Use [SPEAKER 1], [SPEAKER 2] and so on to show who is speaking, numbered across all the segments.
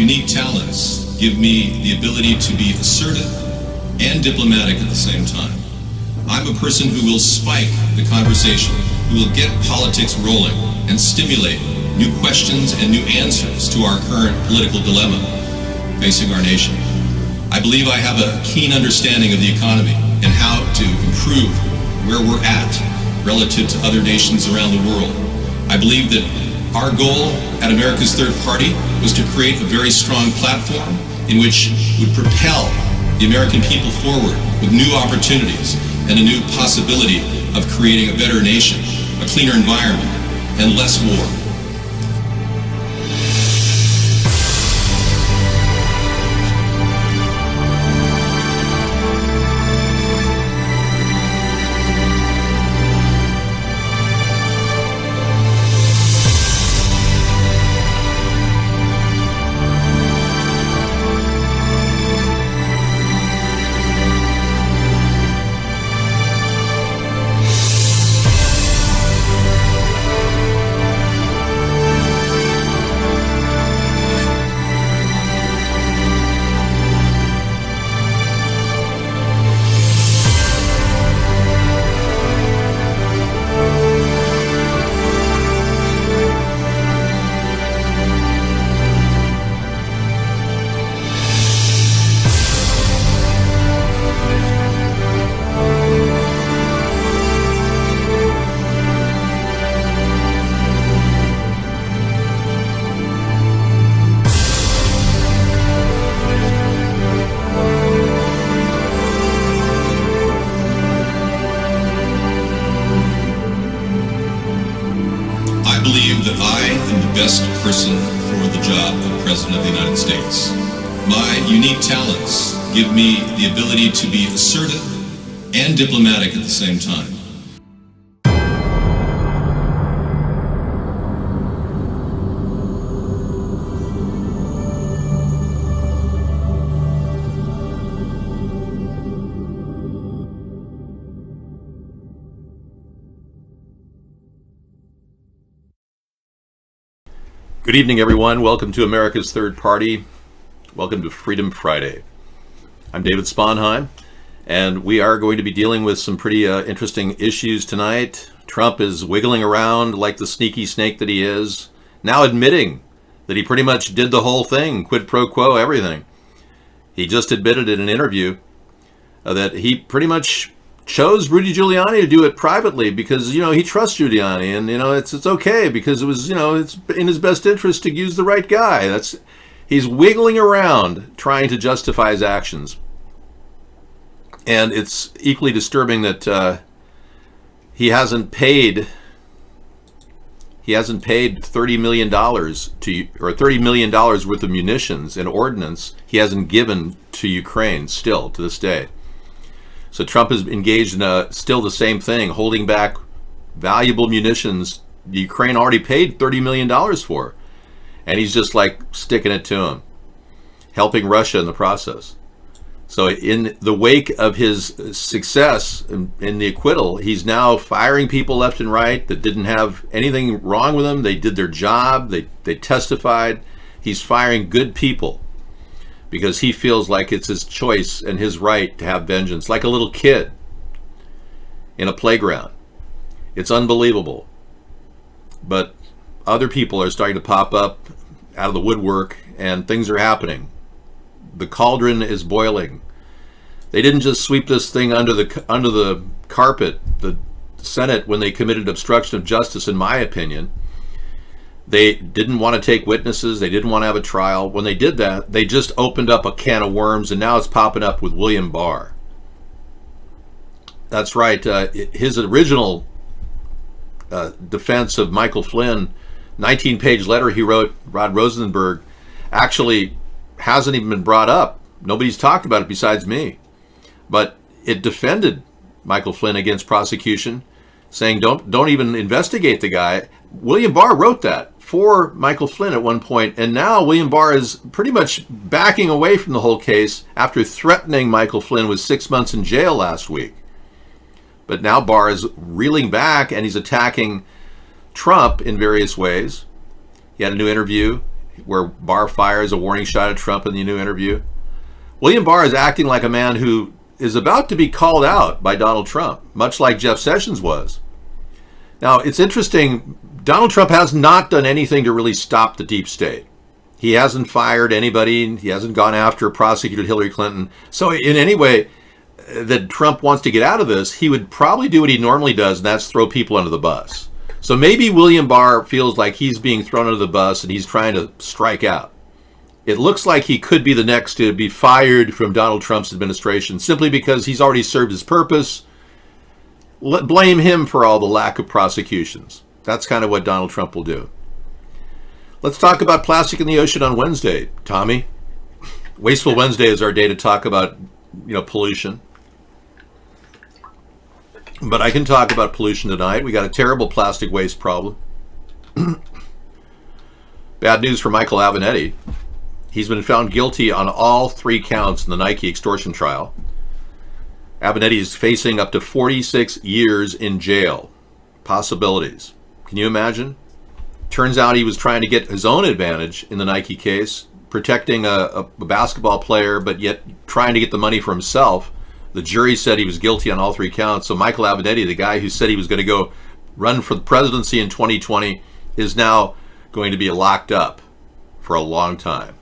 [SPEAKER 1] unique talents give me the ability to be assertive and diplomatic at the same time. I'm a person who will spike the conversation, who will get politics rolling and stimulate new questions and new answers to our current political dilemma facing our nation. I believe I have a keen understanding of the economy and how to improve where we're at relative to other nations around the world. I believe that our goal at America's Third Party was to create a very strong platform in which would propel the American people forward with new opportunities and a new possibility of creating a better nation, a cleaner environment, and less war. I believe that I am the best person for the job of President of the United States. My unique talents give me the ability to be assertive and diplomatic at the same time.
[SPEAKER 2] Good evening, everyone. Welcome to America's Third Party. Welcome to Freedom Friday. I'm David Sponheim, and we are going to be dealing with some pretty interesting issues tonight. Trump is wiggling around like the sneaky snake that he is, now admitting that he pretty much did the whole thing, quid pro quo, everything. He just admitted in an interview that he pretty much chose Rudy Giuliani to do it privately because, he trusts Giuliani, and, it's okay because it was, it's in his best interest to use the right guy. He's wiggling around trying to justify his actions. And it's equally disturbing that he hasn't paid $30 million $30 million worth of munitions and ordnance he hasn't given to Ukraine still to this day. So Trump is engaged in still the same thing, holding back valuable munitions the Ukraine already paid $30 million for. And he's just like sticking it to him, helping Russia in the process. So in the wake of his success in the acquittal, he's now firing people left and right that didn't have anything wrong with them. They did their job. They testified. He's firing good people because he feels like it's his choice and his right to have vengeance, like a little kid in a playground. It's unbelievable. But other people are starting to pop up out of the woodwork, and things are happening. The cauldron is boiling. They didn't just sweep this thing under the carpet, the Senate, when they committed obstruction of justice, in my opinion. They didn't want to take witnesses. They didn't want to have a trial. When they did that, they just opened up a can of worms, and now it's popping up with William Barr. That's right. His original defense of Michael Flynn, 19-page letter he wrote, Rod Rosenberg, actually hasn't even been brought up. Nobody's talked about it besides me. But it defended Michael Flynn against prosecution, saying don't even investigate the guy. William Barr wrote that for Michael Flynn at one point, and now William Barr is pretty much backing away from the whole case after threatening Michael Flynn with 6 months in jail last week. But now Barr is reeling back, and he's attacking Trump in various ways. He had a new interview. where Barr fires a warning shot at Trump in the new interview. William Barr is acting like a man who is about to be called out by Donald Trump, much like Jeff Sessions was. Now, it's interesting, Donald Trump has not done anything to really stop the deep state. He hasn't fired anybody. He hasn't gone after or prosecuted Hillary Clinton. So in any way that Trump wants to get out of this, he would probably do what he normally does, and that's throw people under the bus. So maybe William Barr feels like he's being thrown under the bus and he's trying to strike out. It looks like he could be the next to be fired from Donald Trump's administration simply because he's already served his purpose. Blame him for all the lack of prosecutions. That's kind of what Donald Trump will do. Let's talk about plastic in the ocean on Wednesday, Tommy. Wasteful Wednesday is our day to talk about, pollution. But I can talk about pollution tonight. We got a terrible plastic waste problem. Bad news for Michael Avenatti. He's been found guilty on all 3 counts in the Nike extortion trial. Avenatti is facing up to 46 years in jail. Possibilities. Can you imagine? Turns out he was trying to get his own advantage in the Nike case, protecting a basketball player, but yet trying to get the money for himself. The jury said he was guilty on all 3 counts. So Michael Avenatti, the guy who said he was going to go run for the presidency in 2020, is now going to be locked up for a long time.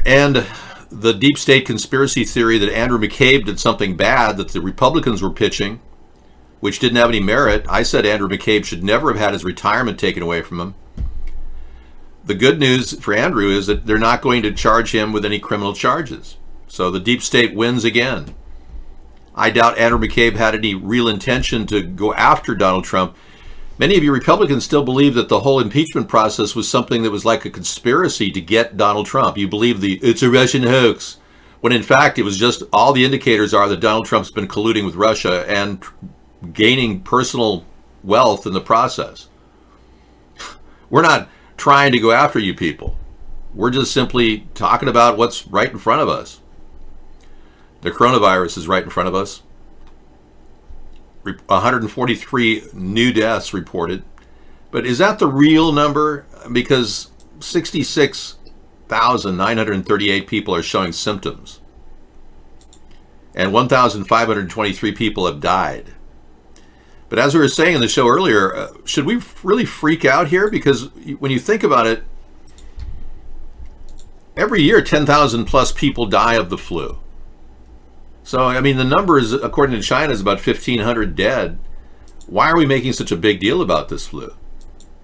[SPEAKER 2] And the deep state conspiracy theory that Andrew McCabe did something bad that the Republicans were pitching, which didn't have any merit. I said Andrew McCabe should never have had his retirement taken away from him. The good news for Andrew is that they're not going to charge him with any criminal charges. So the deep state wins again. I doubt Andrew McCabe had any real intention to go after Donald Trump. Many of you Republicans still believe that the whole impeachment process was something that was like a conspiracy to get Donald Trump. You believe it's a Russian hoax, when in fact it was just all the indicators are that Donald Trump's been colluding with Russia and gaining personal wealth in the process. We're not trying to go after you people. We're just simply talking about what's right in front of us. The coronavirus is right in front of us. 143 new deaths reported. But is that the real number? Because 66,938 people are showing symptoms. And 1,523 people have died. But as we were saying in the show earlier, should we really freak out here? Because when you think about it, every year 10,000 plus people die of the flu. So, I mean, the number is, according to China, is about 1,500 dead. Why are we making such a big deal about this flu?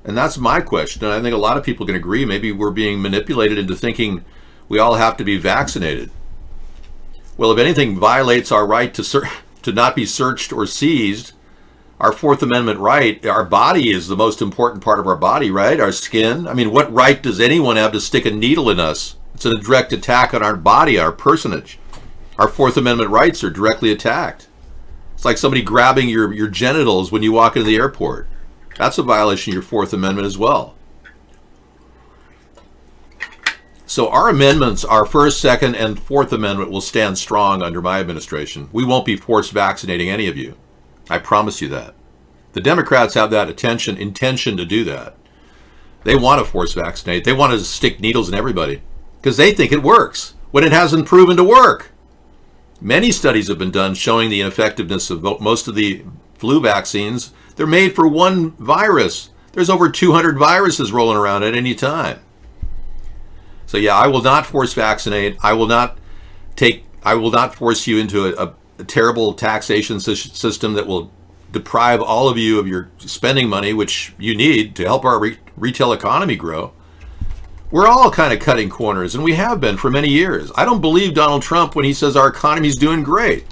[SPEAKER 2] And that's my question. And I think a lot of people can agree. Maybe we're being manipulated into thinking we all have to be vaccinated. Well, if anything violates our right to not be searched or seized, our Fourth Amendment right, our body is the most important part of our body, right? Our skin. I mean, what right does anyone have to stick a needle in us? It's a direct attack on our body, our personage. Our Fourth Amendment rights are directly attacked. It's like somebody grabbing your genitals when you walk into the airport. That's a violation of your Fourth Amendment as well. So our amendments, our First, Second, and Fourth Amendment will stand strong under my administration. We won't be forced vaccinating any of you. I promise you that. The Democrats have that intention to do that. They want to force vaccinate. They want to stick needles in everybody because they think it works when it hasn't proven to work. Many studies have been done showing the ineffectiveness of most of the flu vaccines. They're made for one virus. There's over 200 viruses rolling around at any time. So yeah, I will not force vaccinate. I will not force you into a terrible taxation system that will deprive all of you of your spending money, which you need to help our retail economy grow. We're all kind of cutting corners, and we have been for many years. I don't believe Donald Trump when he says our economy's doing great.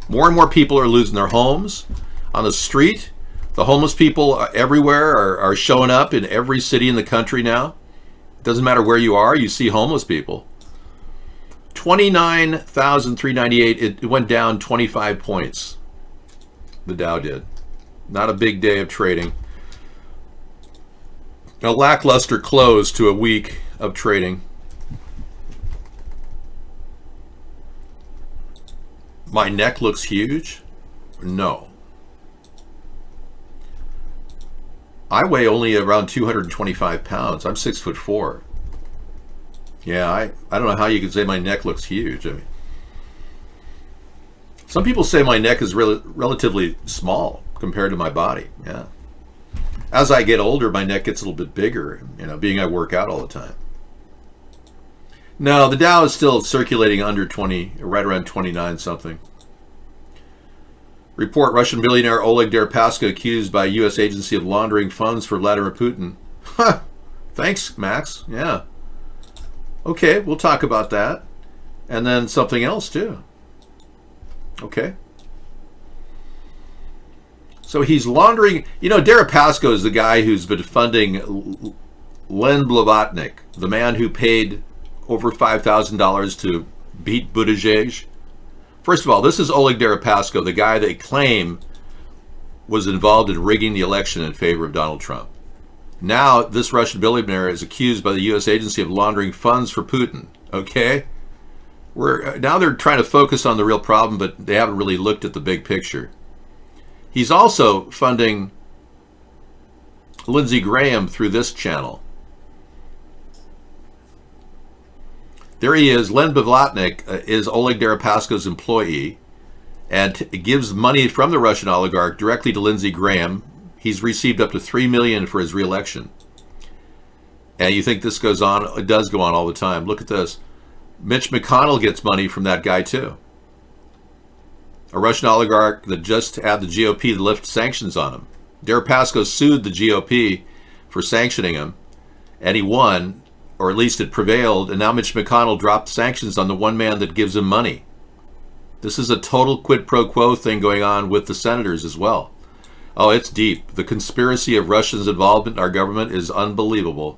[SPEAKER 2] More and more people are losing their homes on the street. The homeless people everywhere are showing up in every city in the country now. It doesn't matter where you are, you see homeless people. 29,398, it went down 25 points. The Dow did. Not a big day of trading. A lackluster close to a week of trading. My neck looks huge? No. I weigh only around 225 pounds. I'm 6'4". Yeah, I don't know how you could say my neck looks huge. I mean, some people say my neck is relatively small compared to my body. Yeah. As I get older, my neck gets a little bit bigger, being I work out all the time. No, the Dow is still circulating under 20, right around 29 something. Report: Russian billionaire Oleg Deripaska accused by U.S. agency of laundering funds for Vladimir Putin. Huh. Thanks, Max. Yeah. Okay, we'll talk about that. And then something else, too. Okay. So he's laundering... Deripaska is the guy who's been funding Len Blavatnik, the man who paid over $5,000 to beat Buttigieg. First of all, this is Oleg Deripaska, the guy they claim was involved in rigging the election in favor of Donald Trump. Now, this Russian billionaire is accused by the U.S. agency of laundering funds for Putin. Okay? Now they're trying to focus on the real problem, but they haven't really looked at the big picture. He's also funding Lindsey Graham through this channel. There he is. Len Blavatnik is Oleg Deripaska's employee and gives money from the Russian oligarch directly to Lindsey Graham. He's received up to $3 million for his reelection. And you think this goes on? It does go on all the time. Look at this. Mitch McConnell gets money from that guy too. A Russian oligarch that just had the GOP lift sanctions on him. Deripaska sued the GOP for sanctioning him, and he won, or at least it prevailed, and now Mitch McConnell dropped sanctions on the one man that gives him money. This is a total quid pro quo thing going on with the senators as well. Oh, it's deep. The conspiracy of Russians' involvement in our government is unbelievable.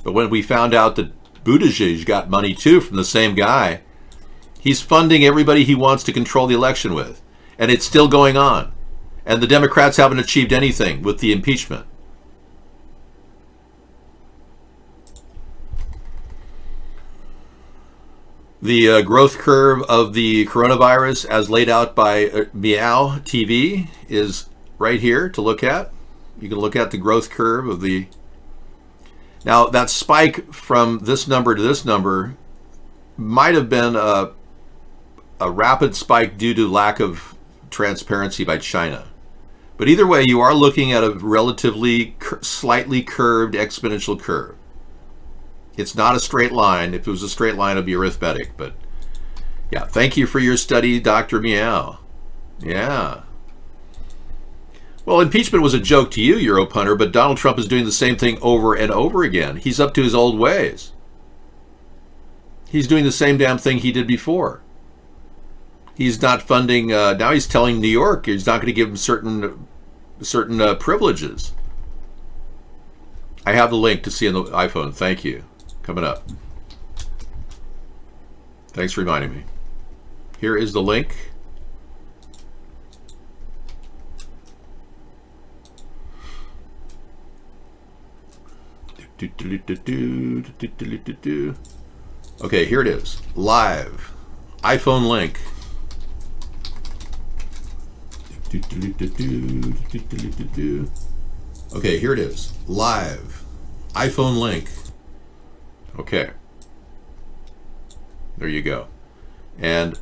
[SPEAKER 2] But when we found out that Buttigieg got money too from the same guy, he's funding everybody he wants to control the election with. And it's still going on. And the Democrats haven't achieved anything with the impeachment. The growth curve of the coronavirus, as laid out by Meow TV, is right here to look at. You can look at the growth curve of the... Now, that spike from this number to this number might have been a rapid spike due to lack of transparency by China. But either way, you are looking at a relatively slightly curved exponential curve. It's not a straight line. If it was a straight line, it'd be arithmetic. But yeah, thank you for your study, Dr. Meow. Yeah. Well, impeachment was a joke to you, Europunter, but Donald Trump is doing the same thing over and over again. He's up to his old ways. He's doing the same damn thing he did before. He's not funding, now he's telling New York he's not going to give them certain privileges. I have the link to see on the iPhone. Thank you. Coming up. Thanks for reminding me. Here is the link. Okay, here it is. Live. iPhone link. Okay, here it is. Live. iPhone link. Okay. There you go. And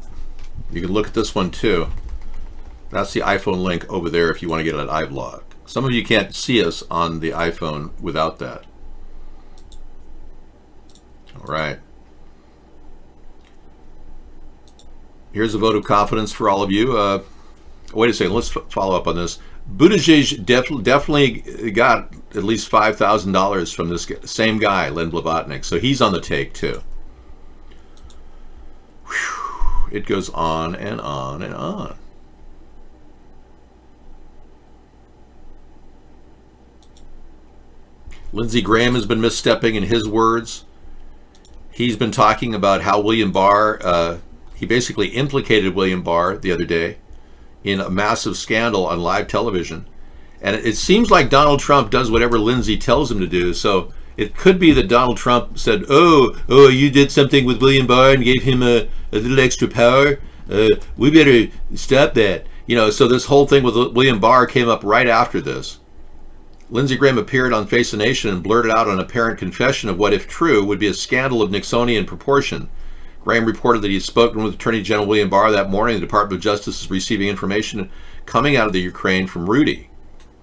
[SPEAKER 2] you can look at this one too. That's the iPhone link over there if you want to get an iVlog. Some of you can't see us on the iPhone without that. All right. Here's a vote of confidence for all of you. Wait a second. Let's follow up on this. Buttigieg definitely got at least $5,000 from this same guy, Len Blavatnik. So he's on the take too. Whew. It goes on and on and on. Lindsey Graham has been misstepping in his words. He's been talking about how William Barr, he basically implicated William Barr the other day in a massive scandal on live television. And it seems like Donald Trump does whatever Lindsey tells him to do. So it could be that Donald Trump said, oh, you did something with William Barr and gave him a little extra power. We better stop that. So this whole thing with William Barr came up right after this. Lindsey Graham appeared on Face the Nation and blurted out an apparent confession of what, if true, would be a scandal of Nixonian proportion. Graham reported that he had spoken with Attorney General William Barr that morning. The Department of Justice is receiving information coming out of the Ukraine from Rudy.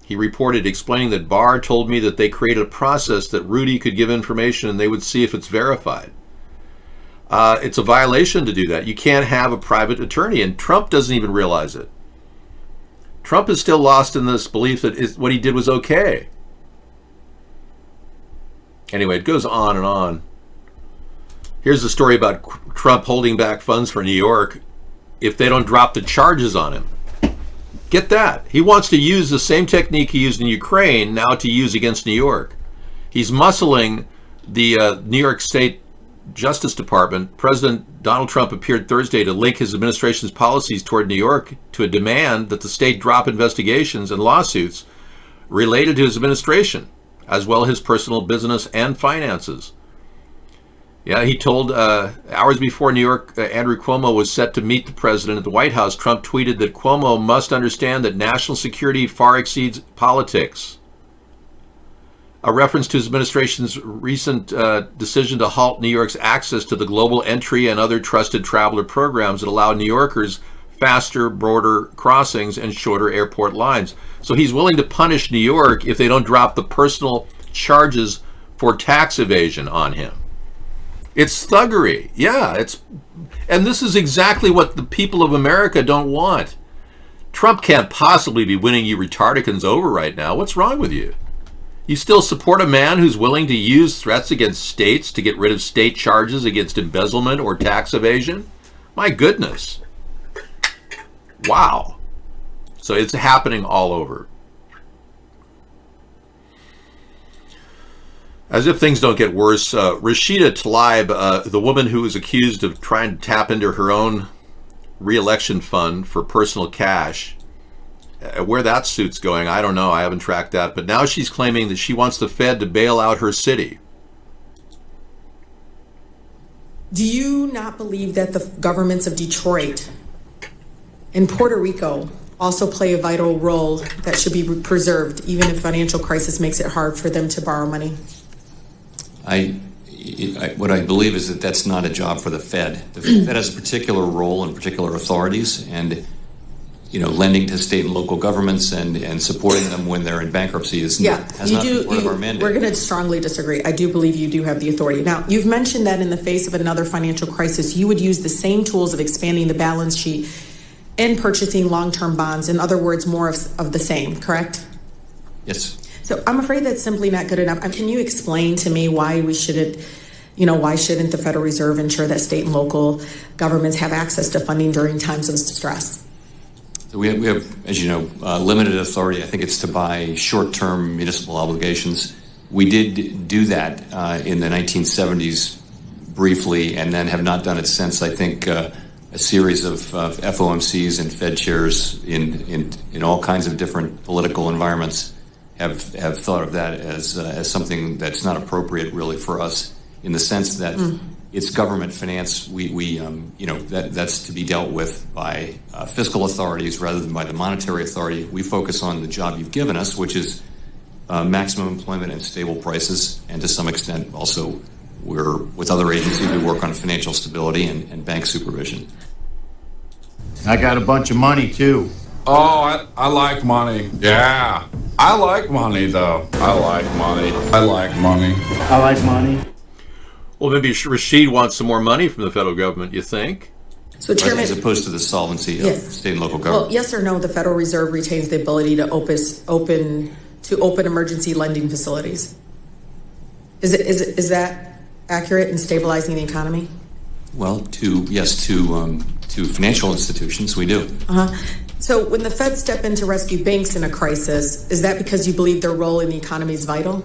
[SPEAKER 2] He reported, explaining that Barr told me that they created a process that Rudy could give information and they would see if it's verified. It's a violation to do that. You can't have a private attorney, and Trump doesn't even realize it. Trump is still lost in this belief that what he did was okay. Anyway, it goes on and on. Here's the story about Trump holding back funds for New York if they don't drop the charges on him. Get that. He wants to use the same technique he used in Ukraine now to use against New York. He's muscling the New York State Justice Department. President Donald Trump appeared Thursday to link his administration's policies toward New York to a demand that the state drop investigations and lawsuits related to his administration, as well as his personal business and finances. Yeah, he told hours before New York, Andrew Cuomo was set to meet the president at the White House. Trump tweeted that Cuomo must understand that national security far exceeds politics. A reference to his administration's recent decision to halt New York's access to the global entry and other trusted traveler programs that allow New Yorkers faster border crossings and shorter airport lines. So he's willing to punish New York if they don't drop the personal charges for tax evasion on him. It's thuggery. Yeah, and this is exactly what the people of America don't want. Trump can't possibly be winning you retardicans over right now. What's wrong with you? You still support a man who's willing to use threats against states to get rid of state charges against embezzlement or tax evasion? My goodness. Wow. So it's happening all over. As if things don't get worse, Rashida Tlaib, the woman who was accused of trying to tap into her own re-election fund for personal cash, where that suit's going, I don't know. I haven't tracked that. But now she's claiming that she wants the Fed to bail out her city.
[SPEAKER 3] Do you not believe that the governments of Detroit and Puerto Rico also play a vital role that should be preserved, even if financial crisis makes it hard for them to borrow money?
[SPEAKER 4] What I believe is that that's not a job for the Fed. The Fed has a particular role and particular authorities, and lending to state and local governments and supporting them when they're in bankruptcy has not been part of our mandate.
[SPEAKER 3] We're going to strongly disagree. I do believe you do have the authority. Now, you've mentioned that in the face of another financial crisis, you would use the same tools of expanding the balance sheet and purchasing long-term bonds. In other words, more of the same, correct?
[SPEAKER 4] Yes.
[SPEAKER 3] So I'm afraid that's simply not good enough. Can you explain to me why we shouldn't, why shouldn't the Federal Reserve ensure that state and local governments have access to funding during times of stress?
[SPEAKER 4] So we have, as you know, limited authority. I think it's to buy short-term municipal obligations. We did do that in the 1970s briefly, and then have not done it since. I think a series of FOMCs and Fed chairs in all kinds of different political environments have thought of that as something that's not appropriate really for us, in the sense that it's government finance. That's to be dealt with by fiscal authorities rather than by the monetary authority. We focus on the job you've given us, which is maximum employment and stable prices, and to some extent also we're with other agencies we work on financial stability and bank supervision.
[SPEAKER 5] I got a bunch of money too.
[SPEAKER 6] Oh, I like money. Yeah. I like money, though. I like money. I like money.
[SPEAKER 5] I like money.
[SPEAKER 2] Well, maybe Rashid wants some more money from the federal government, you think?
[SPEAKER 3] So, Chairman,
[SPEAKER 4] as opposed to the solvency of state and local government.
[SPEAKER 3] Well, yes or no, the Federal Reserve retains the ability to open emergency lending facilities. Is that accurate in stabilizing the economy?
[SPEAKER 4] Well, to financial institutions, we do.
[SPEAKER 3] So when the Fed step in to rescue banks in a crisis, is that because you believe their role in the economy is vital?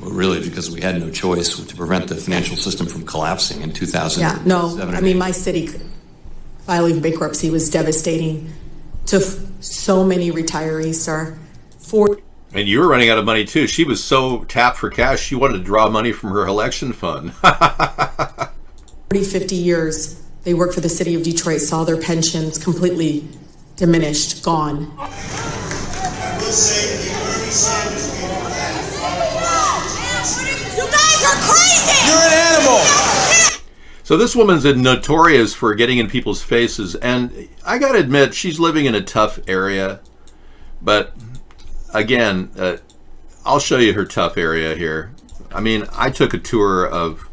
[SPEAKER 4] Well, really, because we had no choice to prevent the financial system from collapsing in 2007.
[SPEAKER 3] Yeah, no. I mean, my city filing bankruptcy was devastating to so many retaillees, sir.
[SPEAKER 2] And you were running out of money, too. She was so tapped for cash, she wanted to draw money from her election fund.
[SPEAKER 3] 40, 50 years, they worked for the city of Detroit, saw their pensions completely diminished, gone.
[SPEAKER 7] I will say
[SPEAKER 2] So this woman's notorious for getting in people's faces, and I gotta admit, she's living in a tough area. But again, I'll show you her tough area here. I mean, I took a tour of.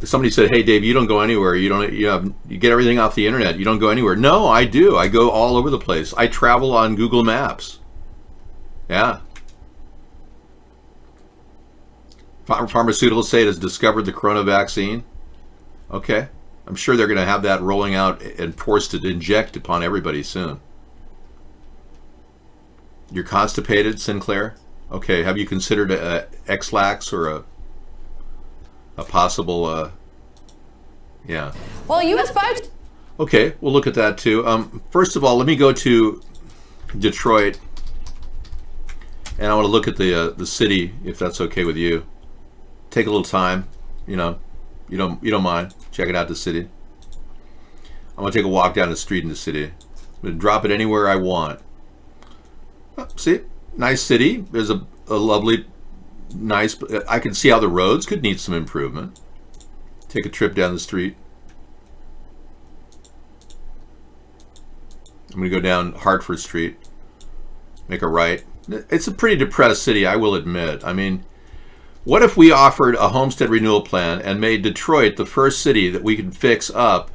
[SPEAKER 2] Somebody said, "Hey, Dave, you don't go anywhere. You get everything off the internet. You don't go anywhere." No, I do. I go all over the place. I travel on Google Maps. Yeah. Pharmaceutical state has discovered the corona vaccine. Okay. I'm sure they're going to have that rolling out and forced to inject upon everybody soon. You're constipated, Sinclair? Okay. Have you considered a X-Lax or a possible, yeah.
[SPEAKER 7] Well, U.S. spokes.
[SPEAKER 2] Okay, we'll look at that too. First of all, let me go to Detroit, and I want to look at the city, if that's okay with you. Take a little time, you don't mind checking out the city. I'm gonna take a walk down the street in the city. I'm gonna drop it anywhere I want. Oh, see, nice city. There's a lovely. Nice. I can see how the roads could need some improvement. Take a trip down the street. I'm going to go down Hartford Street, make a right. It's a pretty depressed city, I will admit. I mean, what if we offered a homestead renewal plan and made Detroit the first city that we could fix up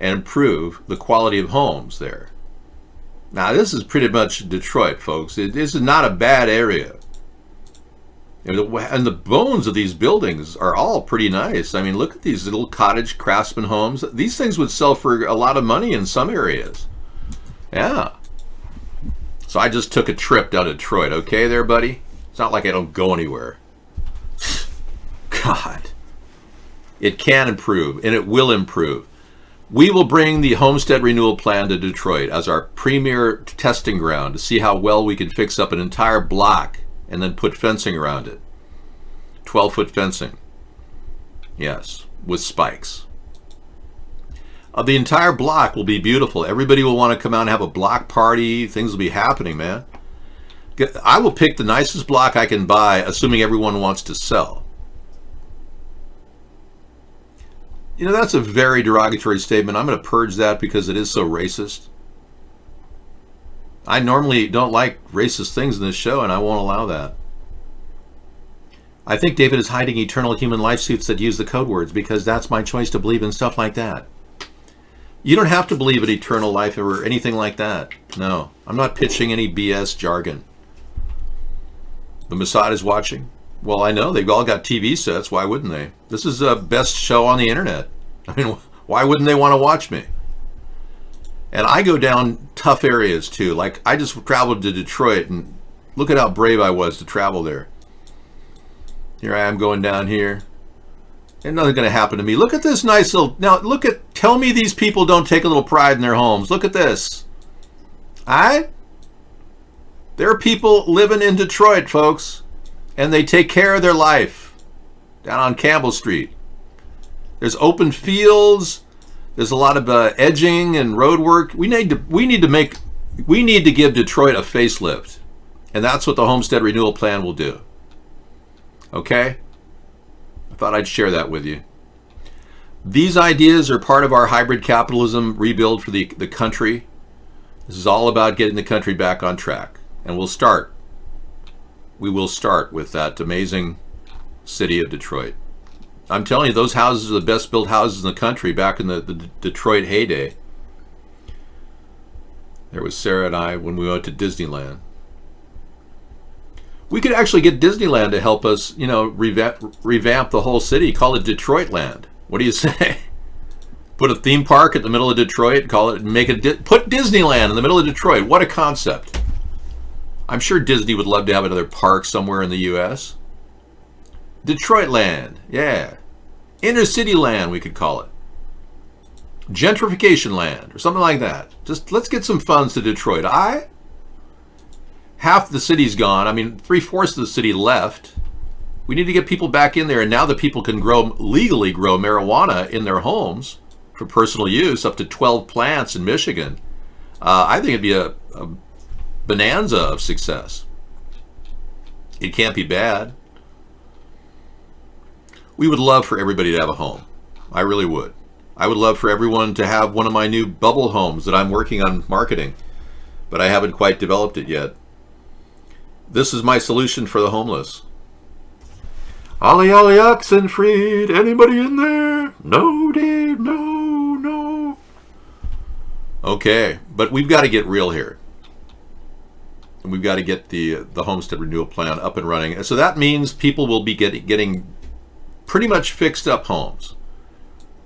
[SPEAKER 2] and improve the quality of homes there? Now, this is pretty much Detroit, folks. This is not a bad area. And the bones of these buildings are all pretty nice. I mean, look at these little cottage craftsman homes. These things would sell for a lot of money in some areas. Yeah. So I just took a trip down to Detroit. Okay there, buddy? It's not like I don't go anywhere. God. It can improve, and it will improve. We will bring the Homestead Renewal Plan to Detroit as our premier testing ground to see how well we can fix up an entire block and then put fencing around it. 12-foot fencing. Yes, with spikes. The entire block will be beautiful. Everybody will want to come out and have a block party. Things will be happening, man. I will pick the nicest block I can buy, assuming everyone wants to sell. You know, that's a very derogatory statement. I'm going to purge that because it is so racist. I normally don't like racist things in this show, and I won't allow that. I think David is hiding eternal human life suits that use the code words because that's my choice to believe in stuff like that. You don't have to believe in eternal life or anything like that. No, I'm not pitching any BS jargon. The Mossad is watching. Well, I know they've all got TV sets. Why wouldn't they? This is the best show on the internet. I mean, why wouldn't they want to watch me? And I go down tough areas too. Like, I just traveled to Detroit, and look at how brave I was to travel there. Here I am going down here. And nothing's going to happen to me. Look at this nice little... Now, tell me these people don't take a little pride in their homes. Look at this. Alright? There are people living in Detroit, folks. And they take care of their life. Down on Campbell Street. There's open fields. There's a lot of edging and road work. We need to give Detroit a facelift, and that's what the Homestead Renewal Plan will do. Okay? I thought I'd share that with you. These ideas are part of our hybrid capitalism rebuild for the country. This is all about getting the country back on track, and we will start with that amazing city of Detroit. I'm telling you, those houses are the best built houses in the country back in the Detroit heyday. There was Sarah and I when we went to Disneyland. We could actually get Disneyland to help us, revamp the whole city. Call it Detroitland. What do you say? Put a theme park in the middle of Detroit. Put Disneyland in the middle of Detroit. What a concept! I'm sure Disney would love to have another park somewhere in the U.S. Detroitland, yeah. Inner City Land, we could call it. Gentrification Land, or something like that. Just let's get some funds to Detroit. Half the city's gone. I mean, 3/4 of the city left. We need to get people back in there, and now that people can legally grow marijuana in their homes for personal use, up to 12 plants in Michigan. I think it'd be a bonanza of success. It can't be bad. We would love for everybody to have a home. I really would. I would love for everyone to have one of my new bubble homes that I'm working on marketing, but I haven't quite developed it yet. This is my solution for the homeless. Ollie, Ollie, Oxenfried, anybody in there? No, Dave, no. Okay, but we've got to get real here. And we've got to get the homestead renewal plan up and running. And so that means people will be getting pretty much fixed up homes,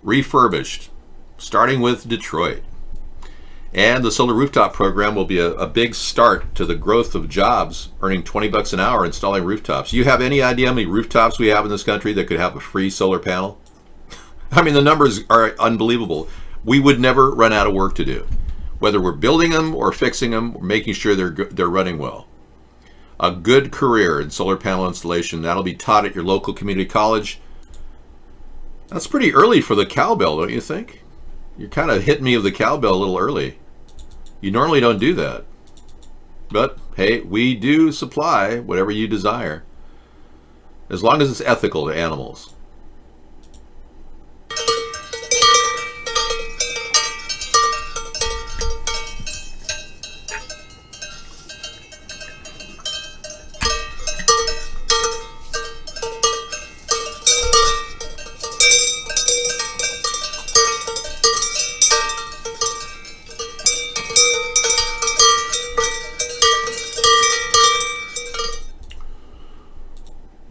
[SPEAKER 2] refurbished, starting with Detroit. And the solar rooftop program will be a big start to the growth of jobs, earning $20 an hour installing rooftops. You have any idea how many rooftops we have in this country that could have a free solar panel? I mean, the numbers are unbelievable. We would never run out of work to do, whether we're building them or fixing them or making sure they're running well. A good career in solar panel installation, that'll be taught at your local community college. That's pretty early for the cowbell, don't you think? You're kind of hitting me with the cowbell a little early. You normally don't do that. But, hey, we do supply whatever you desire, as long as it's ethical to animals.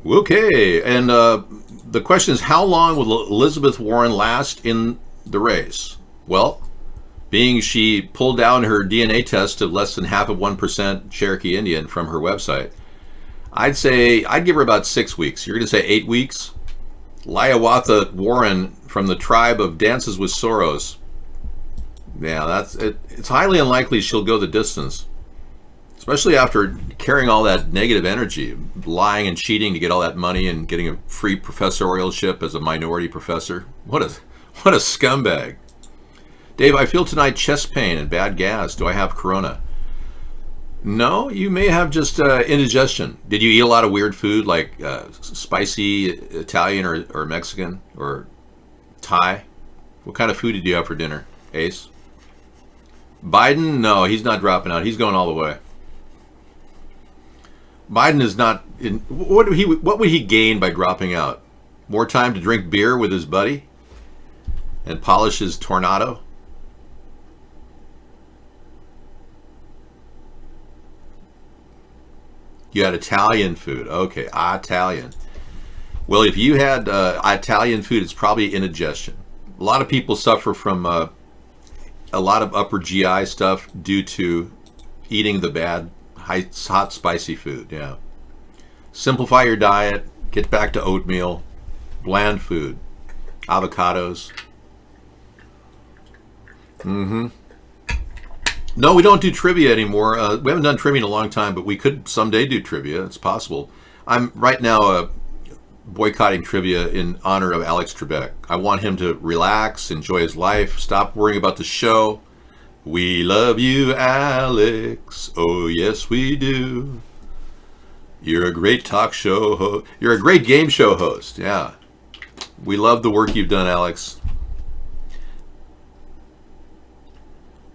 [SPEAKER 2] Okay, and the question is, how long will Elizabeth Warren last in the race? Well, being she pulled down her DNA test to less than 0.5% Cherokee Indian from her website, I'd give her about 6 weeks. You're going to say 8 weeks? Liawatha Warren from the tribe of Dances with Soros. Yeah, that's it. It's highly unlikely she'll go the distance, especially after carrying all that negative energy, lying and cheating to get all that money and getting a free professorialship as a minority professor. What a scumbag. Dave, I feel tonight chest pain and bad gas. Do I have corona? No, you may have just indigestion. Did you eat a lot of weird food like spicy Italian or Mexican or Thai? What kind of food did you have for dinner, Ace? Biden? No, he's not dropping out. He's going all the way. Biden is not in. What would he gain by dropping out? More time to drink beer with his buddy and polish his Tornado? You had Italian food. Okay, Italian. Well, if you had Italian food, it's probably indigestion. A lot of people suffer from a lot of upper GI stuff due to eating the bad, hot, spicy food. Yeah. Simplify your diet. Get back to oatmeal, bland food, avocados. No, we don't do trivia anymore. We haven't done trivia in a long time, but we could someday do trivia. It's possible. I'm right now boycotting trivia in honor of Alex Trebek. I want him to relax, enjoy his life, stop worrying about the show. We love you, Alex. Oh, yes, we do. You're a great talk show host. You're a great game show host. Yeah. We love the work you've done, Alex.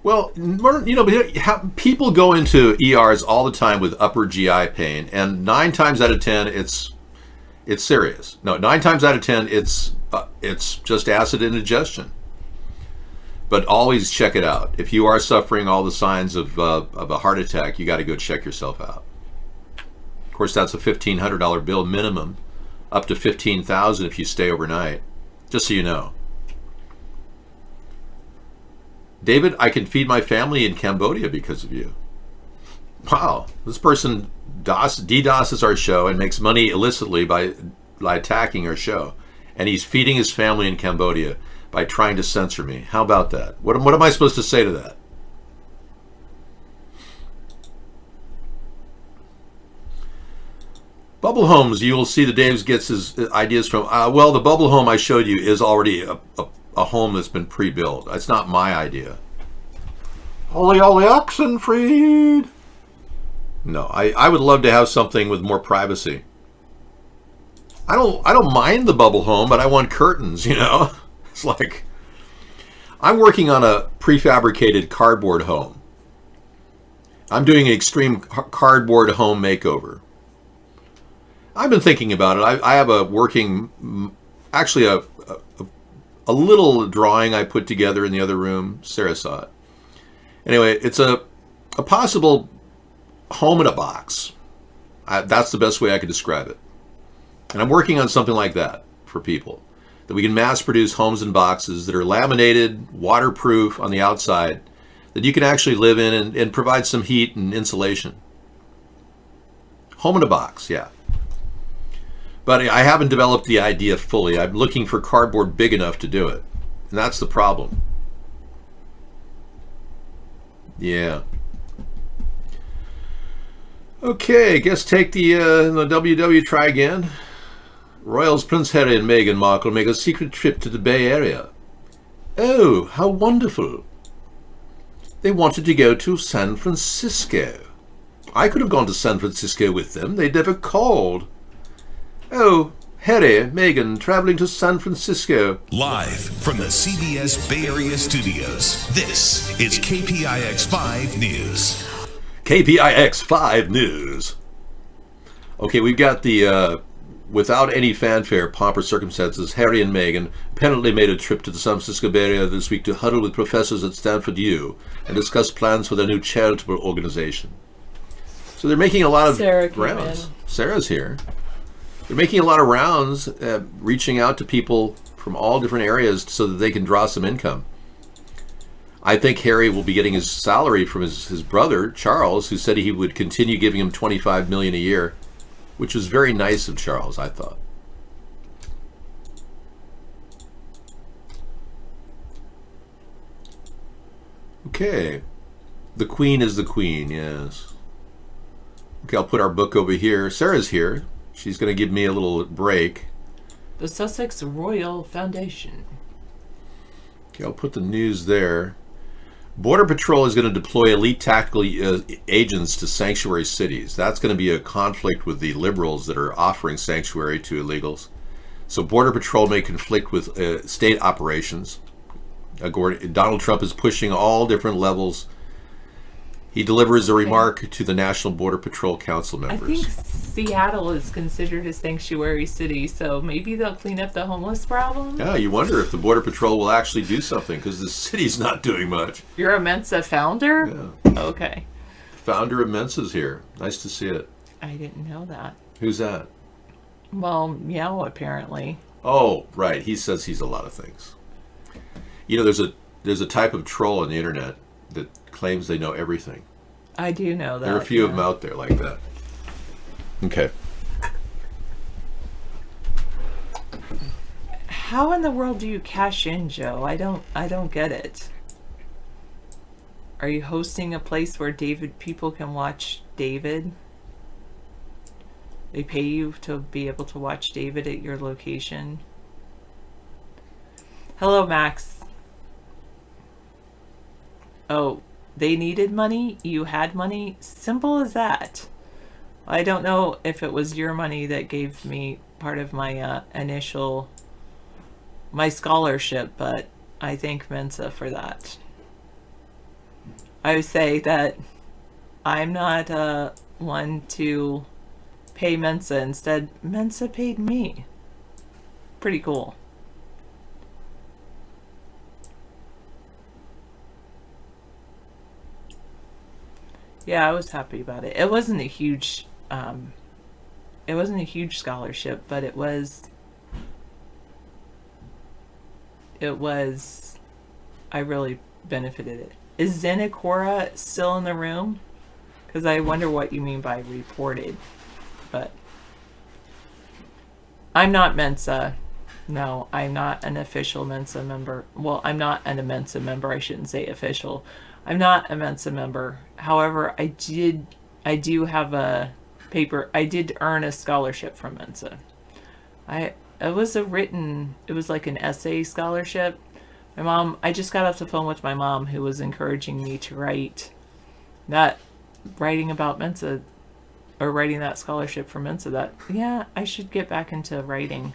[SPEAKER 2] Well, you know, people go into ERs all the time with upper GI pain, and 9 times out of 10, it's serious. No, 9 times out of 10, it's just acid indigestion. But always check it out. If you are suffering all the signs of a heart attack, you got to go check yourself out. Of course, that's a $1,500 bill minimum, up to $15,000 if you stay overnight. Just so you know. David, I can feed my family in Cambodia because of you. Wow, this person DDoSes our show and makes money illicitly by attacking our show. And he's feeding his family in Cambodia by trying to censor me. How about that? What am I supposed to say to that? Bubble homes, you will see that Dave gets his ideas from. Well, the bubble home I showed you is already a home that's been pre-built. It's not my idea. Ollie Oxenfried. No, I would love to have something with more privacy. I don't mind the bubble home, but I want curtains, you know. It's like, I'm working on a prefabricated cardboard home. I'm doing an extreme cardboard home makeover. I've been thinking about it. I have a working, actually a little drawing I put together in the other room. Sarah saw it. Anyway, it's a possible home in a box. That's the best way I could describe it. And I'm working on something like that for people. That we can mass produce homes in boxes that are laminated, waterproof on the outside, that you can actually live in and provide some heat and insulation. Home in a box, yeah. But I haven't developed the idea fully. I'm looking for cardboard big enough to do it. And that's the problem. Yeah. Okay, guess take the WW try again. Royals Prince Harry and Meghan Markle make a secret trip to the Bay Area. Oh, how wonderful. They wanted to go to San Francisco. I could have gone to San Francisco with them. They never called. Oh, Harry, Meghan, traveling to San Francisco.
[SPEAKER 7] Live from the CBS Bay Area studios, this is KPIX 5 News.
[SPEAKER 2] KPIX 5 News. Okay, we've got the, without any fanfare, pomp or circumstances, Harry and Meghan apparently made a trip to the San Francisco Bay Area this week to huddle with professors at Stanford U and discuss plans for their new charitable organization. So they're making a lot of rounds. Sarah's here. They're making a lot of rounds, reaching out to people from all different areas so that they can draw some income. I think Harry will be getting his salary from his brother, Charles, who said he would continue giving him $25 million a year, which was very nice of Charles, I thought. Okay. The Queen is the Queen, yes. Okay, I'll put our book over here. Sarah's here. She's going to give me a little break.
[SPEAKER 8] The Sussex Royal Foundation.
[SPEAKER 2] Okay, I'll put the news there. Border Patrol is going to deploy elite tactical agents to sanctuary cities. That's going to be a conflict with the liberals that are offering sanctuary to illegals. So Border Patrol may conflict with state operations. Donald Trump is pushing all different levels. He delivers a remark to the National Border Patrol Council members.
[SPEAKER 8] I think Seattle is considered a sanctuary city, so maybe they'll clean up the homeless problem.
[SPEAKER 2] Yeah, you wonder if the Border Patrol will actually do something, because the city's not doing much.
[SPEAKER 8] You're a Mensa founder?
[SPEAKER 2] Yeah.
[SPEAKER 8] Okay.
[SPEAKER 2] Founder of Mensa's here. Nice to see it.
[SPEAKER 8] I didn't know that.
[SPEAKER 2] Who's that?
[SPEAKER 8] Well, Meow, apparently.
[SPEAKER 2] Oh, right. He says he's a lot of things. You know, there's a type of troll on the internet that claims they know everything.
[SPEAKER 8] I do know that.
[SPEAKER 2] There are a few of them out there like that. Okay.
[SPEAKER 8] How in the world do you cash in, Joe? I don't get it. Are you hosting a place where people can watch David? They pay you to be able to watch David at your location. Hello, Max. Oh, they needed money? You had money? Simple as that. I don't know if it was your money that gave me part of my my scholarship, but I thank Mensa for that. I would say that I'm not one to pay Mensa. Instead, Mensa paid me. Pretty cool. Yeah, I was happy about it. It wasn't a huge scholarship, but it was I really benefited it. Is Zenacora still in the room? Because I wonder what you mean by reported. But I'm not Mensa. No, I'm not an official Mensa member. Well, I'm not a Mensa member. I shouldn't say official. I'm not a Mensa member. However, I do have a paper. I did earn a scholarship from Mensa. It was like an essay scholarship. My mom, I just got off the phone with my mom, who was encouraging me to write writing about Mensa, or writing that scholarship for Mensa. That, yeah, I should get back into writing.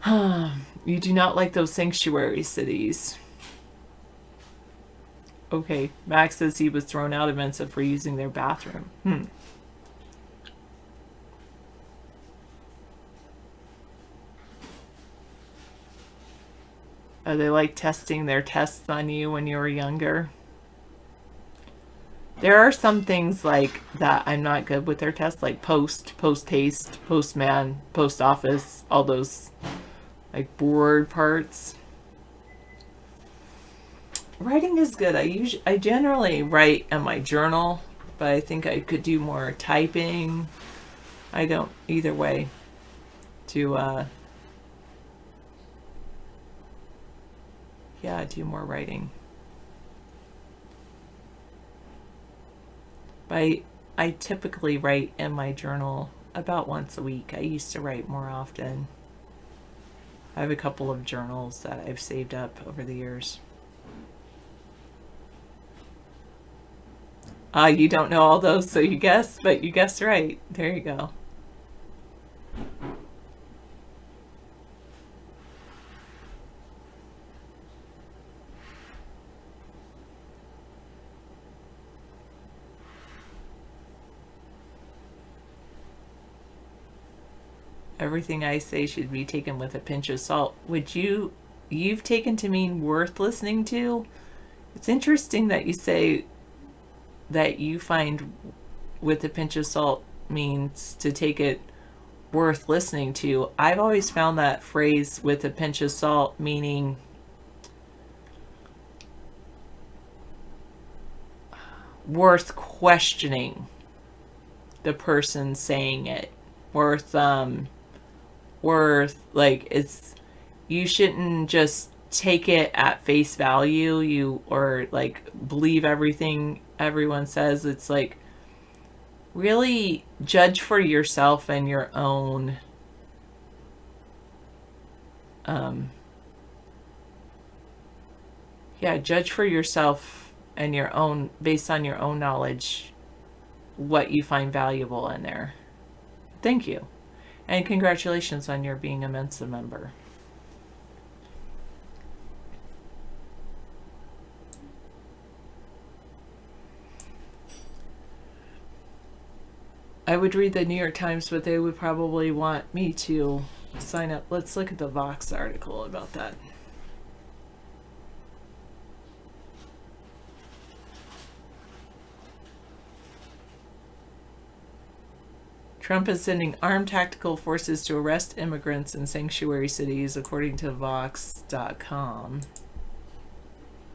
[SPEAKER 8] You do not like those sanctuary cities. Okay, Max says he was thrown out of Mensa for using their bathroom. Are they like testing their tests on you when you were younger? There are some things like that I'm not good with their tests, like post haste, postman, post office, all those like board parts. Writing is good. I generally write in my journal, but I think I could do more typing. I don't either way to do more writing. But I typically write in my journal about once a week. I used to write more often. I have a couple of journals that I've saved up over the years. You don't know all those, so you guess, but you guessed right. There you go. Everything I say should be taken with a pinch of salt. You've taken to mean worth listening to? It's interesting that you say that you find with a pinch of salt means to take it worth listening to. I've always found that phrase with a pinch of salt meaning worth questioning the person saying it. Worth like it's, you shouldn't just take it at face value, or like believe everything everyone says. It's like really judge for yourself and your own judge for yourself and your own, based on your own knowledge, what you find valuable in there. Thank you. And congratulations on your being a Mensa member. I would read the New York Times, but they would probably want me to sign up. Let's look at the Vox article about that. Trump is sending armed tactical forces to arrest immigrants in sanctuary cities, according to Vox.com.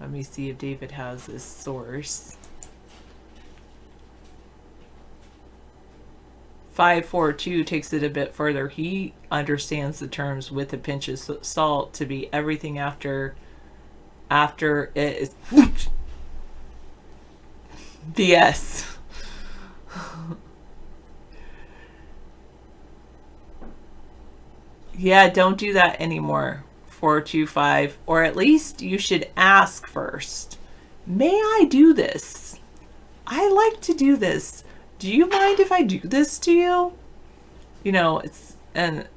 [SPEAKER 8] Let me see if David has this source. 542 takes it a bit further. He understands the terms with a pinch of salt to be everything after it is BS. Yeah, don't do that anymore. 425, or at least you should ask first. May I do this? I like to do this. Do you mind if I do this to you? You know, it's, and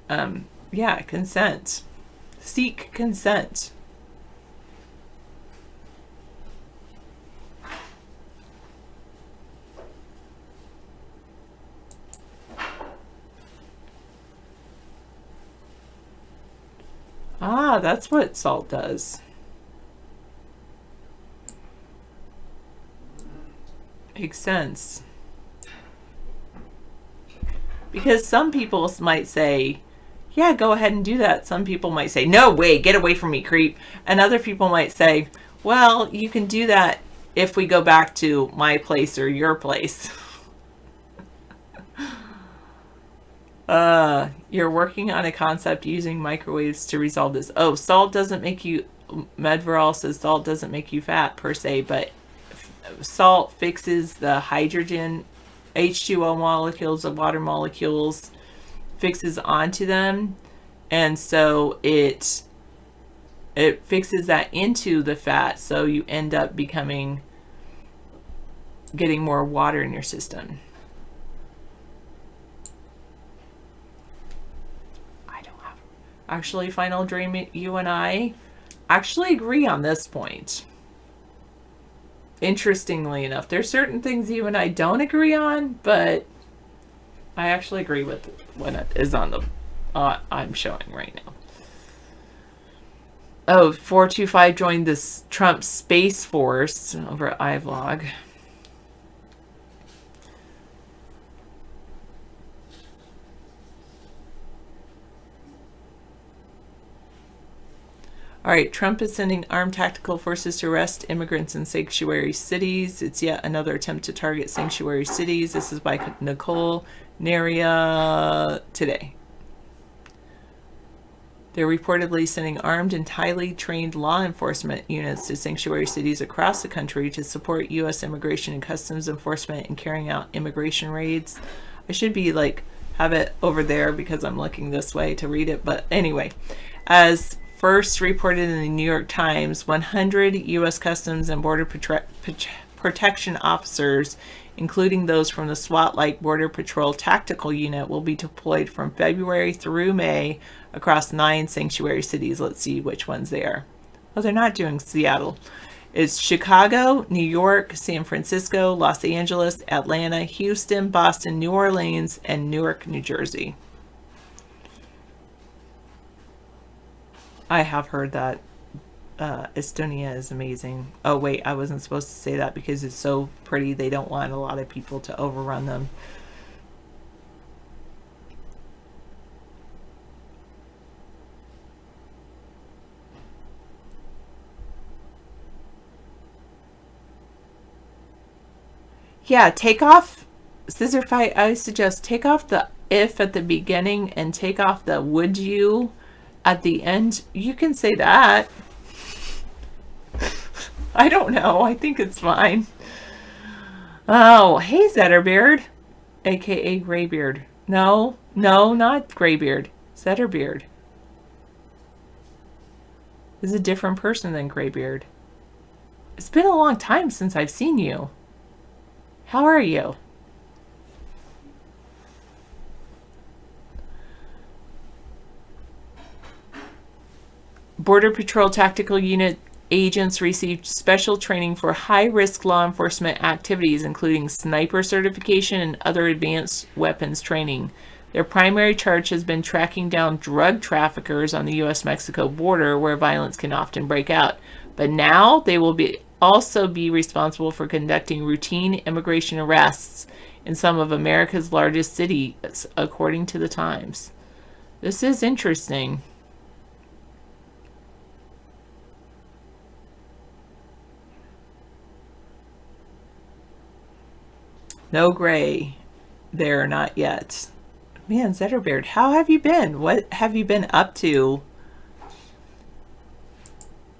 [SPEAKER 8] consent. Seek consent. Ah, that's what salt does. Makes sense. Because some people might say, yeah, go ahead and do that. Some people might say, no way, get away from me, creep. And other people might say, well, you can do that if we go back to my place or your place. You're working on a concept using microwaves to resolve this. Oh, salt doesn't make you, Medveral says salt doesn't make you fat per se, but salt fixes the hydrogen, H2O molecules, the water molecules, fixes onto them. And so it fixes that into the fat. So you end up getting more water in your system. Actually, Final Dream, you and I actually agree on this point. Interestingly enough, there's certain things you and I don't agree on, but I actually agree with what it is on the I'm showing right now. Oh, 425 joined this Trump Space Force over at iVlog. All right, Trump is sending armed tactical forces to arrest immigrants in sanctuary cities. It's yet another attempt to target sanctuary cities. This is by Nicole Naria today. They're reportedly sending armed and highly trained law enforcement units to sanctuary cities across the country to support U.S. Immigration and Customs Enforcement in carrying out immigration raids. I should be have it over there because I'm looking this way to read it. But anyway, as first reported in the New York Times, 100 U.S. Customs and Border Protection officers, including those from the SWAT-like Border Patrol Tactical Unit, will be deployed from February through May across 9 sanctuary cities. Let's see which ones they are. Oh, they're not doing Seattle. It's Chicago, New York, San Francisco, Los Angeles, Atlanta, Houston, Boston, New Orleans, and Newark, New Jersey. I have heard that Estonia is amazing. Oh, wait, I wasn't supposed to say that because it's so pretty. They don't want a lot of people to overrun them. Yeah, take off, Scissor Fight, I suggest take off the if at the beginning and take off the would you at the end. You can say that. I don't know. I think it's fine. Oh, hey, Zetterbeard, aka Graybeard. No, not Graybeard. Zetterbeard is a different person than Graybeard. It's been a long time since I've seen you. How are you? Border Patrol Tactical Unit agents received special training for high-risk law enforcement activities, including sniper certification and other advanced weapons training. Their primary charge has been tracking down drug traffickers on the U.S.-Mexico border, where violence can often break out. But now they will also be responsible for conducting routine immigration arrests in some of America's largest cities, according to the Times. This is interesting. No gray there, not yet. Man, Zetterbeard, how have you been? What have you been up to?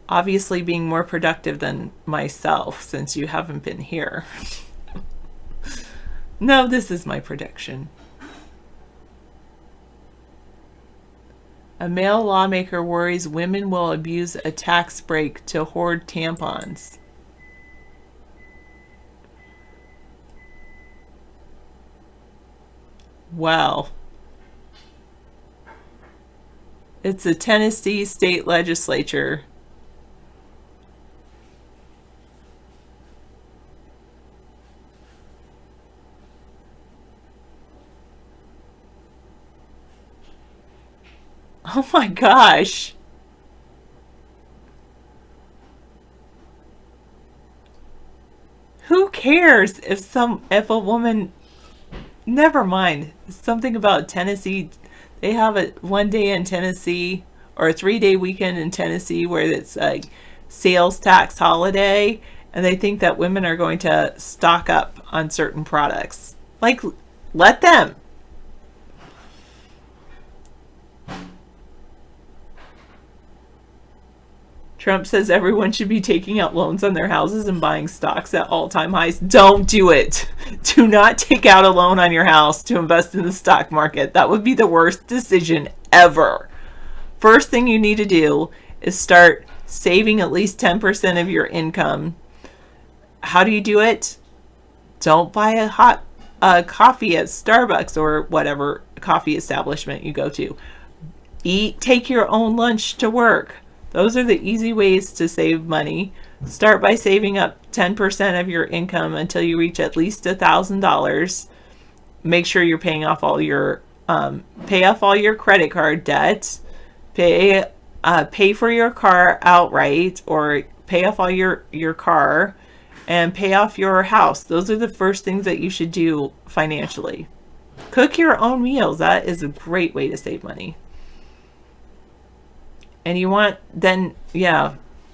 [SPEAKER 8] Obviously being more productive than myself since you haven't been here. No, this is my prediction. A male lawmaker worries women will abuse a tax break to hoard tampons. Wow. It's the Tennessee state legislature. Oh my gosh. Who cares if a woman, never mind. Something about Tennessee, they have a 1 day in Tennessee or a 3-day weekend in Tennessee where it's a sales tax holiday, and they think that women are going to stock up on certain products. Like, let them. Trump says everyone should be taking out loans on their houses and buying stocks at all-time highs. Don't do it. Do not take out a loan on your house to invest in the stock market. That would be the worst decision ever. First thing you need to do is start saving at least 10% of your income. How do you do it? Don't buy a hot coffee at Starbucks or whatever coffee establishment you go to. Take your own lunch to work. Those are the easy ways to save money. Start by saving up 10% of your income until you reach at least $1,000. Make sure you're pay off all your credit card debt. Pay for your car outright, or pay off all your car, and pay off your house. Those are the first things that you should do financially. Cook your own meals. That is a great way to save money. And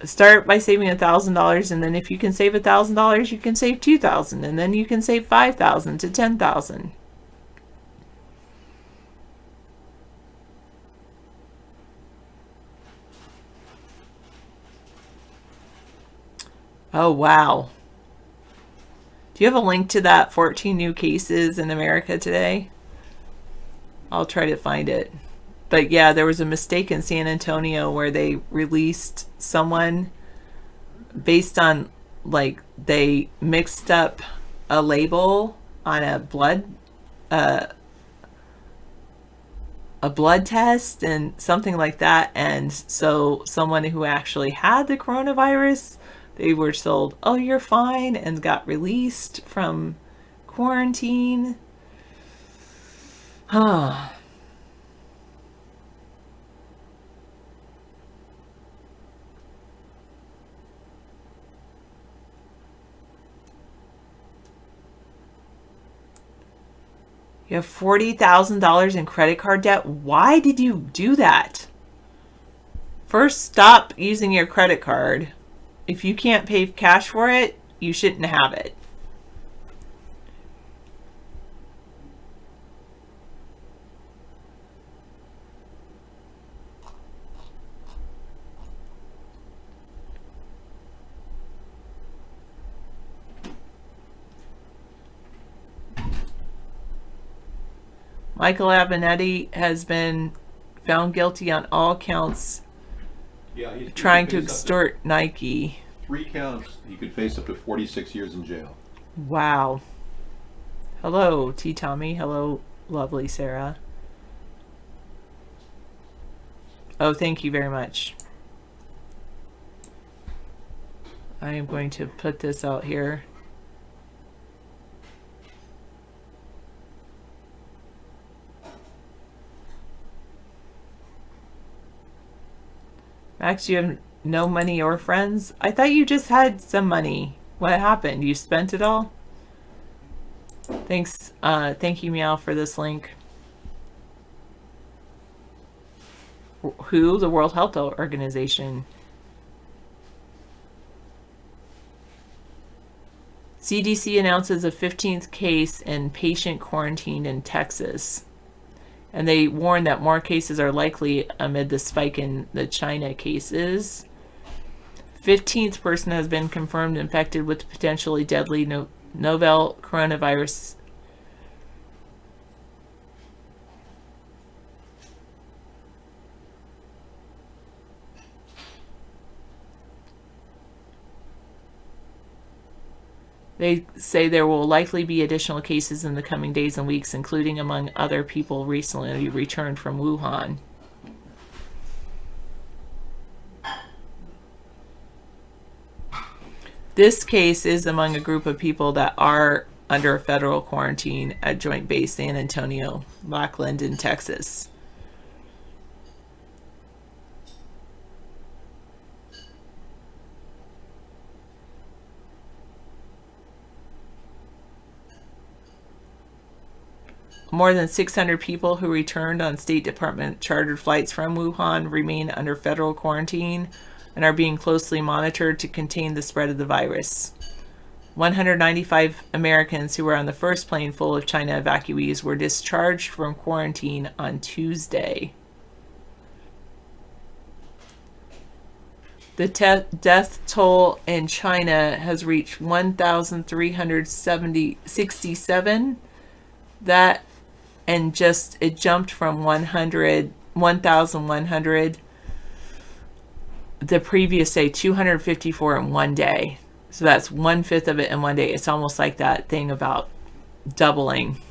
[SPEAKER 8] start by saving $1,000, and then if you can save $1,000, you can save $2,000, and then you can save $5,000 to $10,000. Oh, wow. Do you have a link to that 14 new cases in America today? I'll try to find it. But yeah, there was a mistake in San Antonio where they released someone based on, like, they mixed up a label on a blood test and something like that. And so someone who actually had the coronavirus, they were told, oh, you're fine, and got released from quarantine. You have $40,000 in credit card debt. Why did you do that? First, stop using your credit card. If you can't pay cash for it, you shouldn't have it. Michael Avenatti has been found guilty on all counts.
[SPEAKER 2] Yeah,
[SPEAKER 8] trying to extort Nike.
[SPEAKER 2] 3 counts. He could face up to 46 years in jail.
[SPEAKER 8] Wow. Hello, T. Tommy. Hello, lovely Sarah. Oh, thank you very much. I am going to put this out here. Max, you have no money or friends? I thought you just had some money. What happened? You spent it all? Thanks. Thank you, Meow, for this link. WHO? The World Health Organization. CDC announces a 15th case in patient quarantine in Texas. And they warn that more cases are likely amid the spike in the China cases. 15th person has been confirmed infected with potentially deadly novel coronavirus. They say there will likely be additional cases in the coming days and weeks, including among other people recently returned from Wuhan. This case is among a group of people that are under federal quarantine at Joint Base San Antonio, Lackland in Texas. More than 600 people who returned on State Department chartered flights from Wuhan remain under federal quarantine and are being closely monitored to contain the spread of the virus. 195 Americans who were on the first plane full of China evacuees were discharged from quarantine on Tuesday. The death toll in China has reached 1,367. It jumped from 1,100 the previous day, 254 in one day. So that's 1/5 of it in one day. It's almost like that thing about doubling.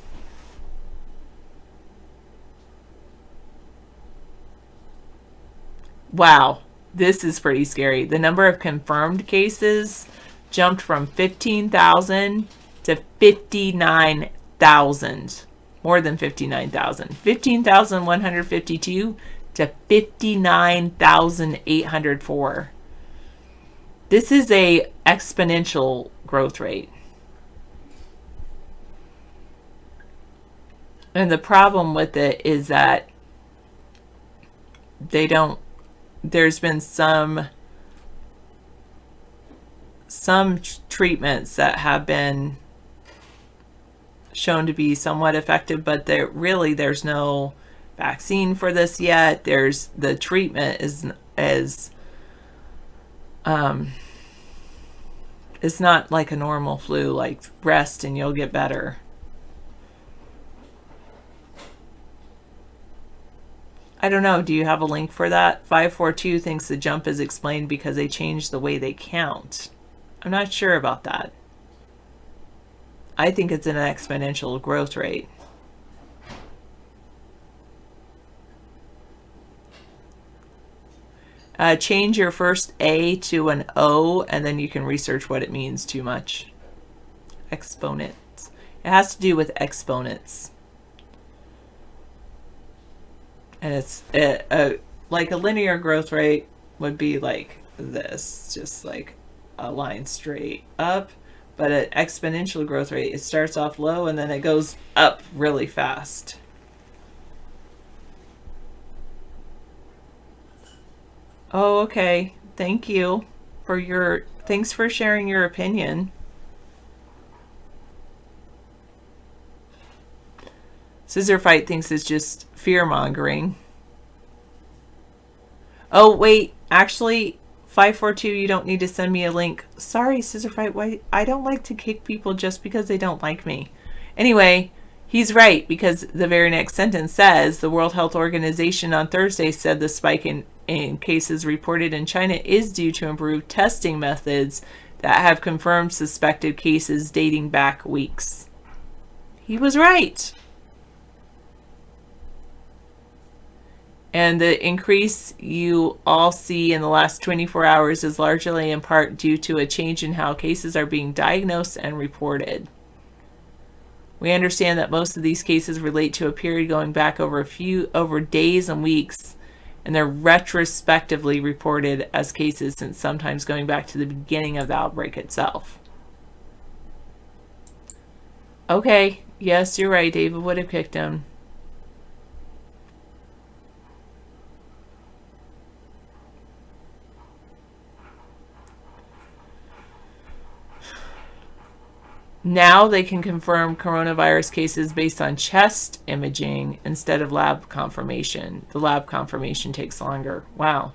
[SPEAKER 8] wow, this is pretty scary. The number of confirmed cases jumped from 15,000 to 59,000. More than 59,000. 15,152 to 59,804. This is a exponential growth rate. And the problem with it is that there's been some treatments that have been shown to be somewhat effective, but there's no vaccine for this yet. The treatment is it's not like a normal flu, like rest and you'll get better. I don't know. Do you have a link for that? 542 thinks the jump is explained because they changed the way they count. I'm not sure about that. I think it's an exponential growth rate. Change your first A to an O, and then you can research what it means too much. Exponents. It has to do with exponents. And it's like a linear growth rate would be like this, just like a line straight up. But an exponential growth rate, it starts off low and then it goes up really fast. Oh, okay. Thank you for thanks for sharing your opinion. Scissor Fight thinks it's just fear-mongering. Oh, wait. Actually, 542, you don't need to send me a link. Sorry, Scissor Fight. Why? I don't like to kick people just because they don't like me. Anyway, he's right, because the very next sentence says, the World Health Organization on Thursday said the spike in cases reported in China is due to improved testing methods that have confirmed suspected cases dating back weeks. He was right. And the increase you all see in the last 24 hours is largely in part due to a change in how cases are being diagnosed and reported. We understand that most of these cases relate to a period going back over days and weeks, and they're retrospectively reported as cases, since sometimes going back to the beginning of the outbreak itself. Okay, yes, you're right. David would have kicked him. Now they can confirm coronavirus cases based on chest imaging instead of lab confirmation. The lab confirmation takes longer. Wow.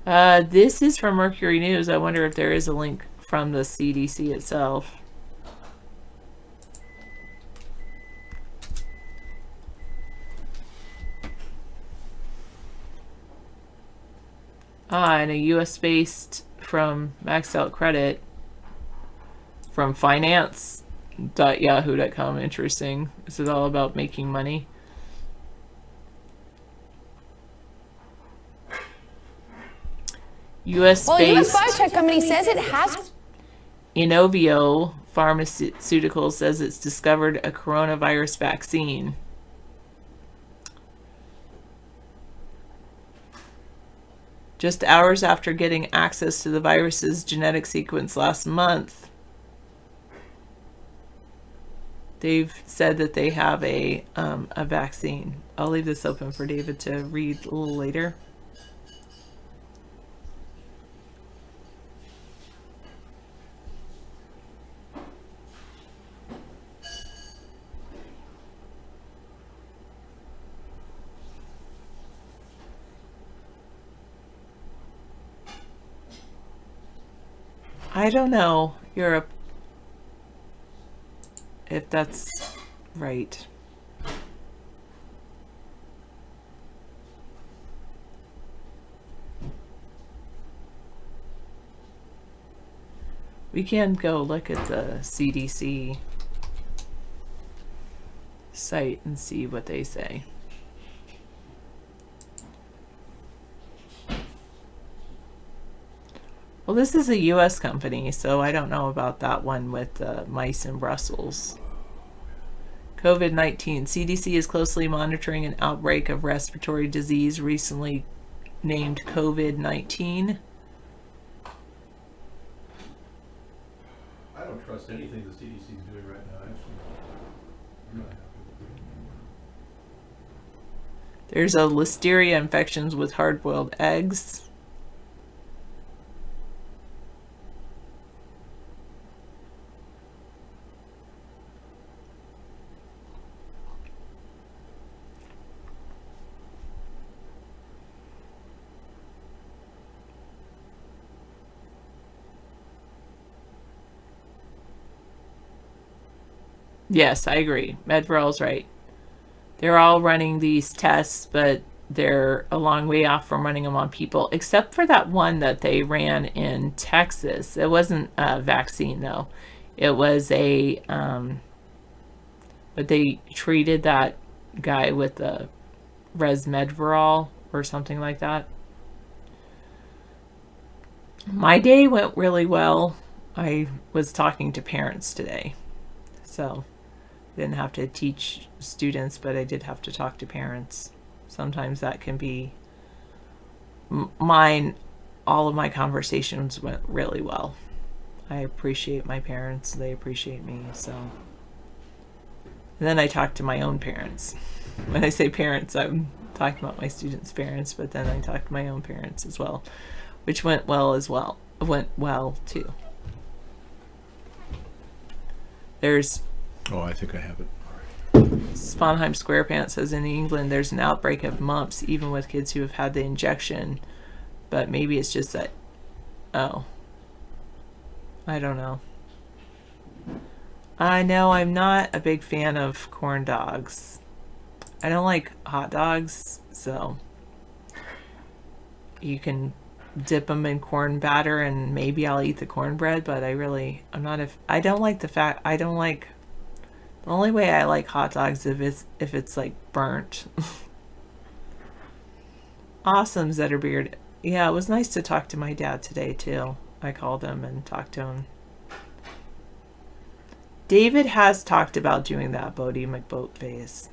[SPEAKER 8] This is from Mercury News. I wonder if there is a link from the CDC itself. And a US-based from Maxed Out Credit. From finance.yahoo.com. Interesting. This is all about making money. US-based.
[SPEAKER 9] Well, US biotech company says it has.
[SPEAKER 8] Inovio Pharmaceuticals says it's discovered a coronavirus vaccine. Just hours after getting access to the virus's genetic sequence last month, they've said that they have a vaccine. I'll leave this open for David to read a little later. I don't know, Europe, if that's right. We can go look at the CDC site and see what they say. Well, this is a U.S. company, so I don't know about that one with mice in Brussels. COVID-19. CDC is closely monitoring an outbreak of respiratory disease recently named COVID-19.
[SPEAKER 2] I don't trust anything the CDC is doing right now, actually. I'm not happy.
[SPEAKER 8] There's a listeria infections with hard-boiled eggs. Yes, I agree. Medveral's right. They're all running these tests, but they're a long way off from running them on people, except for that one that they ran in Texas. It wasn't a vaccine, though. It was a, but they treated that guy with the resmetirom or something like that. My day went really well. I was talking to parents today, so didn't have to teach students, but I did have to talk to parents. Sometimes that can be mine. All of my conversations went really well. I appreciate my parents. They appreciate me. So, and then I talked to my own parents. When I say parents, I'm talking about my students' parents, but then I talked to my own parents as well, which went well as well. Went well too. There's
[SPEAKER 2] Oh, I think I have it.
[SPEAKER 8] Sponheim SquarePants says in England there's an outbreak of mumps even with kids who have had the injection, but maybe it's just that, oh, I don't know. I know I'm not a big fan of corn dogs. I don't like hot dogs, so you can dip them in corn batter and maybe I'll eat the cornbread, but I don't like the fact, the only way I like hot dogs if it's like burnt. Awesome, Zetterbeard. Yeah, it was nice to talk to my dad today too. I called him and talked to him. David has talked about doing that Bodie McBoat phase.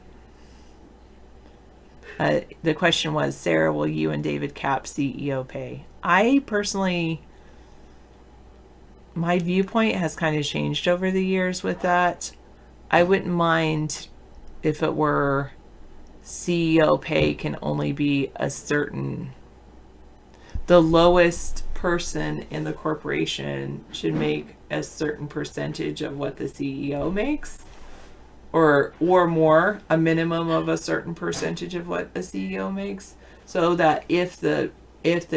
[SPEAKER 8] The question was, Sarah, will you and David cap CEO pay? I personally, my viewpoint has kind of changed over the years with that. I wouldn't mind if it were CEO pay can only be a certain, the lowest person in the corporation should make a certain percentage of what the CEO makes, or more, a minimum of a certain percentage of what the CEO makes, so that if the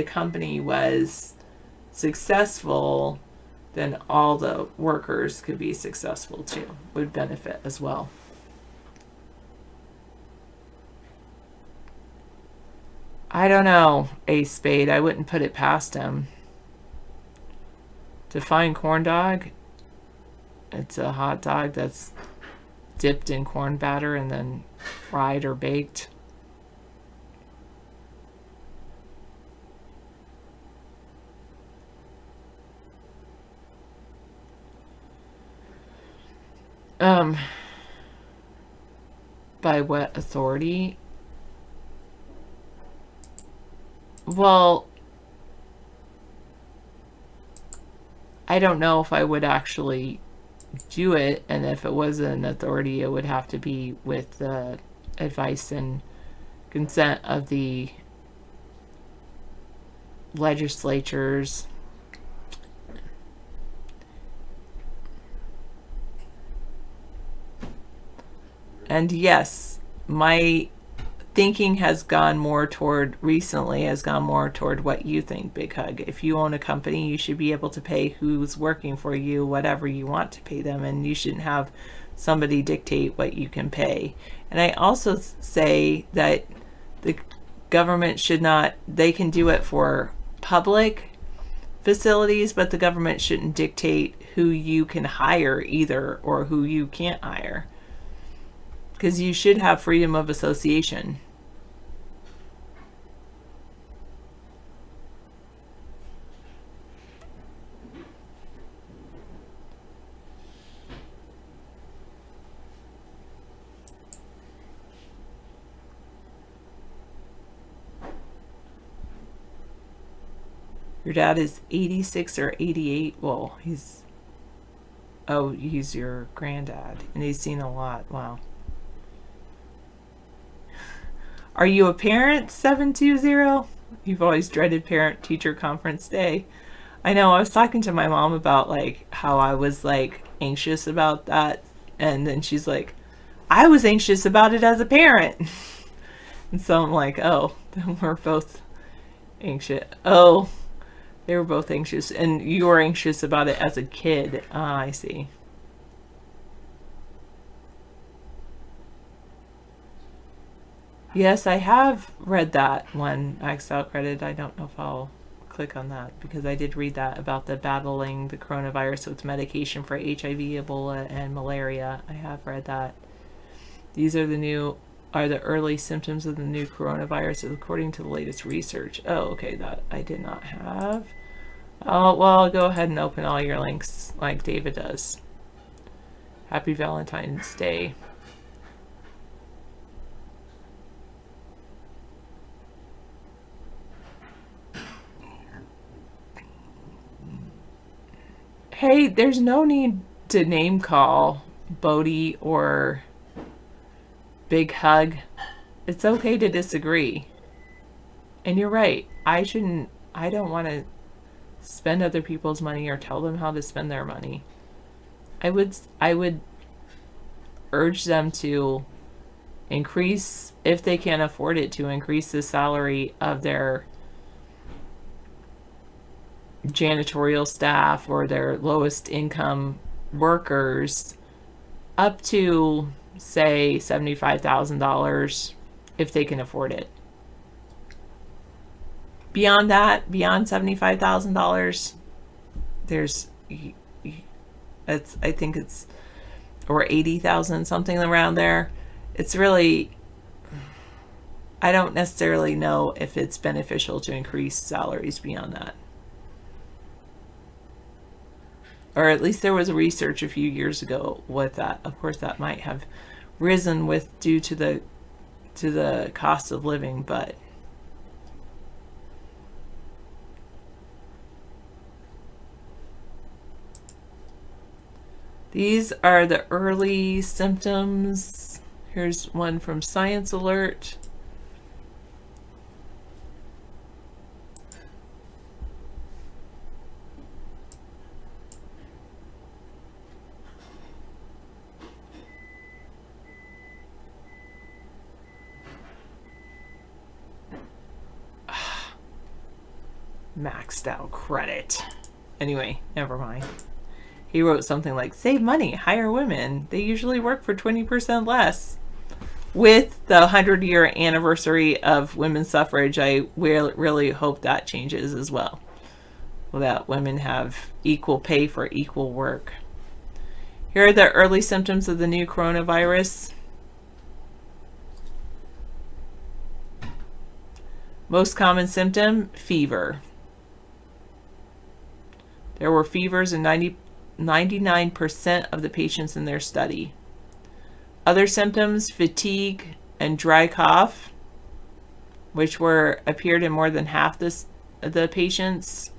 [SPEAKER 8] company was successful, then all the workers could be successful too, would benefit as well. I don't know, Ace Spade. I wouldn't put it past him. Define corn dog. It's a hot dog that's dipped in corn batter and then fried or baked. By what authority? Well, I don't know if I would actually do it, and if it was an authority, it would have to be with the advice and consent of the legislatures. And yes, my thinking has gone more toward what you think, Big Hug. If you own a company, you should be able to pay who's working for you whatever you want to pay them, and you shouldn't have somebody dictate what you can pay. And I also say that the government should not, they can do it for public facilities, but the government shouldn't dictate who you can hire either, or who you can't hire. Because you should have freedom of association. Your dad is 86 or 88. Well, he's your granddad, and he's seen a lot. Wow. Are you a parent? 720. You've always dreaded parent-teacher conference day. I know. I was talking to my mom about like how I was like anxious about that, and then she's like, I was anxious about it as a parent. And so I'm like, oh, then we're both anxious. Oh, they were both anxious, and you were anxious about it as a kid. Ah, I see. Yes, I have read that one, maxed out credit. I don't know if I'll click on that because I did read that about the battling the coronavirus with medication for HIV, Ebola, and malaria. I have read that. These are the early symptoms of the new coronavirus according to the latest research. Oh, okay, that I did not have. Oh, well, go ahead and open all your links like David does. Happy Valentine's Day. Hey, there's no need to name call Bodhi or Big Hug. It's okay to disagree. And you're right. I don't want to spend other people's money or tell them how to spend their money. I would urge them to increase, if they can afford it, to increase the salary of their janitorial staff or their lowest income workers up to, say, $75,000 if they can afford it. Beyond that, beyond $75,000, I think it's, or 80,000, something around there. It's really, I don't necessarily know if it's beneficial to increase salaries beyond that. Or at least there was a research a few years ago with that. Of course, that might have risen due to the cost of living, but these are the early symptoms. Here's one from Science Alert. Maxed out credit. Anyway, never mind. He wrote something like, save money, hire women. They usually work for 20% less. With the 100-year anniversary of women's suffrage, I really hope that changes as well. That women have equal pay for equal work. Here are the early symptoms of the new coronavirus. Most common symptom, fever. There were fevers in 99% of the patients in their study. Other symptoms, fatigue and dry cough, which appeared in more than half the patients.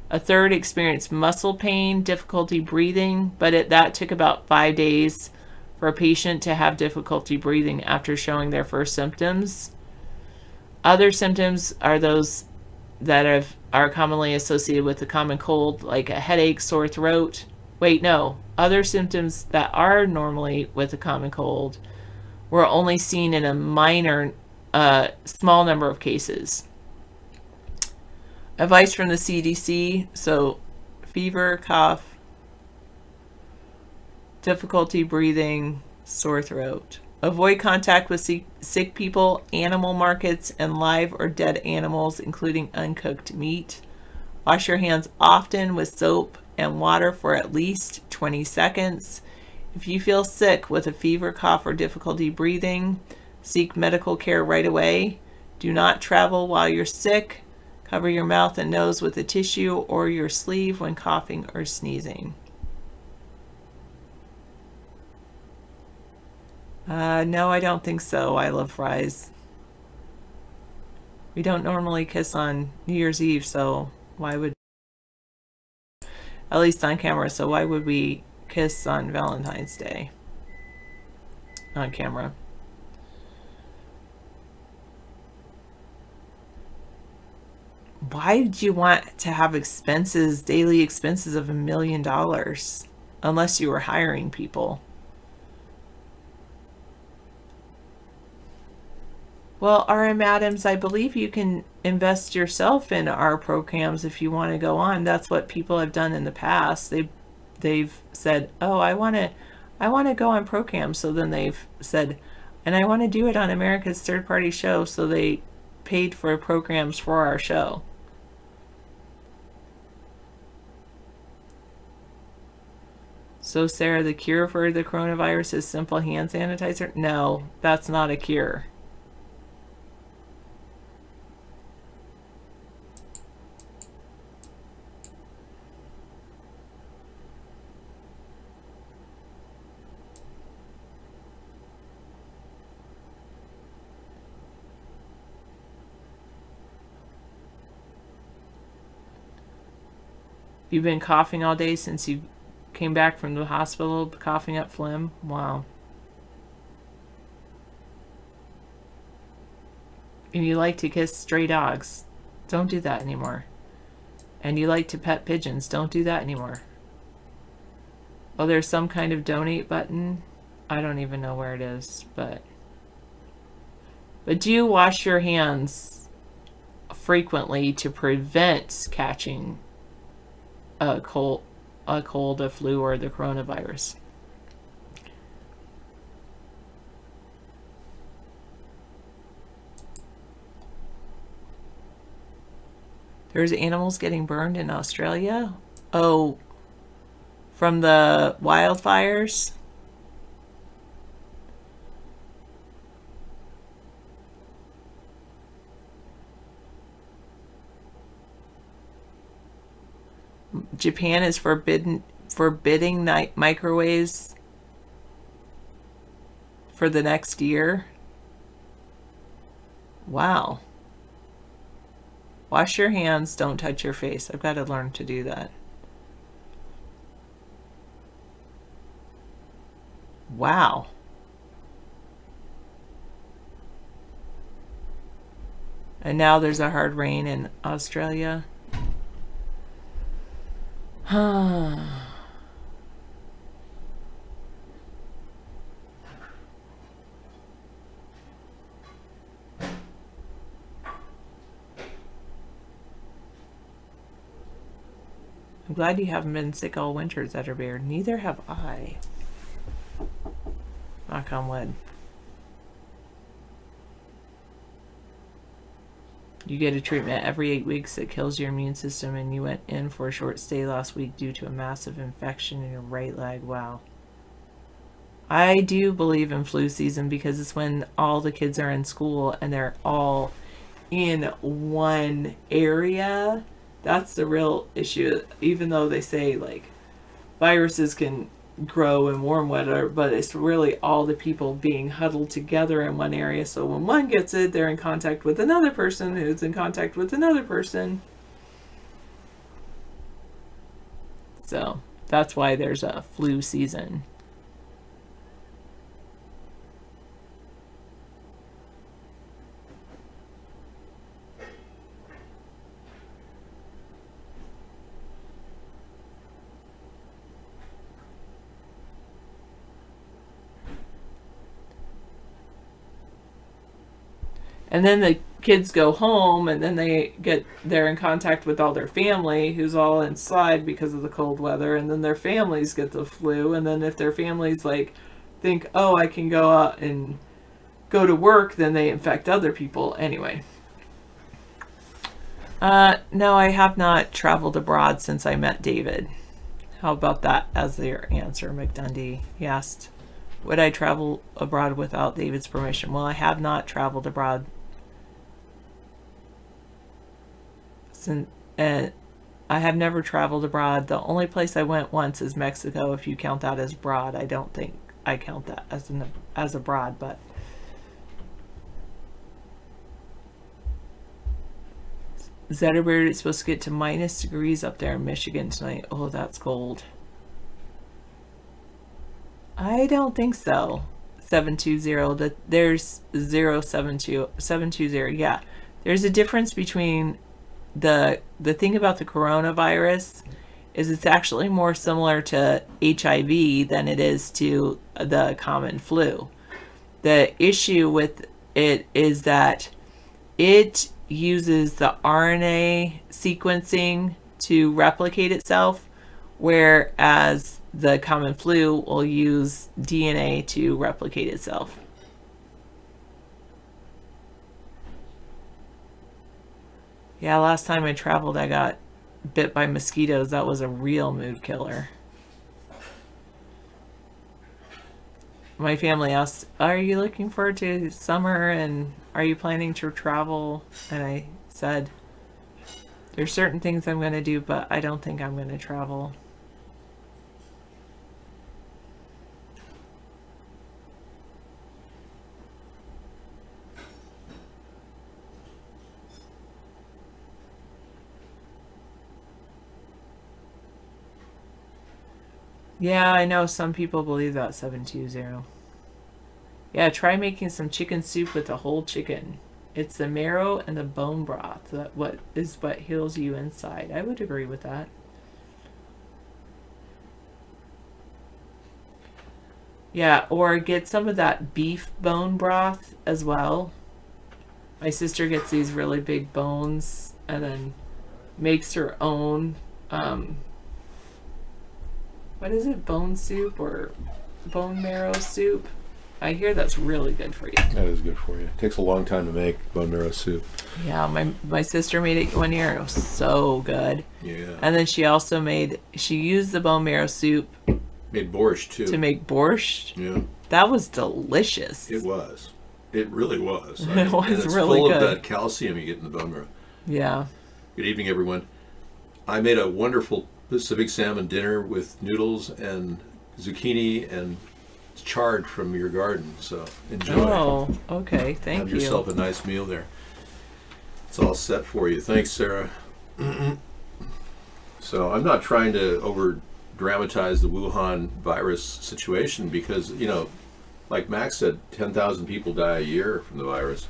[SPEAKER 8] A third experienced muscle pain, difficulty breathing, but that took about 5 days for a patient to have difficulty breathing after showing their first symptoms. Other symptoms are those that are commonly associated with the common cold, like a headache, sore throat. Wait, no. Other symptoms that are normally with the common cold were only seen in a small number of cases. Advice from the CDC, so fever, cough, difficulty breathing, sore throat. Avoid contact with sick people, animal markets, and live or dead animals, including uncooked meat. Wash your hands often with soap and water for at least 20 seconds. If you feel sick with a fever, cough, or difficulty breathing, seek medical care right away. Do not travel while you're sick. Cover your mouth and nose with a tissue or your sleeve when coughing or sneezing. No, I don't think so. I love fries. We don't normally kiss on New Year's Eve, so why would at least on camera. So why would we kiss on Valentine's Day on camera? Why would you want to have expenses, daily expenses of $1 million, unless you were hiring people? Well, RM Adams, I believe you can invest yourself in our programs if you want to go on. That's what people have done in the past. They've said, "Oh, I want to go on programs." So then they've said, "And I want to do it on America's third-party show." So they paid for programs for our show. So Sarah, the cure for the coronavirus is simple hand sanitizer? No, that's not a cure. You've been coughing all day since you came back from the hospital, coughing up phlegm? Wow. And you like to kiss stray dogs? Don't do that anymore. And you like to pet pigeons? Don't do that anymore. Oh, there's some kind of donate button. I don't even know where it is, but do wash your hands frequently to prevent catching a cold, a flu, or the coronavirus. There's animals getting burned in Australia. Oh, from the wildfires. Japan is forbidding microwaves for the next year. Wow. Wash your hands, don't touch your face. I've got to learn to do that. Wow. And now there's a hard rain in Australia. I'm glad you haven't been sick all winter, Zetterbeard. Neither have I. Knock on wood. You get a treatment every 8 weeks that kills your immune system, and you went in for a short stay last week due to a massive infection in your right leg. Wow. I do believe in flu season because it's when all the kids are in school and they're all in one area. That's the real issue. Even though they say like viruses can grow in warm weather, but it's really all the people being huddled together in one area. So when one gets it, they're in contact with another person who's in contact with another person. So that's why there's a flu season. And then the kids go home, and then they're in contact with all their family who's all inside because of the cold weather, and then their families get the flu. And then if their families like think, oh, I can go out and go to work, then they infect other people anyway. No, I have not traveled abroad since I met David. How about that as their answer, McDundee? He asked, would I travel abroad without David's permission? Well, I have not traveled abroad. And I have never traveled abroad. The only place I went once is Mexico, if you count that as abroad. I don't think I count that as abroad, but Zetterberg is supposed to get to minus degrees up there in Michigan tonight. Oh, that's cold. I don't think so. 720. There's 720. Yeah. There's a difference between the thing about the coronavirus is it's actually more similar to HIV than it is to the common flu. The issue with it is that it uses the RNA sequencing to replicate itself, whereas the common flu will use DNA to replicate itself. Yeah, last time I traveled, I got bit by mosquitoes. That was a real mood killer. My family asked, are you looking forward to summer and are you planning to travel? And I said, there's certain things I'm going to do, but I don't think I'm going to travel. Yeah, I know some people believe that 720. Yeah, try making some chicken soup with the whole chicken. It's the marrow and the bone broth that what heals you inside. I would agree with that. Yeah, or get some of that beef bone broth as well. My sister gets these really big bones and then makes her own what is it, bone soup or bone marrow soup? I hear that's really good for you.
[SPEAKER 2] That is good for you. It takes a long time to make bone marrow soup.
[SPEAKER 8] Yeah, my sister made it one year. It was so good.
[SPEAKER 2] Yeah.
[SPEAKER 8] And then she used the bone marrow soup.
[SPEAKER 2] Made borscht too.
[SPEAKER 8] To make borscht.
[SPEAKER 2] Yeah.
[SPEAKER 8] That was delicious.
[SPEAKER 2] It was. It really was.
[SPEAKER 8] It was
[SPEAKER 2] and it's
[SPEAKER 8] really
[SPEAKER 2] full
[SPEAKER 8] good.
[SPEAKER 2] of that calcium you get in the bone marrow.
[SPEAKER 8] Yeah.
[SPEAKER 2] Good evening, everyone. I made a wonderful Pacific salmon dinner with noodles and zucchini and chard from your garden. So enjoy.
[SPEAKER 8] Oh, okay. Thank you.
[SPEAKER 2] Have yourself a nice meal there. It's all set for you. Thanks, Sarah. So I'm not trying to over dramatize the Wuhan virus situation because, like Max said, 10,000 people die a year from the virus.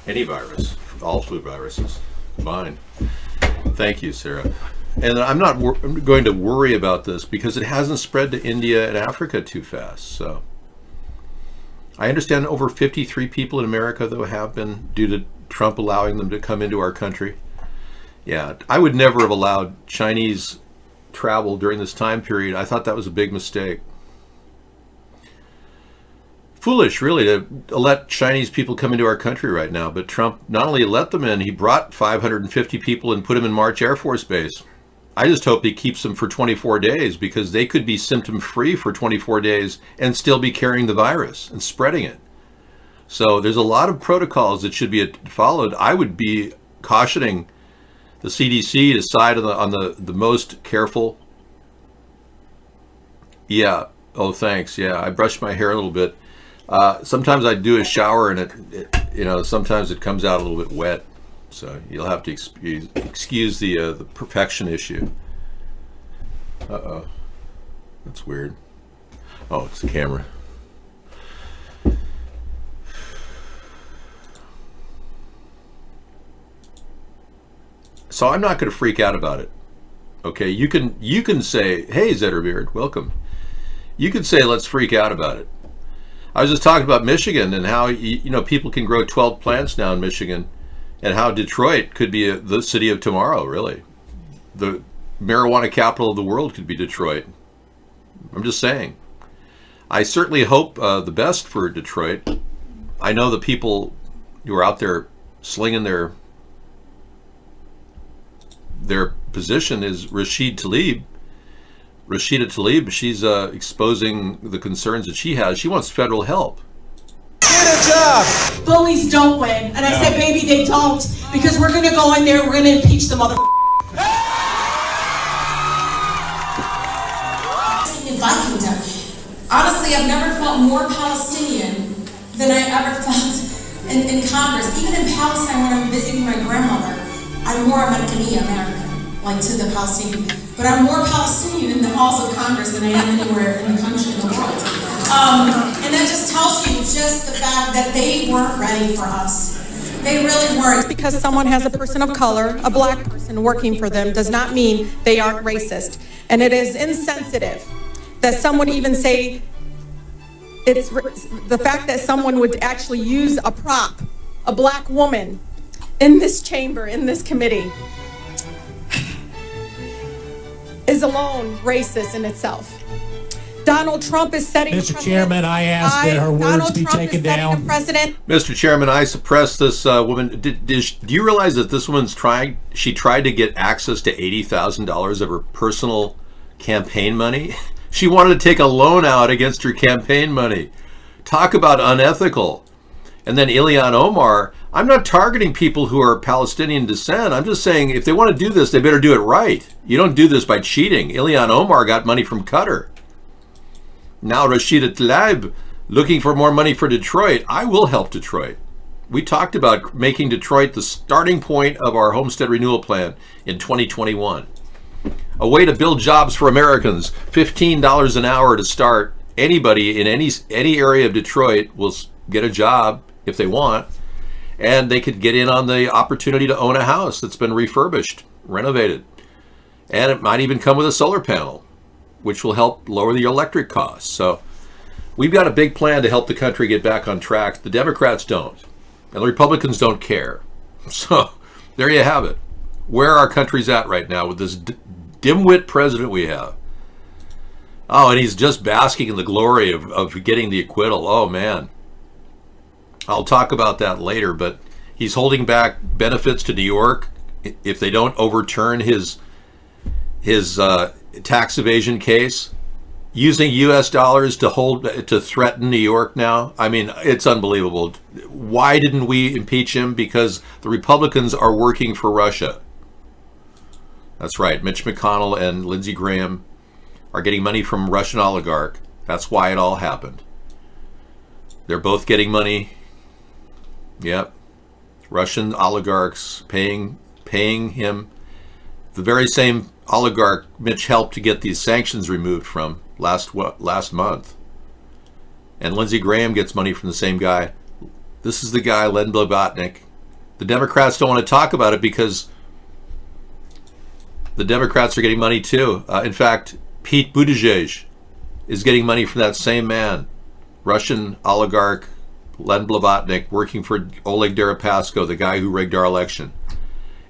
[SPEAKER 2] Any virus, all flu viruses combined. Thank you, Sarah. And I'm not I'm going to worry about this because it hasn't spread to India and Africa too fast. So I understand over 53 people in America, though, have been due to Trump allowing them to come into our country. Yeah, I would never have allowed Chinese travel during this time period. I thought that was a big mistake. Foolish, really, to let Chinese people come into our country right now. But Trump not only let them in, he brought 550 people and put them in March Air Force Base. I just hope he keeps them for 24 days because they could be symptom-free for 24 days and still be carrying the virus and spreading it. So there's a lot of protocols that should be followed. I would be cautioning the CDC to side on the most careful. Yeah. Oh, thanks. Yeah, I brushed my hair a little bit. Sometimes I do a shower and it sometimes it comes out a little bit wet. So you'll have to excuse the perfection issue. Uh-oh. That's weird. Oh, it's the camera. So I'm not going to freak out about it. Okay, you can say, "Hey, Zetterbeard, welcome." You can say, "Let's freak out about it." I was just talking about Michigan and how people can grow 12 plants now in Michigan. And how Detroit could be the city of tomorrow, really. The marijuana capital of the world could be Detroit. I'm just saying. I certainly hope the best for Detroit. I know the people who are out there slinging their position is Rashida Tlaib. She's exposing the concerns that she has. She wants federal help.
[SPEAKER 10] Get a job.
[SPEAKER 11] Bullies don't win. And I said, baby, they don't. Because we're going to go in there, we're going to impeach the mother. If I can tell you. Honestly, I've never felt more Palestinian than I ever felt in Congress. Even in Palestine when I'm visiting my grandmother, I'm more American, like to the Palestinian. But I'm more Palestinian in the halls of Congress than I am anywhere in the country, in the world. And that just tells you just the fact that they weren't ready for us. They really weren't.
[SPEAKER 3] Because someone has a person of color, a black person working for them, does not mean they aren't racist. And it is insensitive that someone even say, it's the fact that someone would actually use a prop, a black woman, in this chamber, in this committee, is alone racist in itself. Donald Trump is setting
[SPEAKER 12] Mr. Chairman, I ask that her words be taken down.
[SPEAKER 2] Mr. Chairman, I suppress this woman. Do you realize that this woman's she tried to get access to $80,000 of her personal campaign money? She wanted to take a loan out against her campaign money. Talk about unethical. And then Ilhan Omar, I'm not targeting people who are Palestinian descent. I'm just saying if they want to do this, they better do it right. You don't do this by cheating. Ilhan Omar got money from Qatar. Now Rashida Tlaib looking for more money for Detroit. I will help Detroit. We talked about making Detroit the starting point of our homestead renewal plan in 2021. A way to build jobs for Americans. $15 an hour to start. Anybody in any area of Detroit will get a job if they want, and they could get in on the opportunity to own a house that's been refurbished, renovated, and it might even come with a solar panel, which will help lower the electric costs. So we've got a big plan to help the country get back on track. The Democrats don't, and the Republicans don't care. So there you have it. Where our country's at right now with this dimwit president we have. Oh, and he's just basking in the glory of getting the acquittal. Oh, man. I'll talk about that later, but he's holding back benefits to New York if they don't overturn his tax evasion case, using U.S. dollars to threaten New York now. I mean, it's unbelievable. Why didn't we impeach him? Because the Republicans are working for Russia. That's right. Mitch McConnell and Lindsey Graham are getting money from Russian oligarch. That's why it all happened. They're both getting money. Yep. Russian oligarchs paying him. The very same oligarch Mitch helped to get these sanctions removed from last month. And Lindsey Graham gets money from the same guy. This is the guy, Len Blavatnik. The Democrats don't want to talk about it because the Democrats are getting money too. In fact, Pete Buttigieg is getting money from that same man, Russian oligarch Len Blavatnik, working for Oleg Deripaska, the guy who rigged our election.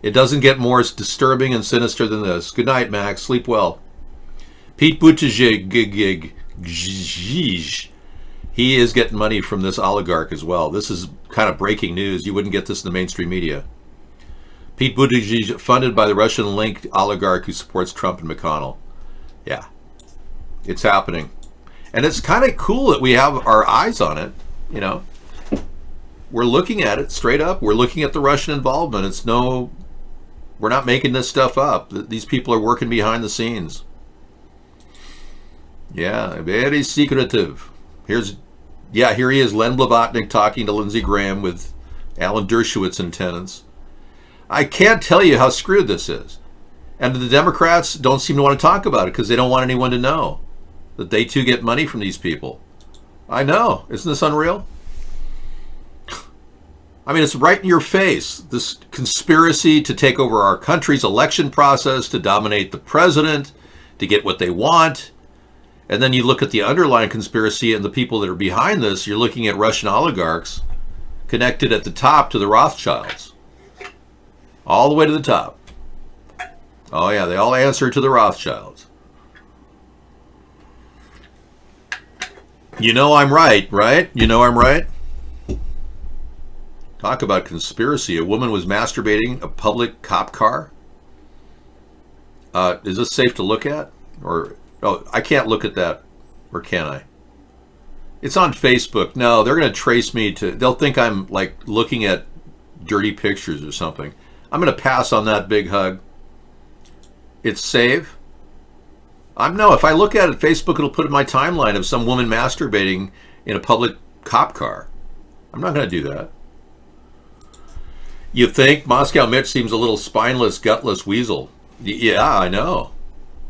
[SPEAKER 2] It doesn't get more disturbing and sinister than this. Good night, Max. Sleep well. Pete Buttigieg, he is getting money from this oligarch as well. This is kind of breaking news. You wouldn't get this in the mainstream media. Pete Buttigieg, funded by the Russian-linked oligarch who supports Trump and McConnell. Yeah, it's happening. And it's kind of cool that we have our eyes on it, you know. We're looking at it straight up. We're looking at the Russian involvement. We're not making this stuff up. These people are working behind the scenes. Yeah, very secretive. Here he is, Len Blavatnik talking to Lindsey Graham with Alan Dershowitz and tenants. I can't tell you how screwed this is. And the Democrats don't seem to want to talk about it because they don't want anyone to know that they too get money from these people. I know. Isn't this unreal? I mean, it's right in your face. This conspiracy to take over our country's election process, to dominate the president, to get what they want. And then you look at the underlying conspiracy and the people that are behind this. You're looking at Russian oligarchs connected at the top to the Rothschilds. All the way to the top. Oh yeah, they all answer to the Rothschilds. You know I'm right, right? You know I'm right? Talk about conspiracy. A woman was masturbating a public cop car. Is this safe to look at? Or, oh, I can't look at that. Or can I? It's on Facebook. No, they're going to trace me to, they'll think I'm like looking at dirty pictures or something. I'm going to pass on that big hug. It's safe. No, if I look at it, Facebook, it'll put in my timeline of some woman masturbating in a public cop car. I'm not going to do that. You think Moscow Mitch seems a little spineless, gutless weasel. Yeah, I know.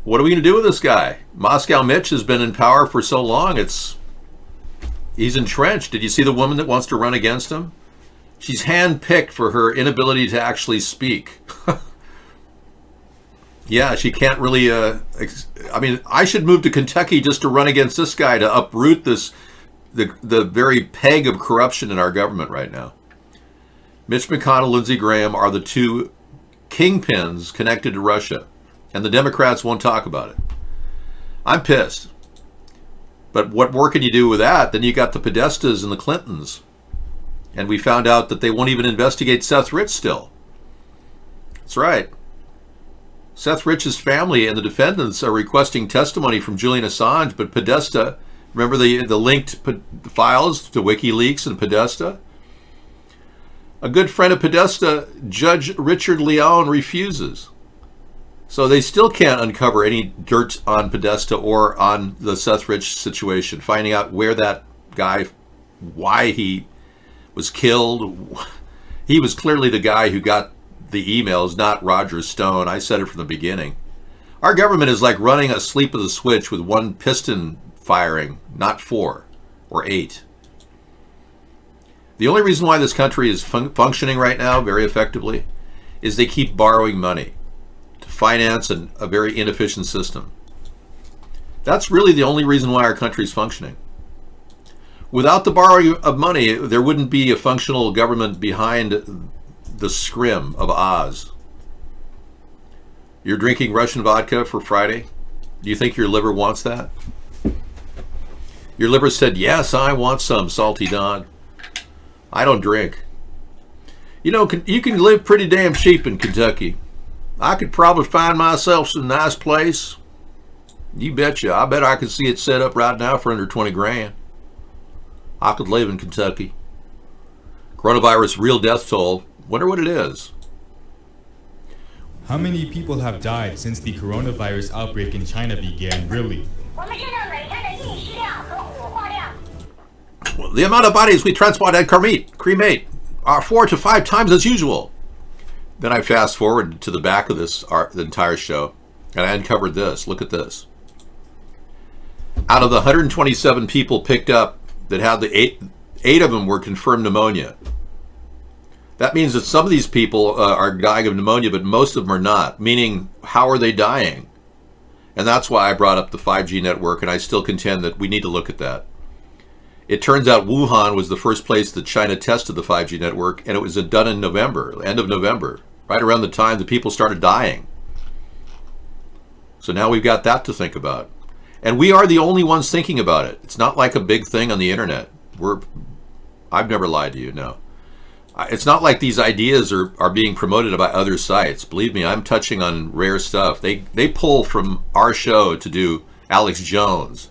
[SPEAKER 2] What are we going to do with this guy? Moscow Mitch has been in power for so long, he's entrenched. Did you see the woman that wants to run against him? She's handpicked for her inability to actually speak. Yeah, she can't really, I should move to Kentucky just to run against this guy to uproot the very peg of corruption in our government right now. Mitch McConnell, Lindsey Graham are the two kingpins connected to Russia, and the Democrats won't talk about it. I'm pissed. But what more can you do with that? Then you got the Podestas and the Clintons. And we found out that they won't even investigate Seth Rich still. That's right. Seth Rich's family and the defendants are requesting testimony from Julian Assange, but Podesta, remember the linked files to WikiLeaks and Podesta? A good friend of Podesta, Judge Richard Leon, refuses. So they still can't uncover any dirt on Podesta or on the Seth Rich situation, finding out where that guy, why he was killed. He was clearly the guy who got the emails, not Roger Stone. I said it from the beginning. Our government is like running a sleep of the switch with one piston firing, not 4 or 8. The only reason why this country is functioning right now very effectively is they keep borrowing money to finance a very inefficient system. That's really the only reason why our country is functioning. Without the borrowing of money, there wouldn't be a functional government behind the scrim of Oz. You're drinking Russian vodka for Friday? Do you think your liver wants that? Your liver said, yes, I want some, salty dog. I don't drink. You know, you can live pretty damn cheap in Kentucky. I could probably find myself some nice place. You betcha. I bet I could see it set up right now for under 20 grand. I could live in Kentucky. Coronavirus real death toll. Wonder what it is.
[SPEAKER 13] How many people have died since the coronavirus outbreak in China began, really?
[SPEAKER 2] The amount of bodies we transport and cremate are 4 to 5 times as usual. Then I fast forward to the back of the entire show, and I uncovered this. Look at this. Out of the 127 people picked up that had the 8 of them were confirmed pneumonia. That means that some of these people are dying of pneumonia, but most of them are not. Meaning, how are they dying? And that's why I brought up the 5G network, and I still contend that we need to look at that. It turns out Wuhan was the first place that China tested the 5G network, and it was done in November, end of November, right around the time the people started dying. So now we've got that to think about. And we are the only ones thinking about it. It's not like a big thing on the internet. I've never lied to you, no. It's not like these ideas are being promoted by other sites. Believe me, I'm touching on rare stuff. They pull from our show to do Alex Jones,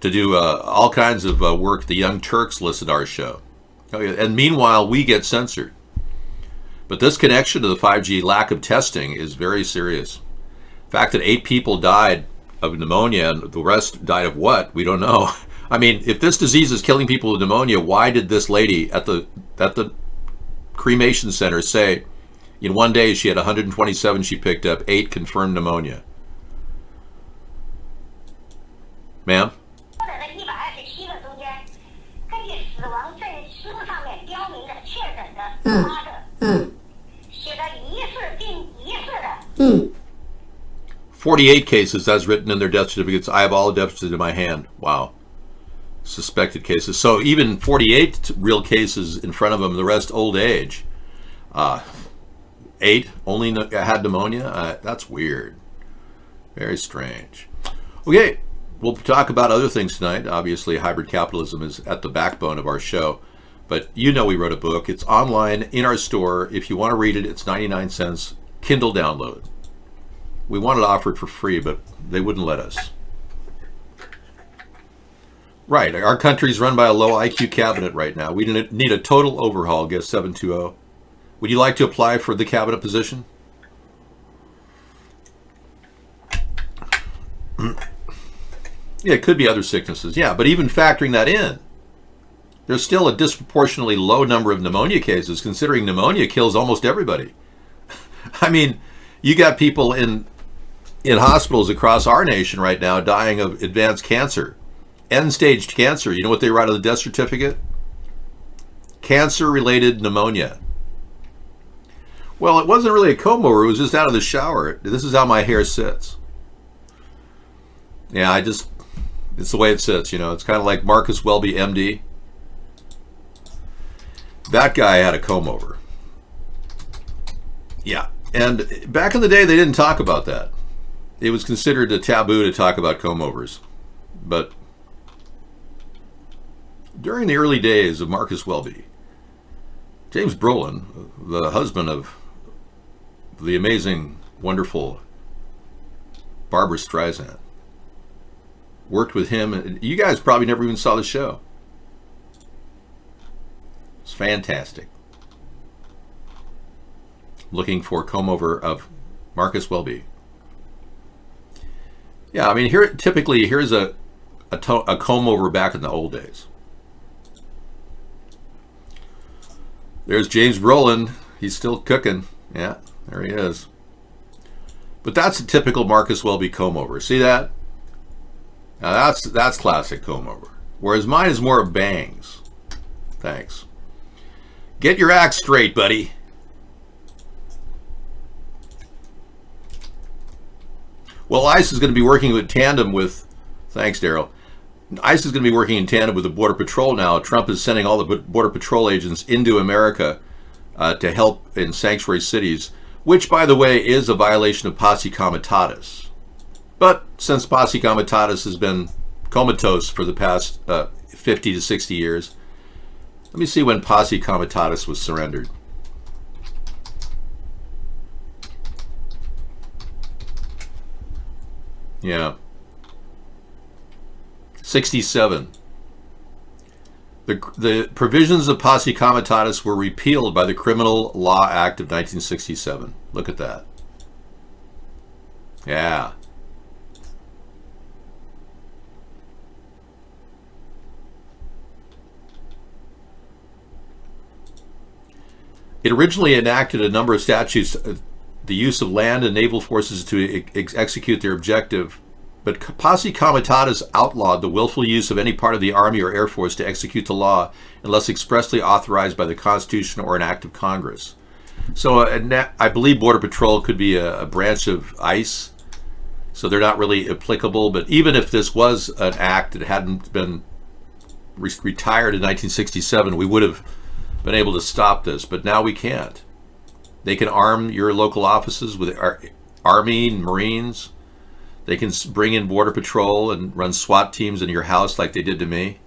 [SPEAKER 2] to do all kinds of work. The Young Turks listen to our show. And meanwhile, we get censored. But this connection to the 5G lack of testing is very serious. The fact that 8 people died of pneumonia and the rest died of what? We don't know. I mean, if this disease is killing people with pneumonia, why did this lady at the cremation center say in one day she had 127 she picked up, 8 confirmed pneumonia? Ma'am?
[SPEAKER 14] Mm.
[SPEAKER 2] 48 cases as written in their death certificates. I have all the death certificates in my hand. Wow. Suspected cases. So even 48 real cases in front of them, the rest old age. 8 only had pneumonia. That's weird. Very strange. Okay, we'll talk about other things tonight. Obviously, hybrid capitalism is at the backbone of our show. But you know we wrote a book. It's online in our store. If you want to read it, it's 99 cents. Kindle download. We wanted to offer it for free, but they wouldn't let us. Right, our country's run by a low IQ cabinet right now. We need a total overhaul, guest 720. Would you like to apply for the cabinet position? Yeah, it could be other sicknesses. Yeah, but even factoring that in, There's still a disproportionately low number of pneumonia cases, considering pneumonia kills almost everybody. I mean, you got people in hospitals across our nation right now dying of advanced cancer, end-stage cancer. You know what they write on the death certificate? Cancer-related pneumonia. Well, it wasn't really a comb over. It was just out of the shower. This is how my hair sits. Yeah, it's the way it sits, you know. It's kind of like Marcus Welby, MD. That guy had a comb over. Yeah, and back in the day, they didn't talk about that. It was considered a taboo to talk about comb overs. But during the early days of Marcus Welby, James Brolin, the husband of the amazing, wonderful Barbra Streisand, worked with him. And you guys probably never even saw the show. It's fantastic. Looking for comb over of Marcus Welby. Yeah, I mean, here's a comb over back in the old days. There's James Brolin. He's still cooking. Yeah, there he is. But that's a typical Marcus Welby comb over. See that? Now that's classic comb over. Whereas mine is more of bangs. Thanks. Get your act straight, buddy. Well, ICE is going to be working in tandem with, thanks, Daryl. ICE is going to be working in tandem with the Border Patrol now. Trump is sending all the Border Patrol agents into America to help in sanctuary cities, which, by the way, is a violation of posse comitatus. But since posse comitatus has been comatose for the past 50 to 60 years, let me see when posse comitatus was surrendered. Yeah. 67. The provisions of posse comitatus were repealed by the Criminal Law Act of 1967. Look at that. Yeah. It originally enacted a number of statutes, the use of land and naval forces to execute their objective, but posse comitatus outlawed the willful use of any part of the Army or Air Force to execute the law unless expressly authorized by the Constitution or an act of Congress. So I believe Border Patrol could be a branch of ICE, so they're not really applicable, but even if this was an act that hadn't been retired in 1967, we would have been able to stop this, but now we can't. They can arm your local offices with Army and Marines. They can bring in Border Patrol and run SWAT teams in your house like they did to me.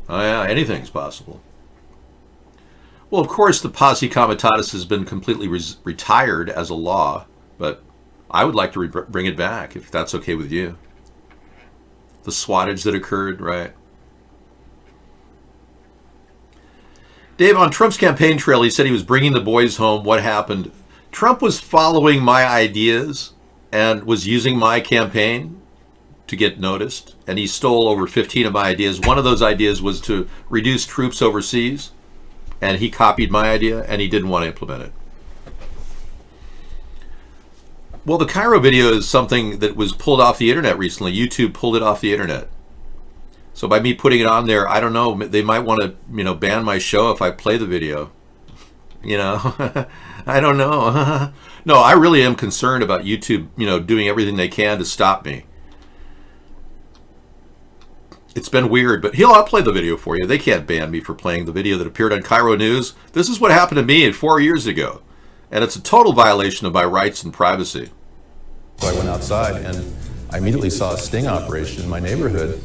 [SPEAKER 2] Oh yeah, anything's possible. Well, of course, the posse comitatus has been completely retired as a law, but I would like to bring it back, if that's okay with you. The swattage that occurred, right? Dave, on Trump's campaign trail, he said he was bringing the boys home. What happened? Trump was following my ideas and was using my campaign to get noticed, and he stole over 15 of my ideas. One of those ideas was to reduce troops overseas, and he copied my idea, and he didn't want to implement it. Well, the Cairo video is something that was pulled off the internet recently. YouTube pulled it off the internet. So by me putting it on there, I don't know, they might want to, ban my show if I play the video. I don't know. No, I really am concerned about YouTube, doing everything they can to stop me. It's been weird, but I'll play the video for you. They can't ban me for playing the video that appeared on Cairo News. This is what happened to me 4 years ago, and it's a total violation of my rights and privacy.
[SPEAKER 14] So I went outside, and I immediately saw a sting operation in my neighborhood.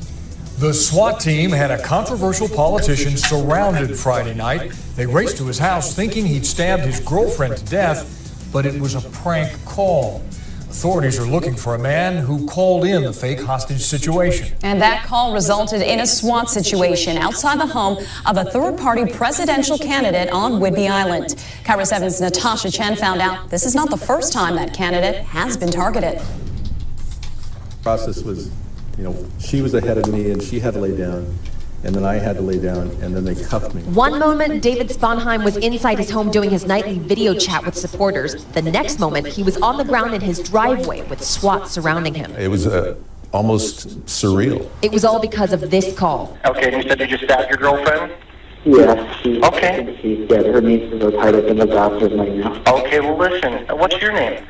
[SPEAKER 15] The SWAT team had a controversial politician surrounded Friday night. They raced to his house thinking he'd stabbed his girlfriend to death, but it was a prank call. Authorities are looking for a man who called in the fake hostage situation.
[SPEAKER 16] And that call resulted in a SWAT situation outside the home of a third-party presidential candidate on Whidbey Island. Cairo 7's Natasha Chen found out this is not the first time that candidate has been targeted.
[SPEAKER 14] The process was, she was ahead of me and she had to lay down. and then I had to lay down, and then they cuffed me.
[SPEAKER 17] One moment, David Sponheim was inside his home doing his nightly video chat with supporters. The next moment, he was on the ground in his driveway with SWAT surrounding him.
[SPEAKER 14] It was almost surreal.
[SPEAKER 17] It was all because of this call.
[SPEAKER 18] Okay, and you said you just stabbed your girlfriend?
[SPEAKER 19] Yes, she's dead. Her name's tied up in the doctor's right now.
[SPEAKER 18] Okay, well listen, what's your name?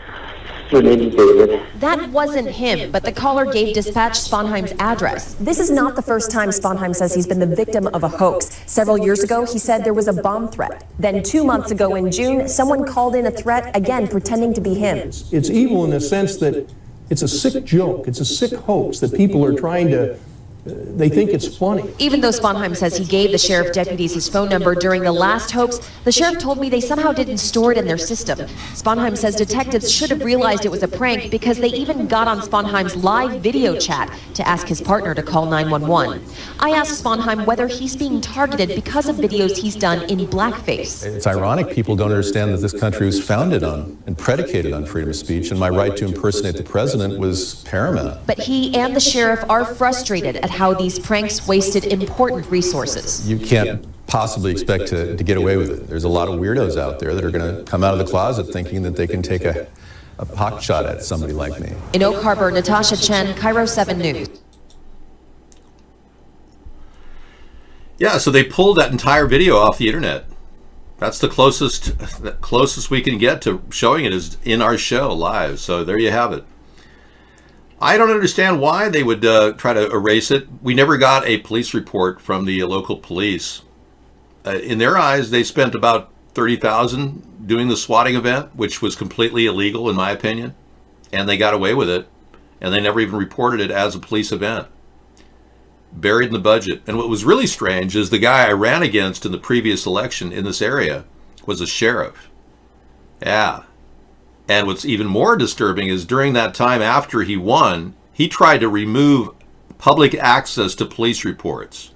[SPEAKER 19] Her name's David.
[SPEAKER 17] That wasn't him, but the caller gave dispatch Sponheim's address.
[SPEAKER 20] This is not the first time Sponheim says he's been the victim of a hoax. Several years ago, he said there was a bomb threat. Then 2 months ago in June, someone called in a threat, again pretending to be him.
[SPEAKER 21] It's evil in the sense that it's a sick joke. It's a sick hoax that people are trying to, they think it's funny.
[SPEAKER 17] Even though Sponheim says he gave the sheriff deputies his phone number during the last hoax, the sheriff told me they somehow didn't store it in their system. Sponheim says detectives should have realized it was a prank because they even got on Sponheim's live video chat to ask his partner to call 911. I asked Sponheim whether he's being targeted because of videos he's done in blackface.
[SPEAKER 14] It's ironic people don't understand that this country was founded on and predicated on freedom of speech, and my right to impersonate the president was paramount.
[SPEAKER 17] But he and the sheriff are frustrated at how these pranks wasted important resources.
[SPEAKER 14] You can't possibly expect to get away with it. There's a lot of weirdos out there that are going to come out of the closet thinking that they can take a pot shot at somebody like me.
[SPEAKER 17] In Oak Harbor, Natasha Chen, Cairo 7 News.
[SPEAKER 2] Yeah, so they pulled that entire video off the internet. That's the closest we can get to showing it is in our show live. So there you have it. I don't understand why they would try to erase it. We never got a police report from the local police. In their eyes, they spent about $30,000 doing the swatting event, which was completely illegal in my opinion, and they got away with it, and they never even reported it as a police event. Buried in the budget. And what was really strange is the guy I ran against in the previous election in this area was a sheriff. Yeah. And what's even more disturbing is during that time after he won, he tried to remove public access to police reports.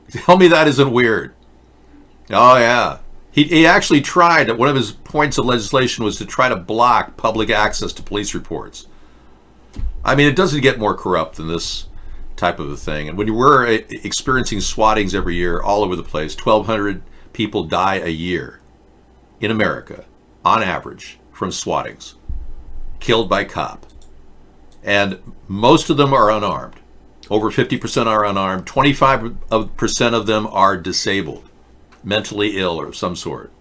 [SPEAKER 2] Tell me that isn't weird. Oh, yeah. He actually tried, one of his points of legislation was to try to block public access to police reports. I mean, it doesn't get more corrupt than this type of a thing. And when you were experiencing swattings every year all over the place, 1,200 people die a year in America, on average, from swattings, killed by cop. And most of them are unarmed. Over 50% are unarmed. 25% of them are disabled, mentally ill or of some sort.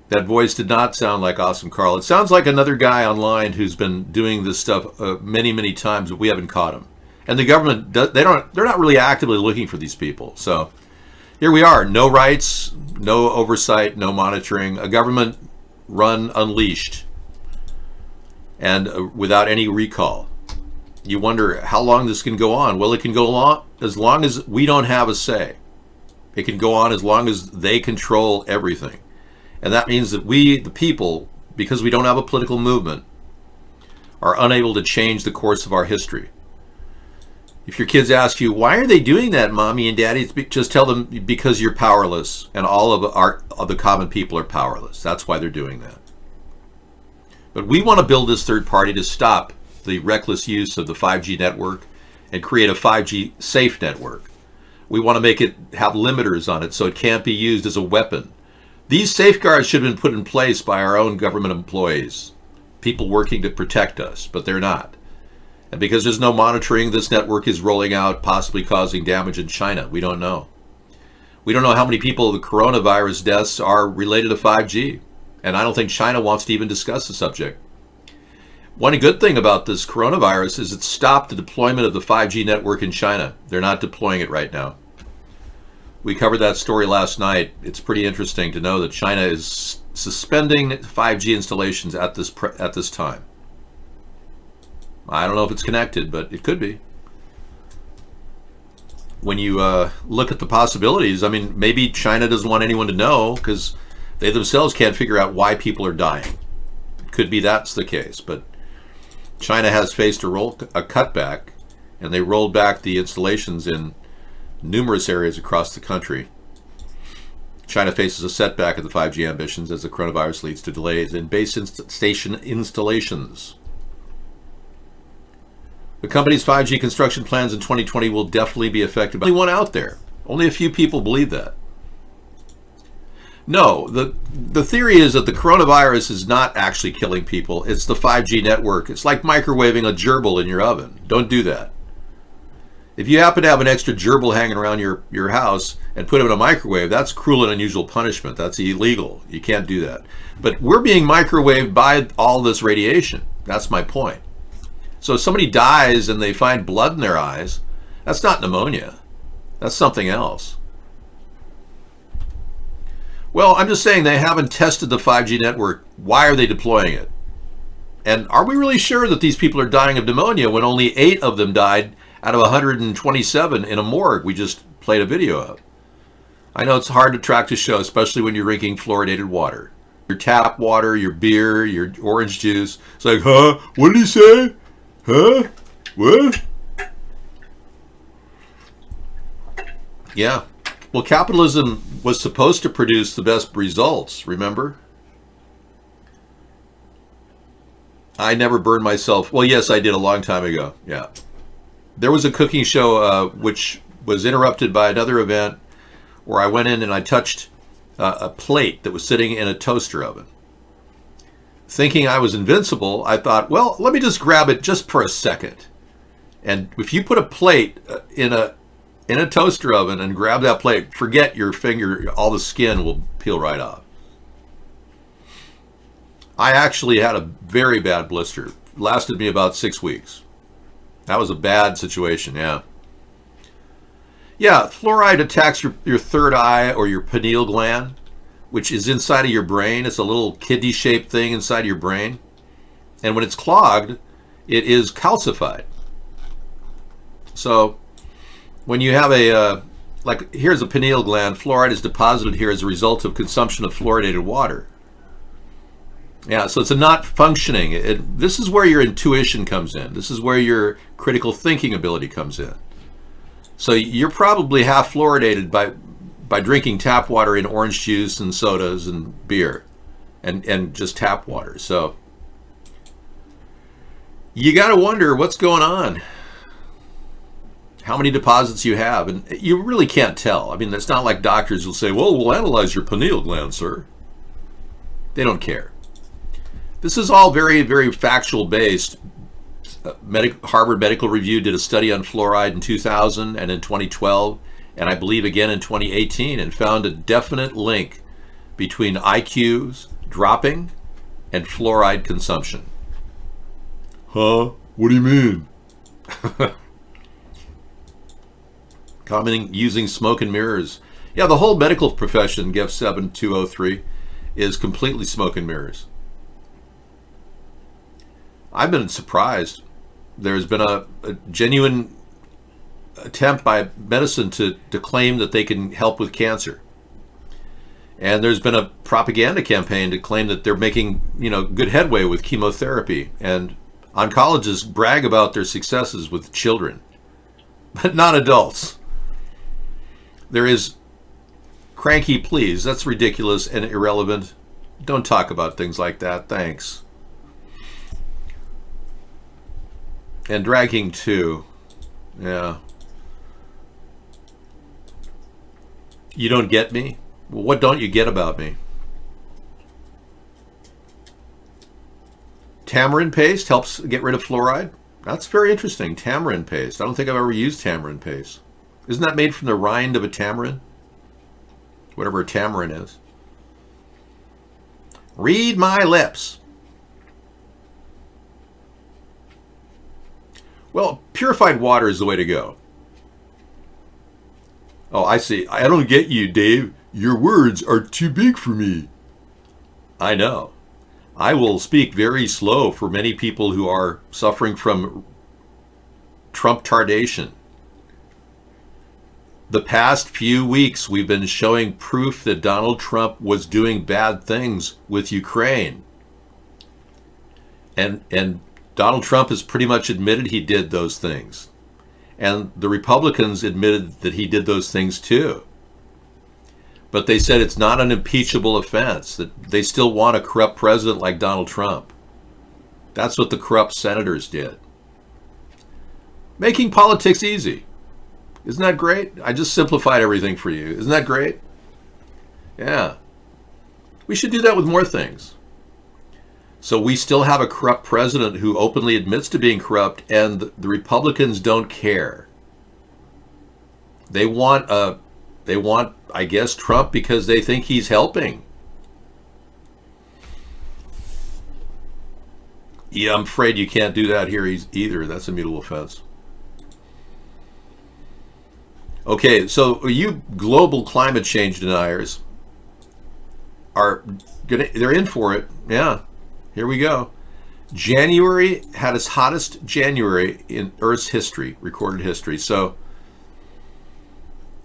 [SPEAKER 2] That voice did not sound like Awesome Carl. It sounds like another guy online who's been doing this stuff many, many times, but we haven't caught him. And the government, they're not really actively looking for these people. So here we are, no rights, no oversight, no monitoring, a government run unleashed and without any recall. You wonder how long this can go on. Well, it can go on as long as we don't have a say. It can go on as long as they control everything. And that means that we, the people, because we don't have a political movement, are unable to change the course of our history. If your kids ask you, why are they doing that, Mommy and Daddy? Just tell them, because you're powerless, and all of the common people are powerless. That's why they're doing that. But we want to build this third party to stop the reckless use of the 5G network and create a 5G safe network. We want to make it have limiters on it so it can't be used as a weapon. These safeguards should have been put in place by our own government employees, people working to protect us, but they're not. And because there's no monitoring, this network is rolling out, possibly causing damage in China. We don't know. We don't know how many people the coronavirus deaths are related to 5G. And I don't think China wants to even discuss the subject. One good thing about this coronavirus is it stopped the deployment of the 5G network in China. They're not deploying it right now. We covered that story last night. It's pretty interesting to know that China is suspending 5G installations at this time. I don't know if it's connected, but it could be. When you look at the possibilities, I mean, maybe China doesn't want anyone to know because they themselves can't figure out why people are dying. It could be that's the case, but China has faced a cutback, and they rolled back the installations in numerous areas across the country. China faces a setback of the 5G ambitions as the coronavirus leads to delays in base station installations. The company's 5G construction plans in 2020 will definitely be affected by one out there. Only a few people believe that. No, the theory is that the coronavirus is not actually killing people. It's the 5G network. It's like microwaving a gerbil in your oven. Don't do that. If you happen to have an extra gerbil hanging around your house and put it in a microwave, that's cruel and unusual punishment. That's illegal. You can't do that. But we're being microwaved by all this radiation. That's my point. So if somebody dies and they find blood in their eyes, that's not pneumonia. That's something else. Well, I'm just saying they haven't tested the 5G network. Why are they deploying it? And are we really sure that these people are dying of pneumonia when only 8 of them died out of 127 in a morgue we just played a video of? I know it's hard to track the show, especially when you're drinking fluoridated water. Your tap water, your beer, your orange juice. It's like, huh? What did he say? Huh? What? Yeah. Well, capitalism was supposed to produce the best results, remember? I never burned myself. Well, yes, I did a long time ago. Yeah. There was a cooking show which was interrupted by another event where I went in and I touched a plate that was sitting in a toaster oven. Thinking I was invincible, I thought, well, let me just grab it just for a second. And if you put a plate in a toaster oven and grab that plate, forget your finger, all the skin will peel right off. I actually had a very bad blister. It lasted me about 6 weeks. That was a bad situation, yeah. Yeah, fluoride attacks your third eye or your pineal gland, which is inside of your brain. It's a little kidney-shaped thing inside of your brain. And when it's clogged, it is calcified. So when you have like here's a pineal gland, fluoride is deposited here as a result of consumption of fluoridated water. Yeah, so it's a not functioning. This is where your intuition comes in. This is where your critical thinking ability comes in. So you're probably half fluoridated by drinking tap water in orange juice and sodas and beer and just tap water. So you got to wonder what's going on. How many deposits you have, and you really can't tell. I mean, it's not like doctors will say, well, we'll analyze your pineal gland, sir. They don't care. This is all very, very factual based. Harvard Medical Review did a study on fluoride in 2000 and in 2012, and I believe again in 2018, and found a definite link between IQs dropping and fluoride consumption. Huh? What do you mean? Commenting using smoke and mirrors. Yeah, the whole medical profession, GEF 7203, is completely smoke and mirrors. I've been surprised. There's been a genuine attempt by medicine to claim that they can help with cancer. And there's been a propaganda campaign to claim that they're making, good headway with chemotherapy. And oncologists brag about their successes with children, but not adults. There is cranky please. That's ridiculous and irrelevant. Don't talk about things like that. Thanks. And dragging too. Yeah. You don't get me? Well, what don't you get about me? Tamarind paste helps get rid of fluoride? That's very interesting. Tamarind paste. I don't think I've ever used tamarind paste. Isn't that made from the rind of a tamarind? Whatever a tamarind is. Read my lips. Well, purified water is the way to go. Oh, I see. I don't get you, Dave. Your words are too big for me. I know. I will speak very slow for many people who are suffering from Trump tardation. The past few weeks, we've been showing proof that Donald Trump was doing bad things with Ukraine. And Donald Trump has pretty much admitted he did those things. And the Republicans admitted that he did those things too. But they said it's not an impeachable offense, that they still want a corrupt president like Donald Trump. That's what the corrupt senators did. Making politics easy. Isn't that great? I just simplified everything for you. Isn't that great? Yeah. We should do that with more things. So we still have a corrupt president who openly admits to being corrupt, and the Republicans don't care. They want, I guess, Trump because they think he's helping. Yeah, I'm afraid you can't do that here either. That's a mutable offense. Okay, so you global climate change deniers they're in for it. Yeah, here we go. January had its hottest January in Earth's history, recorded history. So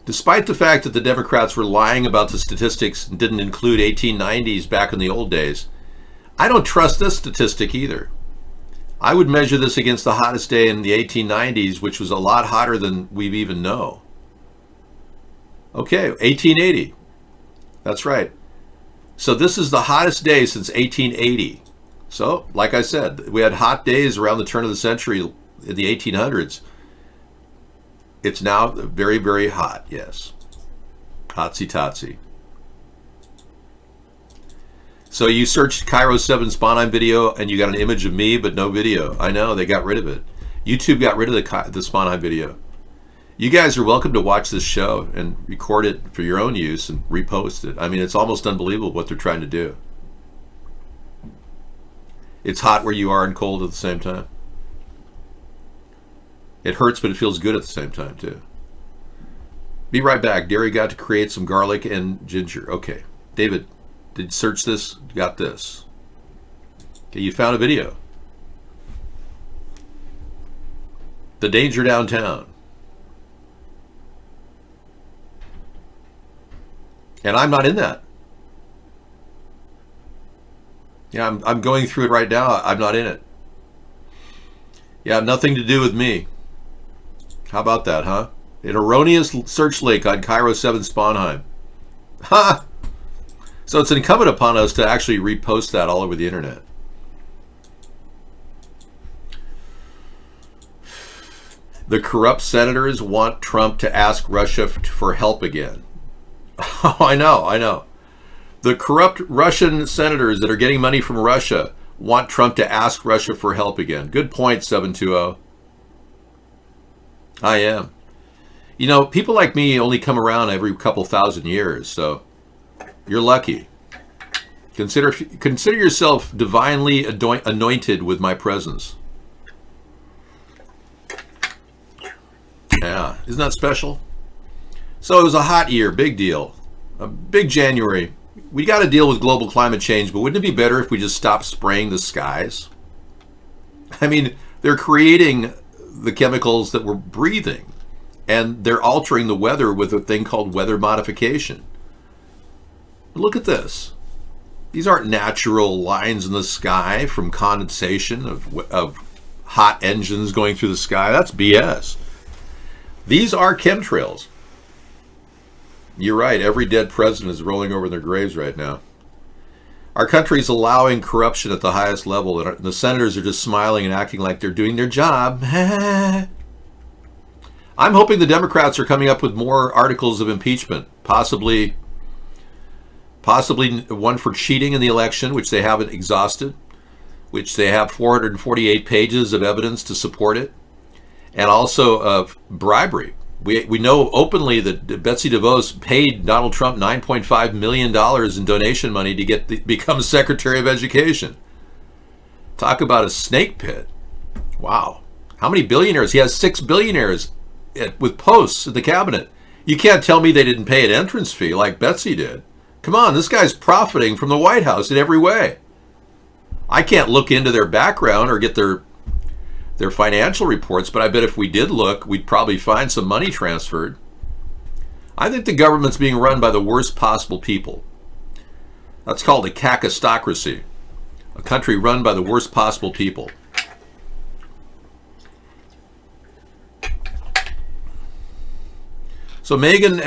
[SPEAKER 2] despite the fact that the Democrats were lying about the statistics and didn't include 1890s back in the old days, I don't trust this statistic either. I would measure this against the hottest day in the 1890s, which was a lot hotter than we even know. Okay, 1880. That's right. So this is the hottest day since 1880. So, like I said, we had hot days around the turn of the century in the 1800s. It's now very, very hot, yes. Hotsy-totsy. So you searched Cairo 7 Sponheim video and you got an image of me, but no video. I know, they got rid of it. YouTube got rid of the Sponheim video. You guys are welcome to watch this show and record it for your own use and repost it. I mean, it's almost unbelievable what they're trying to do. It's hot where you are and cold at the same time. It hurts, but it feels good at the same time, too. Be right back. Derry got to create some garlic and ginger. Okay. David, did you search this? Got this. Okay, you found a video. The danger downtown. And I'm not in that. Yeah, I'm going through it right now. I'm not in it. Yeah, nothing to do with me. How about that, huh? An erroneous search link on Cairo 7 Sponheim. Ha! So it's incumbent upon us to actually repost that all over the internet. The corrupt senators want Trump to ask Russia for help again. Oh, I know. The corrupt Russian senators that are getting money from Russia want Trump to ask Russia for help again. Good point, 720. I am. You know, people like me only come around every couple thousand years, so you're lucky. Consider yourself divinely anointed with my presence. Yeah, isn't that special? So it was a hot year, big deal. A big January. We got to deal with global climate change, but wouldn't it be better if we just stopped spraying the skies? I mean, they're creating the chemicals that we're breathing, and they're altering the weather with a thing called weather modification. Look at this. These aren't natural lines in the sky from condensation of hot engines going through the sky. That's BS. These are chemtrails. You're right. Every dead president is rolling over in their graves right now. Our country's allowing corruption at the highest level, and the senators are just smiling and acting like they're doing their job. I'm hoping the Democrats are coming up with more articles of impeachment, possibly one for cheating in the election, which they haven't exhausted, which they have 448 pages of evidence to support it, and also of bribery. We know openly that Betsy DeVos paid Donald Trump $9.5 million in donation money to become Secretary of Education. Talk about a snake pit. Wow. How many billionaires? He has 6 billionaires with posts in the cabinet. You can't tell me they didn't pay an entrance fee like Betsy did. Come on, this guy's profiting from the White House in every way. I can't look into their background or get their financial reports, but I bet if we did look, we'd probably find some money transferred. I think the government's being run by the worst possible people. That's called a kakistocracy, a country run by the worst possible people. So Meghan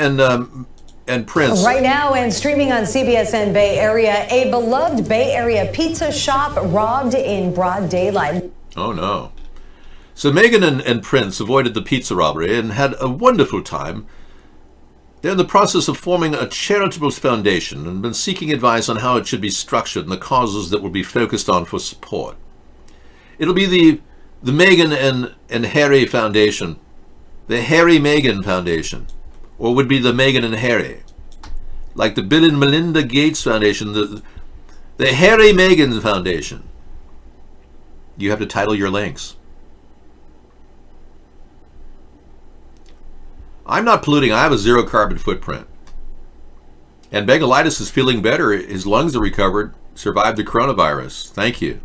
[SPEAKER 2] and Prince.
[SPEAKER 16] Right now and streaming on CBSN Bay Area, a beloved Bay Area pizza shop robbed in broad daylight.
[SPEAKER 2] Oh no. So Meghan and Prince avoided the pizza robbery and had a wonderful time. They're in the process of forming a charitable foundation and been seeking advice on how it should be structured and the causes that will be focused on for support. It'll be the Meghan and Harry Foundation, the Harry Meghan Foundation, or would be the Meghan and Harry, like the Bill and Melinda Gates Foundation, the Harry Meghan Foundation. You have to title your links. I'm not polluting. I have a zero carbon footprint. And Begalitis is feeling better. His lungs are recovered, survived the coronavirus. Thank you.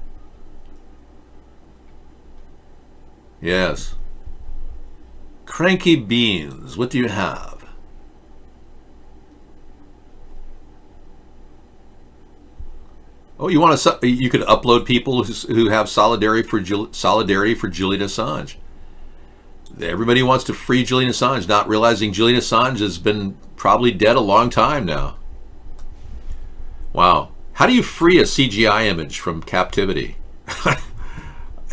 [SPEAKER 2] Yes. Cranky Beans, what do you have? Oh, you want to? You could upload people who have solidarity for Julian Assange. Everybody wants to free Julian Assange, not realizing Julian Assange has been probably dead a long time now. Wow. How do you free a CGI image from captivity?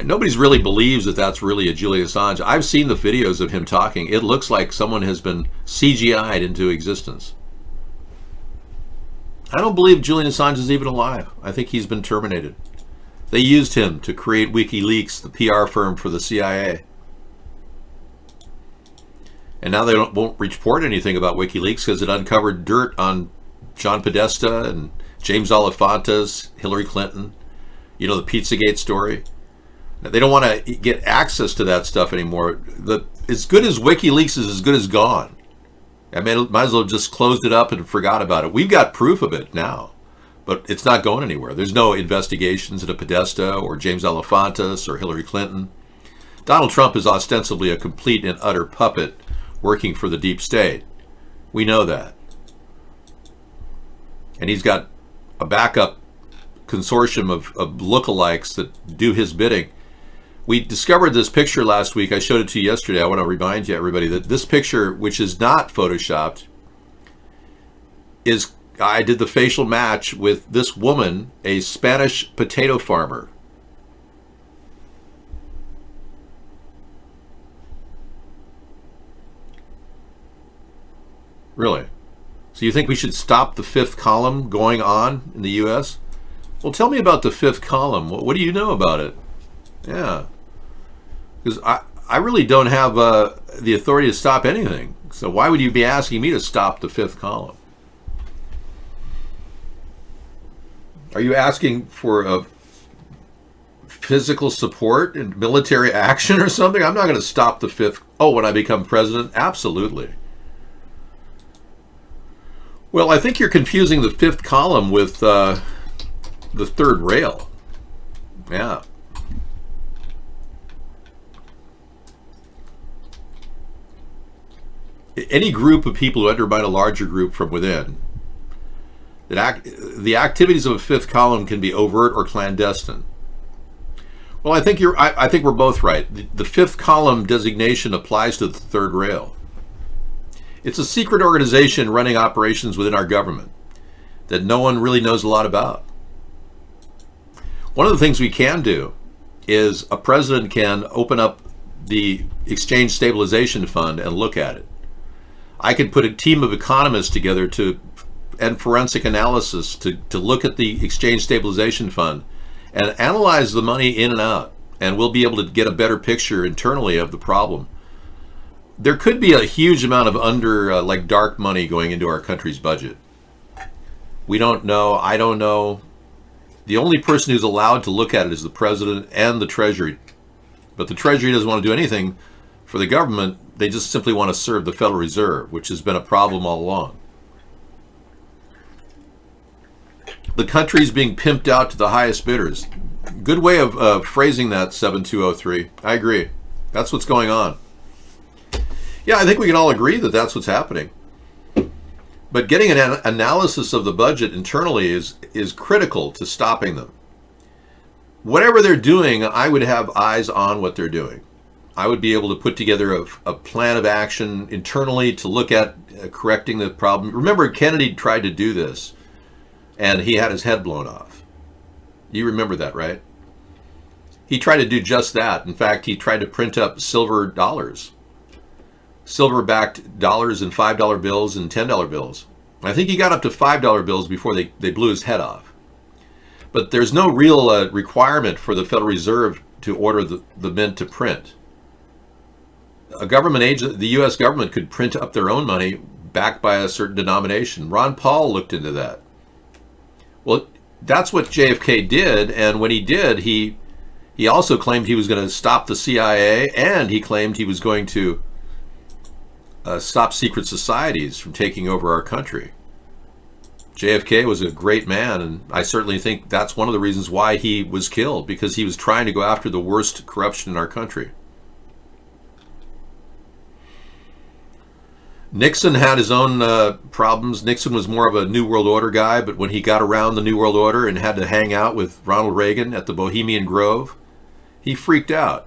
[SPEAKER 2] Nobody's really believes that that's really a Julian Assange. I've seen the videos of him talking. It looks like someone has been CGI'd into existence. I don't believe Julian Assange is even alive. I think he's been terminated. They used him to create WikiLeaks, the PR firm for the CIA. And now they won't report anything about WikiLeaks because it uncovered dirt on John Podesta and James Alefantis, Hillary Clinton, you know, the Pizzagate story. Now, they don't want to get access to that stuff anymore. As good as WikiLeaks is, as good as gone. I mean, might as well just closed it up and forgot about it. We've got proof of it now, but it's not going anywhere. There's no investigations into Podesta or James Alefantis or Hillary Clinton. Donald Trump is ostensibly a complete and utter puppet working for the deep state. We know that. And he's got a backup consortium of lookalikes that do his bidding. We discovered this picture last week. I showed it to you yesterday. I want to remind you, everybody, that this picture, which is not photoshopped, is, I did the facial match with this woman, a Spanish potato farmer. Really? So you think we should stop the fifth column going on in the U.S.? Well, tell me about the fifth column. What do you know about it? Yeah. Because I really don't have the authority to stop anything. So why would you be asking me to stop the fifth column? Are you asking for physical support and military action or something? I'm not going to stop the fifth. Oh, when I become president? Absolutely. Well, I think you're confusing the fifth column with the third rail. Yeah. Any group of people who undermine a larger group from within, the activities of a fifth column can be overt or clandestine. Well, I think I think we're both right. The fifth column designation applies to the third rail. It's a secret organization running operations within our government that no one really knows a lot about. One of the things we can do is a president can open up the Exchange Stabilization Fund and look at it. I could put a team of economists together and forensic analysis to look at the Exchange Stabilization Fund and analyze the money in and out, and we'll be able to get a better picture internally of the problem. There could be a huge amount of like dark money going into our country's budget. We don't know. I don't know. The only person who's allowed to look at it is the president and the Treasury. But the Treasury doesn't want to do anything for the government. They just simply want to serve the Federal Reserve, which has been a problem all along. The country's being pimped out to the highest bidders. Good way of phrasing that, 7203. I agree. That's what's going on. Yeah, I think we can all agree that that's what's happening. But getting an analysis of the budget internally is critical to stopping them. Whatever they're doing, I would have eyes on what they're doing. I would be able to put together a plan of action internally to look at correcting the problem. Remember, Kennedy tried to do this, and he had his head blown off. You remember that, right? He tried to do just that. In fact, he tried to print up silver dollars, silver-backed dollars and $5 bills and $10 bills. I think he got up to $5 bills before they blew his head off. But there's no real requirement for the Federal Reserve to order the mint to print. A government agent, the U.S. government, could print up their own money backed by a certain denomination. Ron Paul looked into that. Well, that's what JFK did, and when he did, he also claimed he was going to stop the CIA, and he claimed he was going to stop secret societies from taking over our country. JFK was a great man, and I certainly think that's one of the reasons why he was killed, because he was trying to go after the worst corruption in our country. Nixon had his own problems. Nixon was more of a New World Order guy, but when he got around the New World Order and had to hang out with Ronald Reagan at the Bohemian Grove, he freaked out.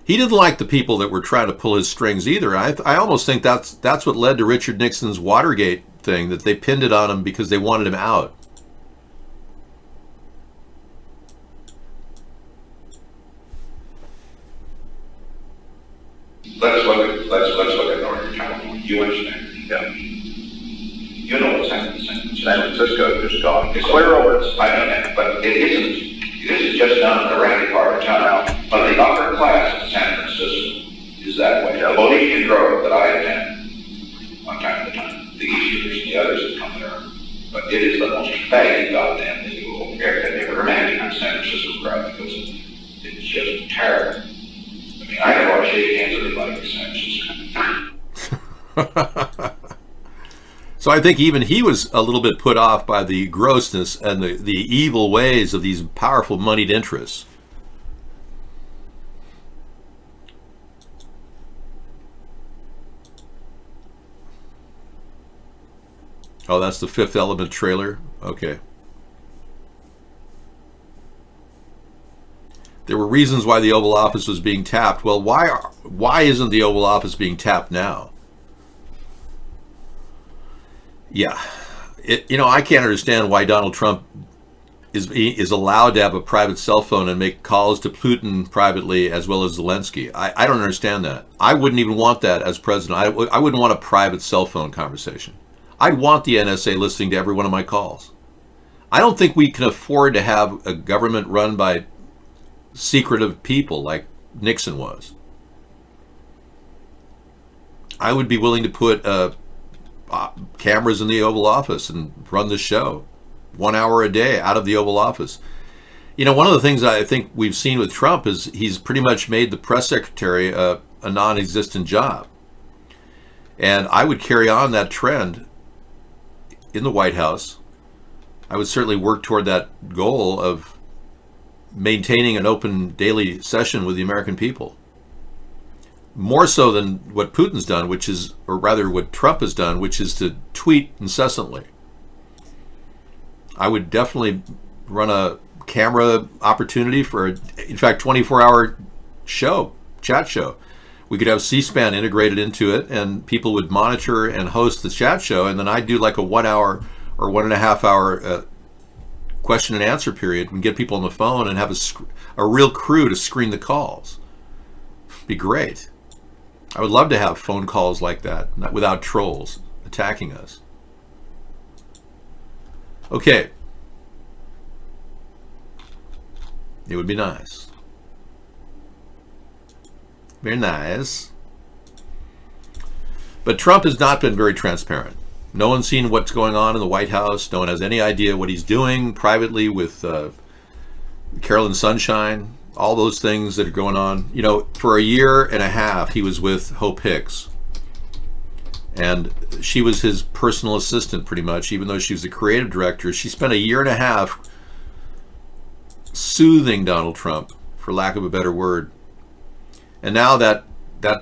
[SPEAKER 2] He didn't like the people that were trying to pull his strings either. I almost think that's what led to Richard Nixon's Watergate thing, that they pinned it on him because they wanted him out.
[SPEAKER 1] Let's look at Northern California. You understand? You know what's happening in San Francisco. Just gone. It's clear over. I know that, but it isn't just down in the rowdy part of town. But the upper class in San Francisco is that way. The Bohemian Grove that I attend, one time at a time, the Easterners and the others that come there. But it is the most faggy goddamn thing you will ever imagine in San Francisco crowd, because it's just terrible. I mean, I don't want to shake hands with anybody in San Francisco.
[SPEAKER 2] So I think even he was a little bit put off by the grossness and the evil ways of these powerful moneyed interests. Oh, that's the Fifth Element trailer? Okay. There were reasons why the Oval Office was being tapped. Well, why isn't the Oval Office being tapped now? Yeah, I can't understand why Donald Trump is allowed to have a private cell phone and make calls to Putin privately as well as Zelensky. I don't understand that. I wouldn't even want that as president. I wouldn't want a private cell phone conversation. I'd want the NSA listening to every one of my calls. I don't think we can afford to have a government run by secretive people like Nixon was. I would be willing to put cameras in the Oval Office and run the show 1 hour a day out of the Oval Office. One of the things I think we've seen with Trump is he's pretty much made the press secretary a non-existent job. And I would carry on that trend in the White House. I would certainly work toward that goal of maintaining an open daily session with the American people. More so than what Putin's done, or rather what Trump has done, which is to tweet incessantly. I would definitely run a camera opportunity for, in fact, 24-hour chat show. We could have C-SPAN integrated into it, and people would monitor and host the chat show, and then I'd do like a 1 hour or 1.5 hour question and answer period and get people on the phone and have a real crew to screen the calls. It'd be great. I would love to have phone calls like that, without trolls attacking us. Okay. It would be nice. Very nice. But Trump has not been very transparent. No one's seen what's going on in the White House. No one has any idea what he's doing privately with Carolyn Sunshine. All those things that are going on. For 1.5 years, he was with Hope Hicks. And she was his personal assistant pretty much, even though she was the creative director. She spent 1.5 years soothing Donald Trump, for lack of a better word. And now that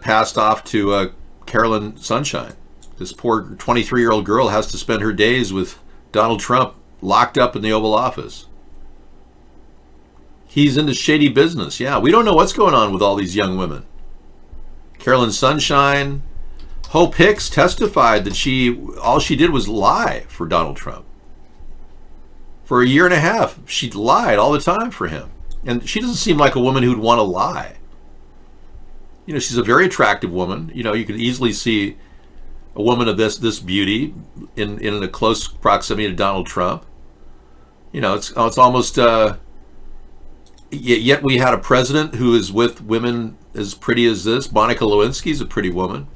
[SPEAKER 2] passed off to Carolyn Sunshine. This poor 23-year-old girl has to spend her days with Donald Trump locked up in the Oval Office. He's into shady business. Yeah, we don't know what's going on with all these young women. Carolyn Sunshine, Hope Hicks testified that all she did was lie for Donald Trump. For 1.5 years, she lied all the time for him. And she doesn't seem like a woman who'd want to lie. You know, she's a very attractive woman. You know, you could easily see a woman of this beauty in a close proximity to Donald Trump. You know, it's almost yet we had a president who is with women as pretty as this. Monica Lewinsky's a pretty woman.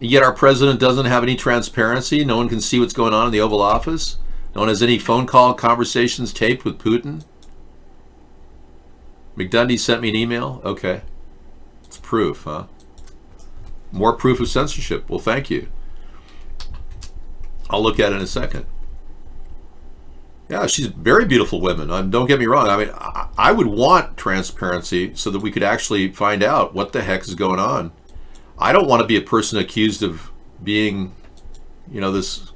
[SPEAKER 2] Yet our president doesn't have any transparency. No one can see what's going on in the Oval Office. No one has any phone call conversations taped with Putin. McDundy sent me an email. Okay. It's proof, huh? More proof of censorship. Well, thank you. I'll look at it in a second. Yeah, she's a very beautiful woman. Don't get me wrong. I mean, I would want transparency so that we could actually find out what the heck is going on. I don't want to be a person accused of being, you know, this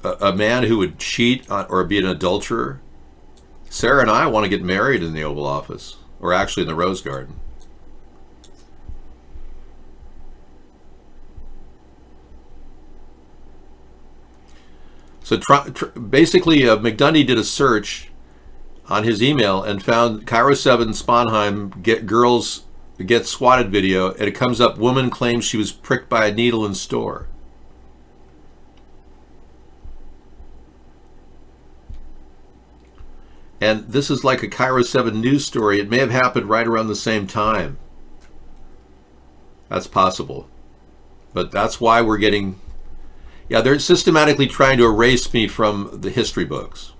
[SPEAKER 2] a man who would cheat or be an adulterer. Sarah and I want to get married in the Oval Office, or actually in the Rose Garden. So basically, McDundy did a search on his email and found Cairo 7 Sponheim girls get swatted video, and it comes up, woman claims she was pricked by a needle in store. And this is like a Cairo 7 news story. It may have happened right around the same time. That's possible. But that's why we're getting... Yeah, they're systematically trying to erase me from the history books.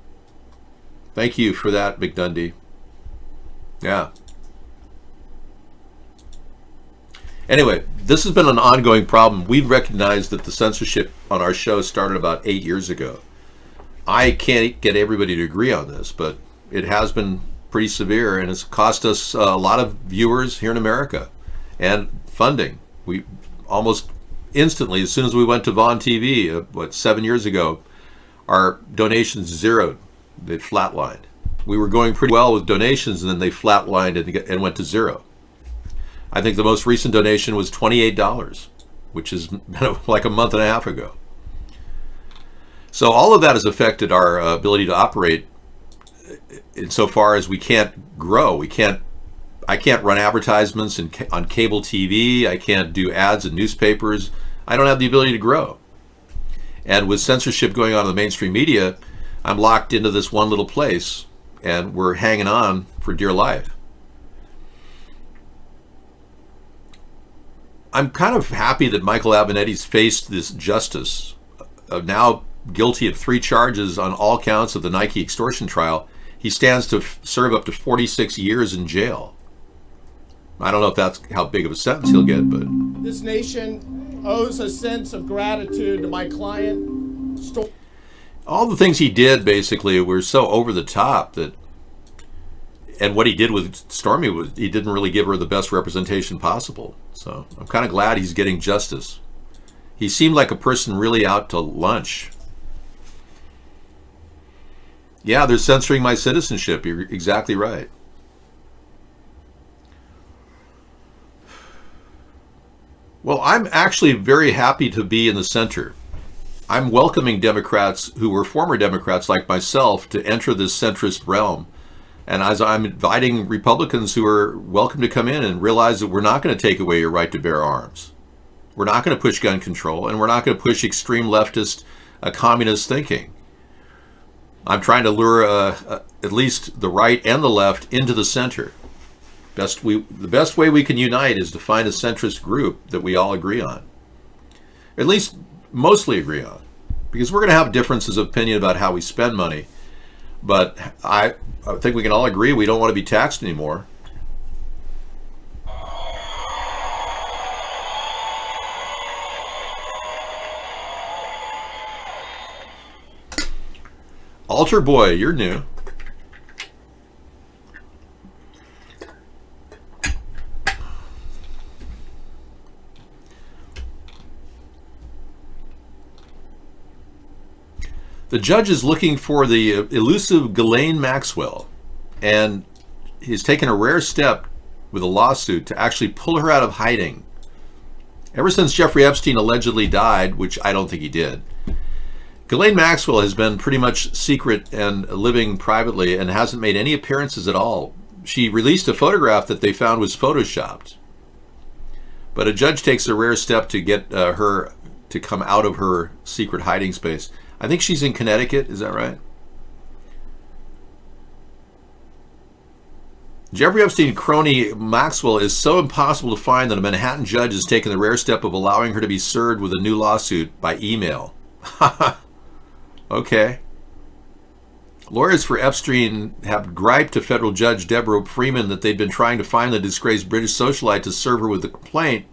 [SPEAKER 2] Thank you for that, McDundy. Yeah. Anyway, this has been an ongoing problem. We've recognized that the censorship on our show started about 8 years ago. I can't get everybody to agree on this, but it has been pretty severe, and it's cost us a lot of viewers here in America and funding. We almost instantly, as soon as we went to Vaughn TV, 7 years ago, our donations zeroed. They flatlined. We were going pretty well with donations, and then they flatlined and went to zero. I think the most recent donation was $28, which is like a month and a half ago. So all of that has affected our ability to operate insofar as we can't grow. I can't run advertisements on cable TV. I can't do ads in newspapers. I don't have the ability to grow. And with censorship going on in the mainstream media, I'm locked into this one little place, and we're hanging on for dear life. I'm kind of happy that Michael Avenatti's faced this justice, now guilty of 3 charges on all counts of the Nike extortion trial. He stands to serve up to 46 years in jail. I don't know if that's how big of a sentence he'll get, but...
[SPEAKER 6] This nation owes a sense of gratitude to my client.
[SPEAKER 2] All the things he did, basically, were so over the top that... And what he did with Stormy was he didn't really give her the best representation possible. So I'm kind of glad he's getting justice. He seemed like a person really out to lunch. Yeah, they're censoring my citizenship. You're exactly right. Well, I'm actually very happy to be in the center. I'm welcoming Democrats who were former Democrats like myself to enter this centrist realm. And as I'm inviting Republicans who are welcome to come in and realize that we're not going to take away your right to bear arms. We're not going to push gun control, and we're not going to push extreme leftist, communist thinking. I'm trying to lure at least the right and the left into the center. The best way we can unite is to find a centrist group that we all agree on. At least mostly agree on. Because we're going to have differences of opinion about how we spend money. But I think we can all agree we don't want to be taxed anymore. Altar Boy, you're new. The judge is looking for the elusive Ghislaine Maxwell, and he's taken a rare step with a lawsuit to actually pull her out of hiding. Ever since Jeffrey Epstein allegedly died, which I don't think he did, Ghislaine Maxwell has been pretty much secret and living privately and hasn't made any appearances at all. She released a photograph that they found was photoshopped. But a judge takes a rare step to get her to come out of her secret hiding space. I think she's in Connecticut, is that right? Jeffrey Epstein crony Maxwell is so impossible to find that a Manhattan judge has taken the rare step of allowing her to be served with a new lawsuit by email. Okay. Lawyers for Epstein have griped to federal judge Deborah Freeman that they'd been trying to find the disgraced British socialite to serve her with a complaint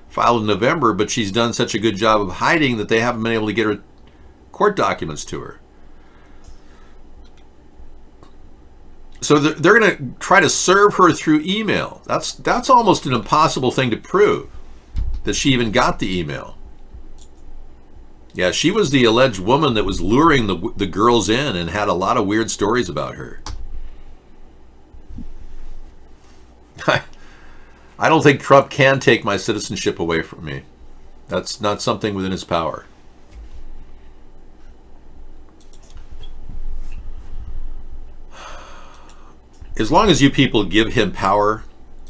[SPEAKER 2] filed in November, but she's done such a good job of hiding that they haven't been able to get her court documents to her. So they're going to try to serve her through email. That's almost an impossible thing to prove, that she even got the email. Yeah, she was the alleged woman that was luring the girls in and had a lot of weird stories about her. I don't think Trump can take my citizenship away from me. That's not something within his power. As long as you people give him power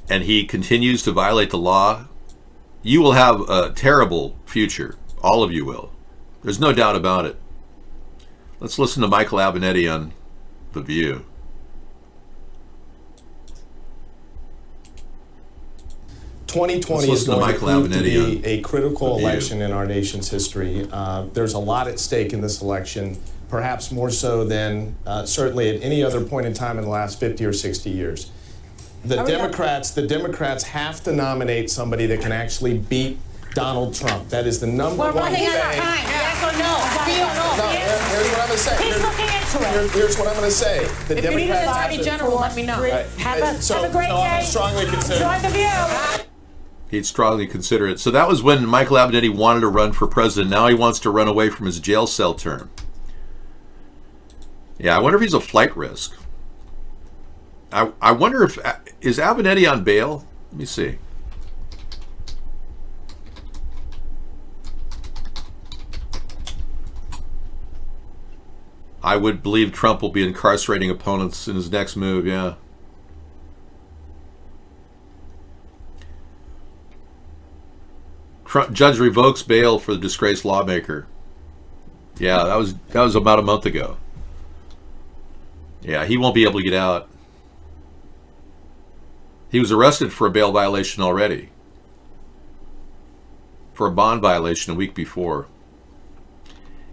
[SPEAKER 2] and he continues to violate the law, you will have a terrible future. All of you will. There's no doubt about it. Let's listen to Michael Avenatti on The View.
[SPEAKER 5] "2020 is going to prove to be a critical election in our nation's history. There's a lot at stake in this election, perhaps more so than certainly at any other point in time in the last 50 or 60 years. The Democrats have to nominate somebody that can actually beat Donald Trump. That is the number one thing.
[SPEAKER 9] We're running out of time. Yes or no?
[SPEAKER 5] Here's what I'm going to say.
[SPEAKER 9] He's looking into it.
[SPEAKER 5] Here's what I'm going to say. The
[SPEAKER 9] If you need an
[SPEAKER 5] Democrats
[SPEAKER 9] attorney
[SPEAKER 5] have to-
[SPEAKER 9] general, let me know. Have a great day.
[SPEAKER 5] Strongly consider.
[SPEAKER 9] Join The View.
[SPEAKER 2] He'd strongly consider it. So that was when Michael Avenatti wanted to run for president. Now he wants to run away from his jail cell term. Yeah, I wonder if he's a flight risk. I wonder if... Is Avenatti on bail? Let me see. I would believe Trump will be incarcerating opponents in his next move, yeah. Judge revokes bail for the disgraced lawmaker. Yeah, that was about a month ago. Yeah, he won't be able to get out. He was arrested for a bail violation already. For a bond violation a week before.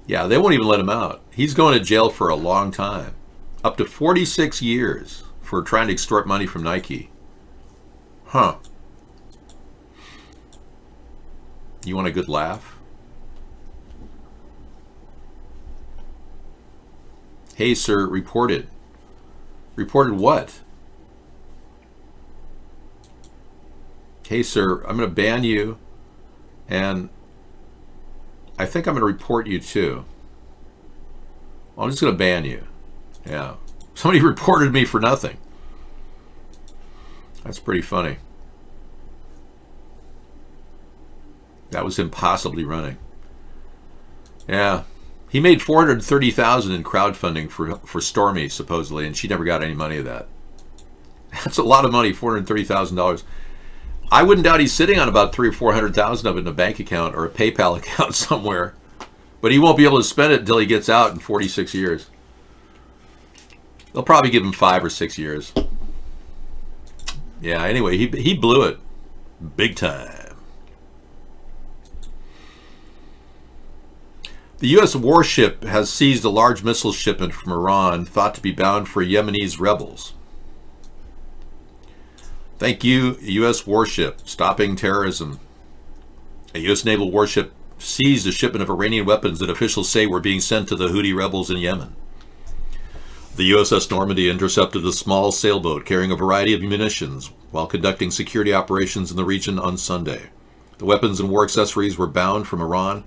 [SPEAKER 2] Yeah, they won't even let him out. He's going to jail for a long time. Up to 46 years for trying to extort money from Nike. Huh. You want a good laugh? Hey, sir, reported. Reported what? Hey, sir, I'm going to ban you, and I think I'm going to report you too. I'm just going to ban you. Yeah. Somebody reported me for nothing. That's pretty funny. That was impossibly running. Yeah. He made $430,000 in crowdfunding for Stormy, supposedly, and she never got any money of that. That's a lot of money, $430,000. I wouldn't doubt he's sitting on about $300,000 or $400,000 of it in a bank account or a PayPal account somewhere. But he won't be able to spend it until he gets out in 46 years. They'll probably give him 5 or 6 years. Yeah, anyway, he blew it. Big time. The U.S. warship has seized a large missile shipment from Iran thought to be bound for Yemenis rebels. Thank you, U.S. warship, stopping terrorism. A U.S. naval warship seized a shipment of Iranian weapons that officials say were being sent to the Houthi rebels in Yemen. The USS Normandy intercepted a small sailboat carrying a variety of munitions while conducting security operations in the region on Sunday. The weapons and war accessories were bound from Iran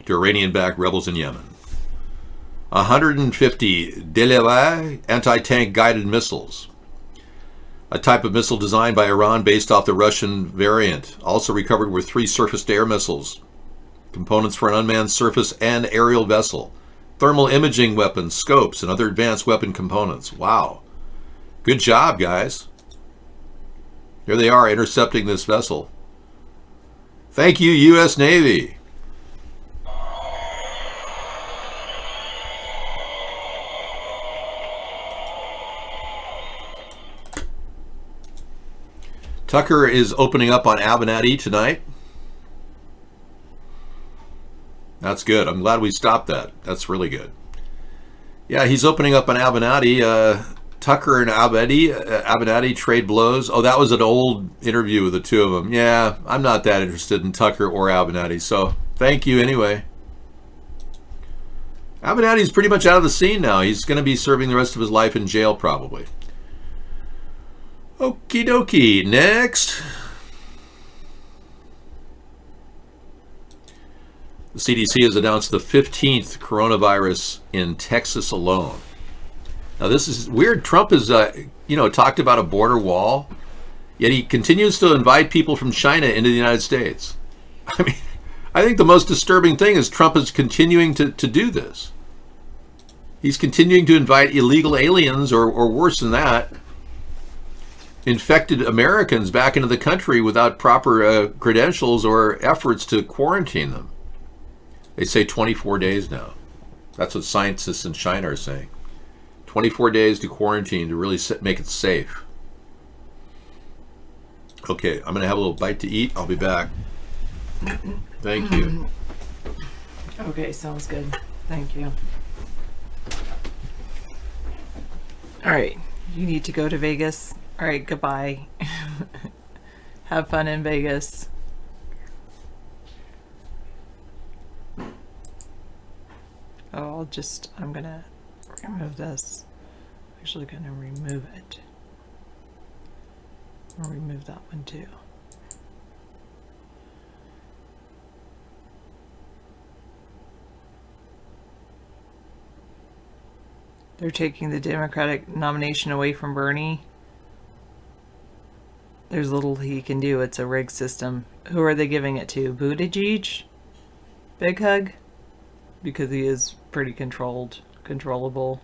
[SPEAKER 2] to Iranian-backed rebels in Yemen. 150 Deleva anti-tank guided missiles, a type of missile designed by Iran based off the Russian variant. Also recovered were 3 surface-to-air missiles, components for an unmanned surface and aerial vessel, thermal imaging weapons, scopes, and other advanced weapon components. Wow. Good job, guys. Here they are intercepting this vessel. Thank you, U.S. Navy. Tucker is opening up on Avenatti tonight. That's good. I'm glad we stopped that. That's really good. Yeah, he's opening up on Avenatti. Tucker and Avenatti trade blows. Oh, that was an old interview with the two of them. Yeah, I'm not that interested in Tucker or Avenatti, so thank you anyway. Avenatti's pretty much out of the scene now. He's going to be serving the rest of his life in jail probably. Okie dokie. Next. The CDC has announced the 15th coronavirus in Texas alone. Now this is weird. Trump has, talked about a border wall, yet he continues to invite people from China into the United States. I mean, I think the most disturbing thing is Trump is continuing to do this. He's continuing to invite illegal aliens, or worse than that, infected Americans back into the country without proper credentials or efforts to quarantine them. They say 24 days now. That's what scientists in China are saying. 24 days to quarantine to really make it safe. Okay, I'm going to have a little bite to eat. I'll be back. Thank you.
[SPEAKER 8] Okay, sounds good. Thank you. All right, you need to go to Vegas. All right, goodbye. Have fun in Vegas. Oh, I'm gonna remove this. Actually gonna remove it. I'll remove that one too. They're taking the Democratic nomination away from Bernie. There's little he can do. It's a rigged system. Who are they giving it to? Buttigieg? Big hug? Because he is pretty controllable.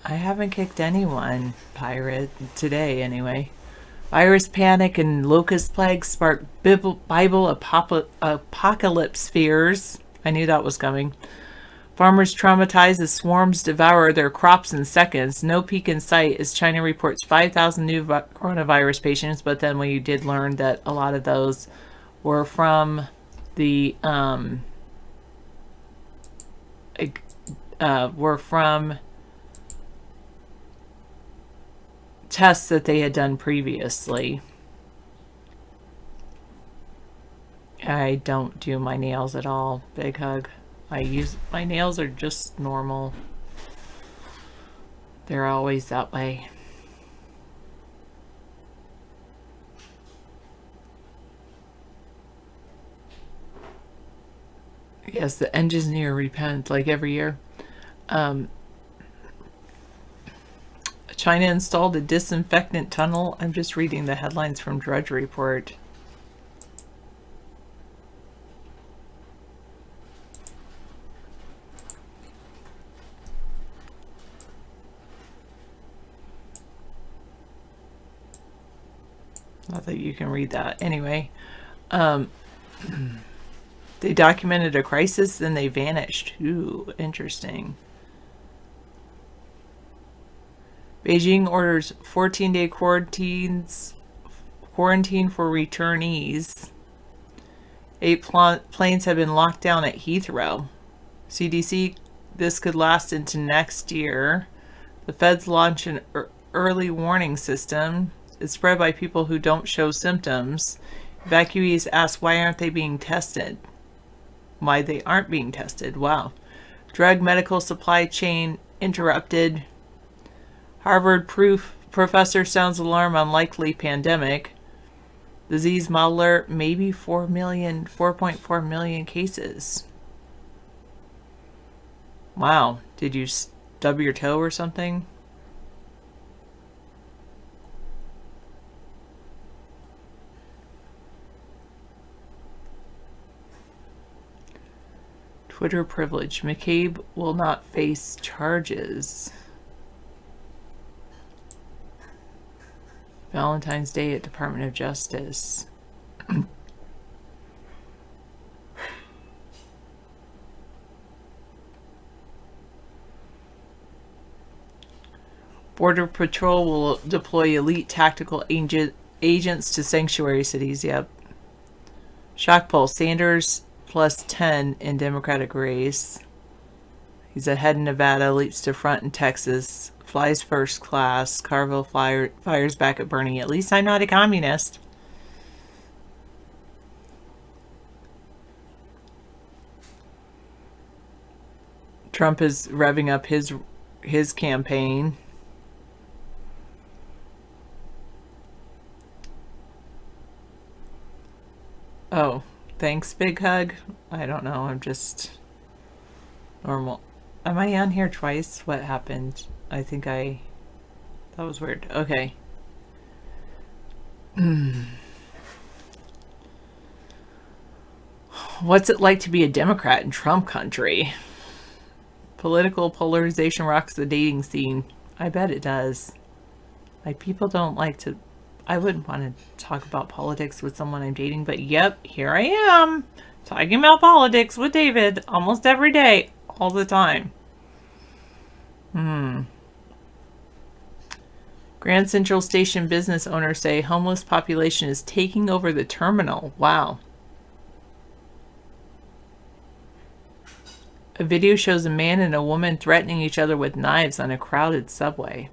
[SPEAKER 8] I haven't kicked anyone, pirate, today anyway. Virus panic and locust plague spark Bible apocalypse fears. I knew that was coming. Farmers traumatized as swarms devour their crops in seconds. No peak in sight as China reports 5,000 new coronavirus patients, but then we did learn that a lot of those were from the tests that they had done previously. I don't do my nails at all. Big hug. My nails are just normal. They're always that way. Yes, the engineer repent like every year. China installed a disinfectant tunnel. I'm just reading the headlines from Drudge Report. Not that you can read that. Anyway, they documented a crisis, then they vanished. Ooh, interesting. Beijing orders 14-day quarantine for returnees. 8 planes have been locked down at Heathrow. CDC, this could last into next year. The feds launch an early warning system. It's spread by people who don't show symptoms. Evacuees ask why aren't they being tested? Why they aren't being tested. Wow. Drug medical supply chain interrupted. Harvard professor sounds alarm on likely pandemic. Disease modeler, maybe 4.4 million cases. Wow. Did you stub your toe or something? Twitter privilege. McCabe will not face charges. Valentine's Day at Department of Justice. Border Patrol will deploy elite tactical agents to sanctuary cities. Yep. Shock poll. Sanders plus 10 in Democratic race. He's ahead in Nevada, leaps to front in Texas, flies first class. Carville fires back at Bernie. At least I'm not a communist. Trump is revving up his campaign. Oh, thanks, Big Hug. I don't know. I'm just normal. Am I on here twice? What happened? I think that was weird. Okay. What's it like to be a Democrat in Trump country? Political polarization rocks the dating scene. I bet it does. Like, people don't like to... I wouldn't want to talk about politics with someone I'm dating, but yep, here I am, talking about politics with David almost every day, all the time. Grand Central Station business owners say homeless population is taking over the terminal. Wow. A video shows a man and a woman threatening each other with knives on a crowded subway.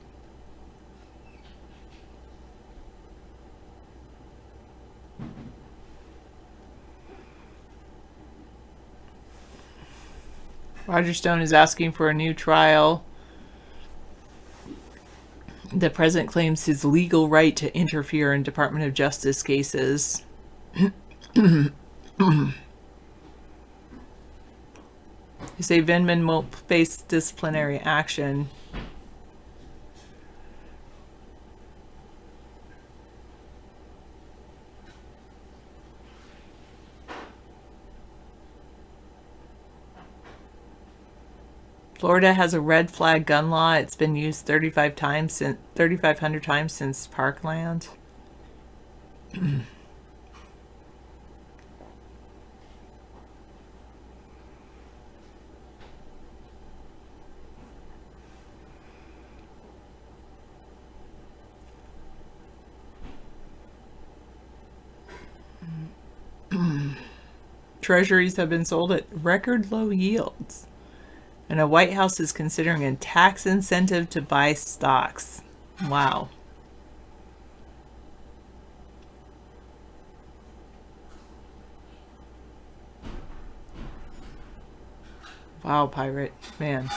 [SPEAKER 8] Roger Stone is asking for a new trial. The president claims his legal right to interfere in Department of Justice cases. They say Vindman won't face disciplinary action. Florida has a red flag gun law. It's been used 3,500 times since Parkland. Treasuries have been sold at record low yields. And the White House is considering a tax incentive to buy stocks. Wow. Wow, pirate. Man.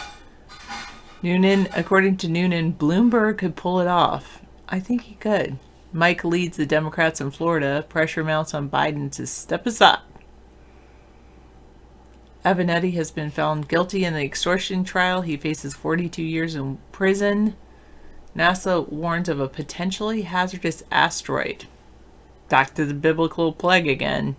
[SPEAKER 8] Noonan, according to Noonan, Bloomberg could pull it off. I think he could. Mike leads the Democrats in Florida. Pressure mounts on Biden to step aside. Avenatti has been found guilty in the extortion trial. He faces 42 years in prison. NASA warns of a potentially hazardous asteroid. Back to the biblical plague again.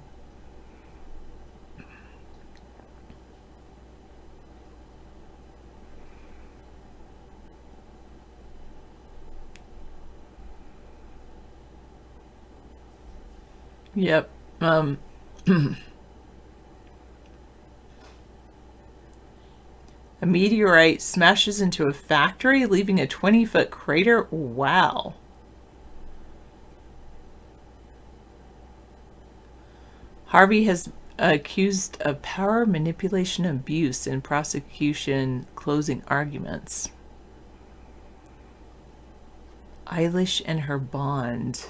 [SPEAKER 8] Yep. A meteorite smashes into a factory, leaving a 20-foot crater. Wow. Harvey has accused of power manipulation abuse in prosecution closing arguments. Eilish and her bond.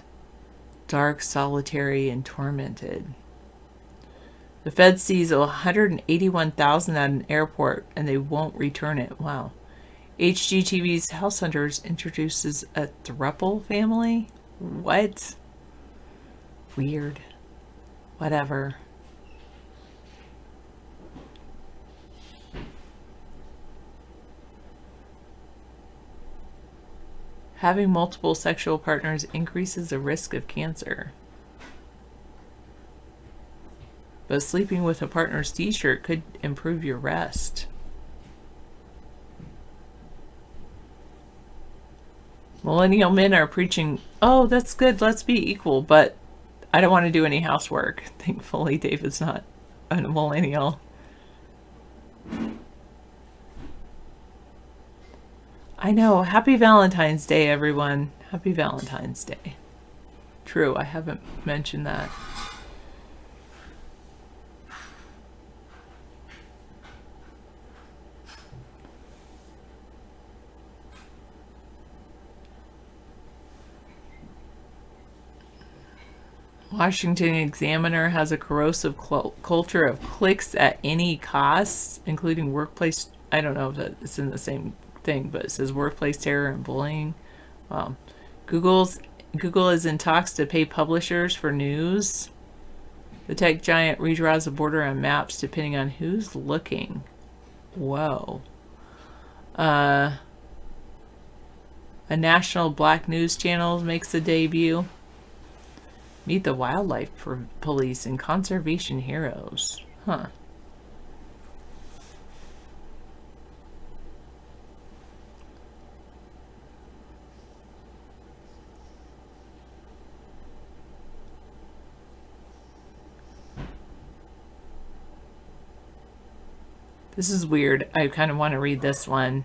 [SPEAKER 8] Dark, solitary, and tormented. The Fed sees $181,000 at an airport and they won't return it. Wow. HGTV's House Hunters introduces a throuple family? What? Weird. Whatever. Having multiple sexual partners increases the risk of cancer. But sleeping with a partner's t-shirt could improve your rest. Millennial men are preaching, oh, that's good, let's be equal, but I don't want to do any housework. Thankfully, David's not a millennial. I know. Happy Valentine's Day, everyone. Happy Valentine's Day. True, I haven't mentioned that. Washington Examiner has a corrosive culture of clicks at any cost, including workplace. I don't know if it's in the same thing, but it says workplace terror and bullying. Google is in talks to pay publishers for news. The tech giant redraws the border on maps depending on who's looking. Whoa. A national black news channel makes a debut. Meet the wildlife police and conservation heroes. Huh. This is weird. I kind of want to read this one.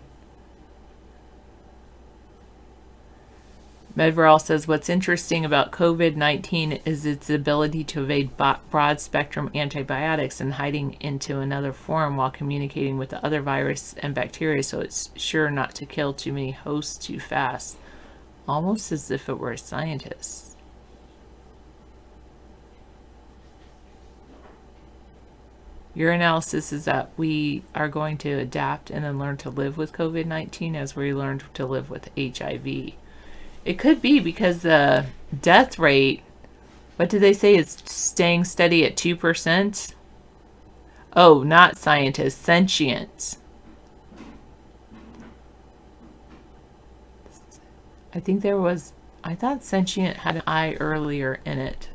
[SPEAKER 8] Medveral says, what's interesting about COVID-19 is its ability to evade broad-spectrum antibiotics and hiding into another form while communicating with the other virus and bacteria, so it's sure not to kill too many hosts too fast. Almost as if it were a scientist. Your analysis is that we are going to adapt and then learn to live with COVID-19 as we learned to live with HIV. It could be because the death rate, what did they say, is staying steady at 2%? Oh, not scientists, sentient. I think there was, I thought sentient had an I earlier in it.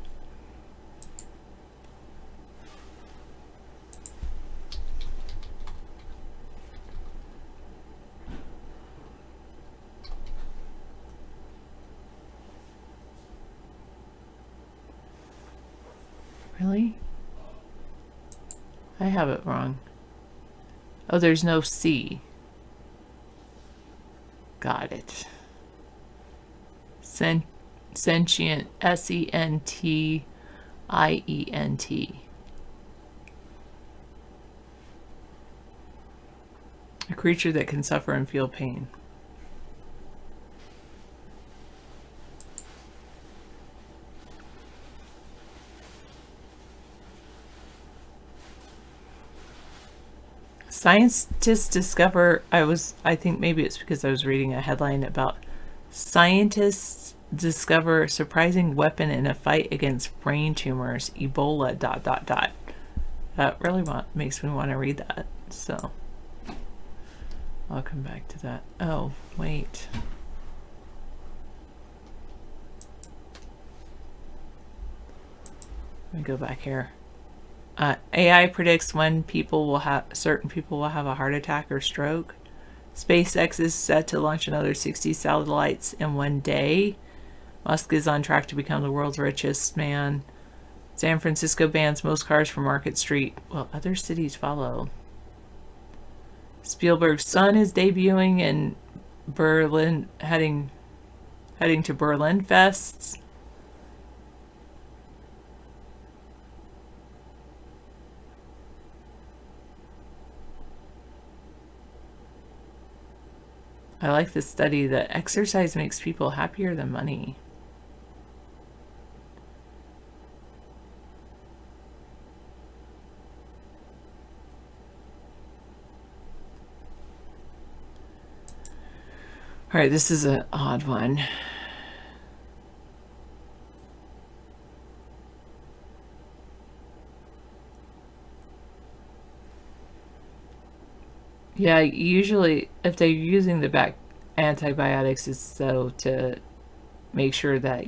[SPEAKER 8] Really? I have it wrong. Oh, there's no C. Got it. Sentient, S-E-N-T-I-E-N-T. A creature that can suffer and feel pain. Scientists discover, I think maybe it's because I was reading a headline about scientists discover a surprising weapon in a fight against brain tumors, Ebola, ... That really makes me want to read that, so I'll come back to that. Oh, wait. Let me go back here. AI predicts when certain people will have a heart attack or stroke. SpaceX is set to launch another 60 satellites in one day. Musk is on track to become the world's richest man. San Francisco bans most cars from Market Street. Well, other cities follow. Spielberg's son is debuting in Berlin, heading to Berlin Fests. I like this study that exercise makes people happier than money. All right, this is an odd one. Yeah, usually if they're using the antibiotics, it's so to make sure that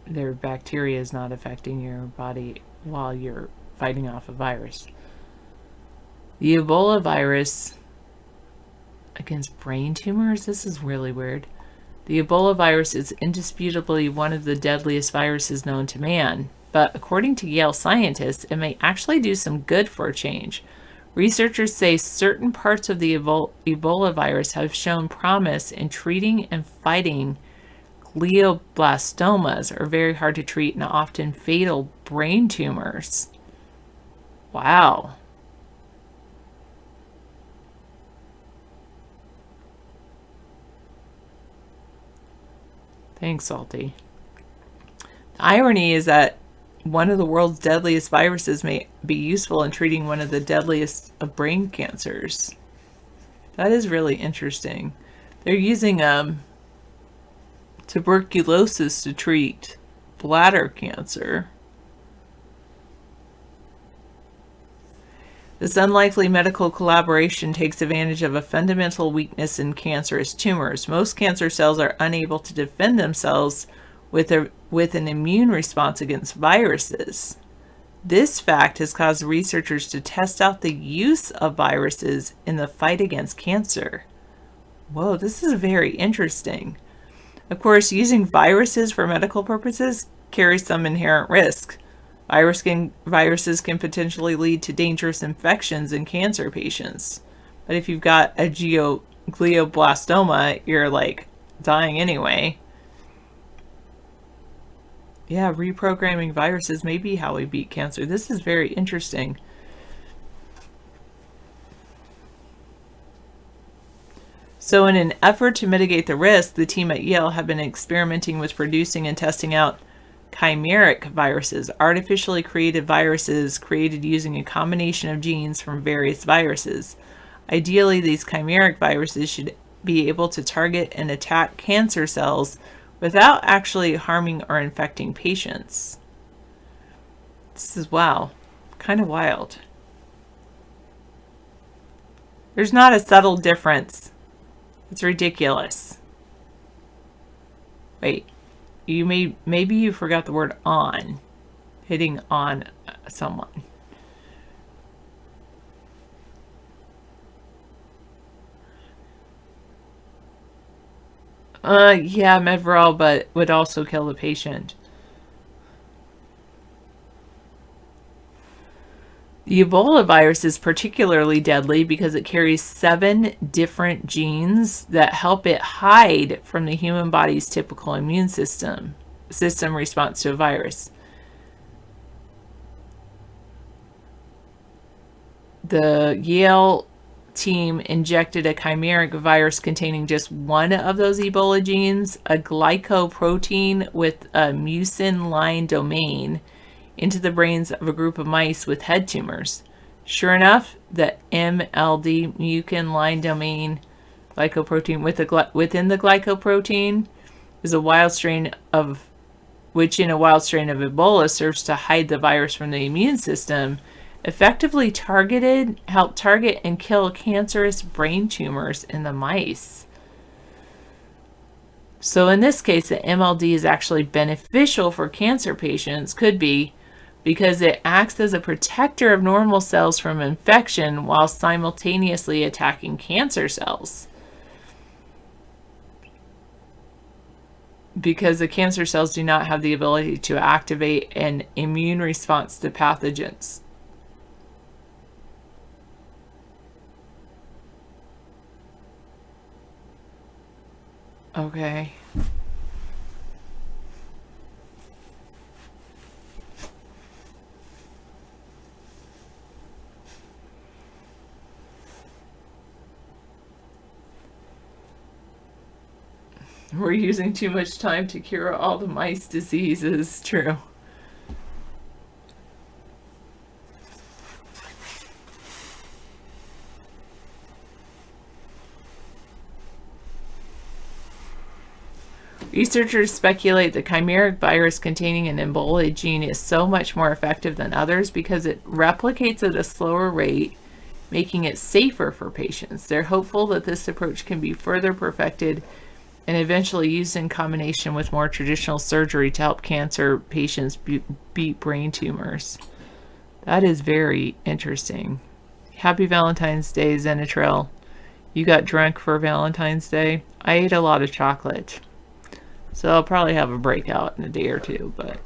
[SPEAKER 8] their bacteria is not affecting your body while you're fighting off a virus. The Ebola virus against brain tumors? This is really weird. The Ebola virus is indisputably one of the deadliest viruses known to man, but according to Yale scientists, it may actually do some good for a change. Researchers say certain parts of the Ebola virus have shown promise in treating and fighting glioblastomas, or very hard to treat and often fatal brain tumors. Wow. Thanks, Salty. The irony is that one of the world's deadliest viruses may be useful in treating one of the deadliest of brain cancers. That is really interesting. They're using tuberculosis to treat bladder cancer. This unlikely medical collaboration takes advantage of a fundamental weakness in cancerous tumors. Most cancer cells are unable to defend themselves with an immune response against viruses. This fact has caused researchers to test out the use of viruses in the fight against cancer. Whoa, this is very interesting. Of course, using viruses for medical purposes carries some inherent risk. Viruses can potentially lead to dangerous infections in cancer patients. But if you've got a glioblastoma, you're like dying anyway. Yeah, reprogramming viruses may be how we beat cancer. This is very interesting. So in an effort to mitigate the risk, the team at Yale have been experimenting with producing and testing out chimeric viruses, artificially created viruses created using a combination of genes from various viruses. Ideally, these chimeric viruses should be able to target and attack cancer cells without actually harming or infecting patients. This is, wow, kind of wild. There's not a subtle difference. It's ridiculous. Wait. Maybe you forgot the word on. Hitting on someone. Yeah, Medveral, but would also kill the patient. The Ebola virus is particularly deadly because it carries 7 different genes that help it hide from the human body's typical immune system response to a virus. The Yale team injected a chimeric virus containing just one of those Ebola genes, a glycoprotein with a mucin line domain, into the brains of a group of mice with head tumors. Sure enough, the MLD, mucin line domain glycoprotein within the glycoprotein is a wild strain of which in a wild strain of Ebola serves to hide the virus from the immune system, effectively helped target and kill cancerous brain tumors in the mice. So in this case, the MLD is actually beneficial for cancer patients, could be, because it acts as a protector of normal cells from infection while simultaneously attacking cancer cells. Because the cancer cells do not have the ability to activate an immune response to pathogens. Okay. We're using too much time to cure all the mice diseases. True. Researchers speculate the chimeric virus containing an Ebola gene is so much more effective than others because it replicates at a slower rate making it safer for patients. They're hopeful that this approach can be further perfected and eventually used in combination with more traditional surgery to help cancer patients beat brain tumors. That is very interesting. Happy Valentine's Day, Zenatrel. You got drunk for Valentine's Day? I ate a lot of chocolate. So I'll probably have a breakout in a day or two, but...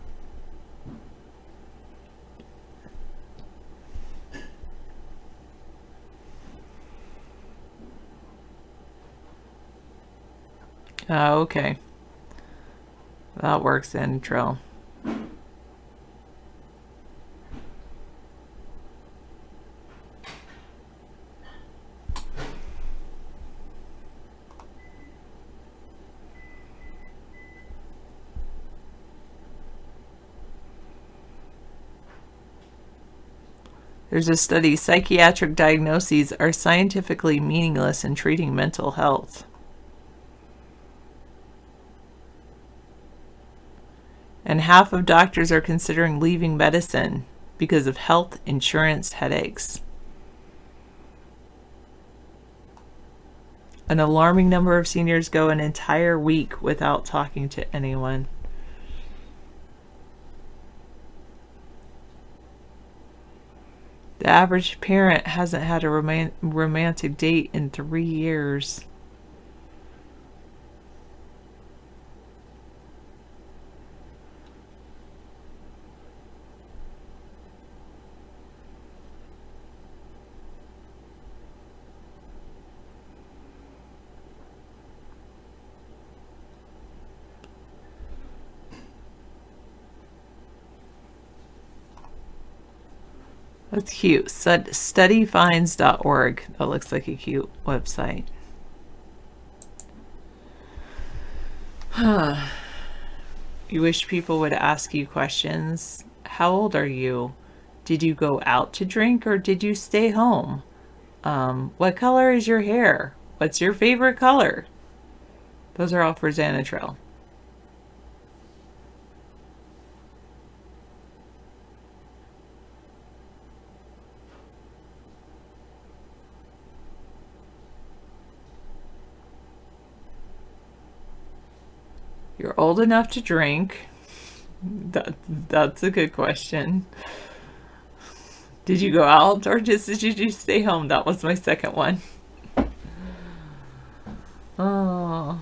[SPEAKER 8] Oh, okay. That works then, Trill. There's a study, psychiatric diagnoses are scientifically meaningless in treating mental health. And half of doctors are considering leaving medicine because of health insurance headaches. An alarming number of seniors go an entire week without talking to anyone. The average parent hasn't had a romantic date in 3 years. That's cute. Studyfinds.org. That looks like a cute website. You wish people would ask you questions. How old are you? Did you go out to drink or did you stay home? What color is your hair? What's your favorite color? Those are all for Xanatril. You're old enough to drink. That's a good question. Did you go out or did you stay home? That was my second one. Oh.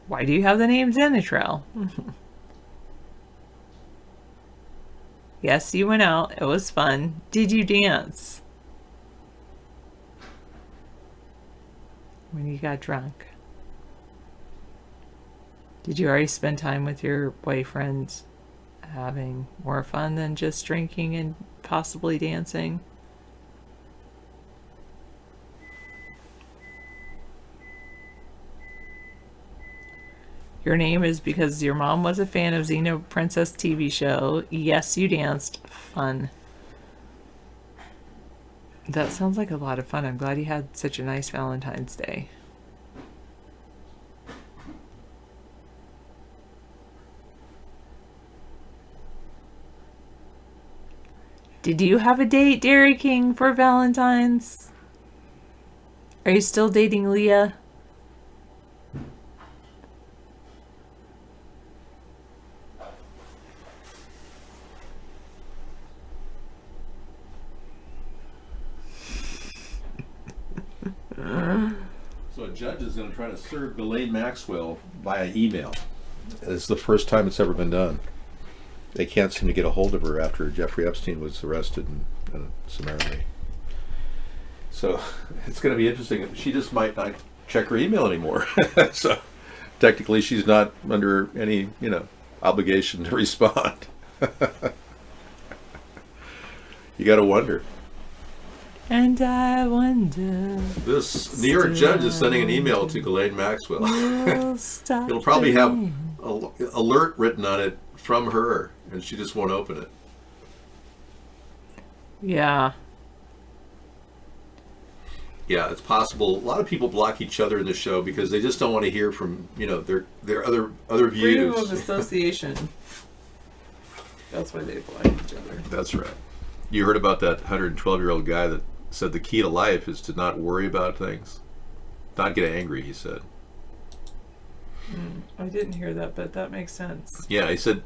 [SPEAKER 8] Why do you have the name Xanatril? Yes, you went out. It was fun. Did you dance? When you got drunk? Did you already spend time with your boyfriend having more fun than just drinking and possibly dancing? Your name is because your mom was a fan of Xeno Princess TV show. Yes, you danced. Fun. That sounds like a lot of fun. I'm glad you had such a nice Valentine's Day. Did you have a date, Dairy King, for Valentine's? Are you still dating Leah?
[SPEAKER 2] So a judge is going to try to serve Ghislaine Maxwell via email. It's the first time it's ever been done. They can't seem to get a hold of her after Jeffrey Epstein was arrested and summarily. So it's going to be interesting. She just might not check her email anymore. So technically she's not under any, obligation to respond. You got to wonder.
[SPEAKER 8] And I wonder.
[SPEAKER 2] This New York judge is sending an email to Ghislaine Maxwell. It'll probably have an alert written on it from her, and she just won't open it.
[SPEAKER 8] Yeah.
[SPEAKER 2] Yeah, it's possible. A lot of people block each other in the show because they just don't want to hear from, their other views.
[SPEAKER 8] Freedom of association. That's why they block each other.
[SPEAKER 2] That's right. You heard about that 112-year-old guy that said the key to life is to not worry about things, not get angry, he said.
[SPEAKER 8] I didn't hear that, but that makes sense.
[SPEAKER 2] Yeah, he said,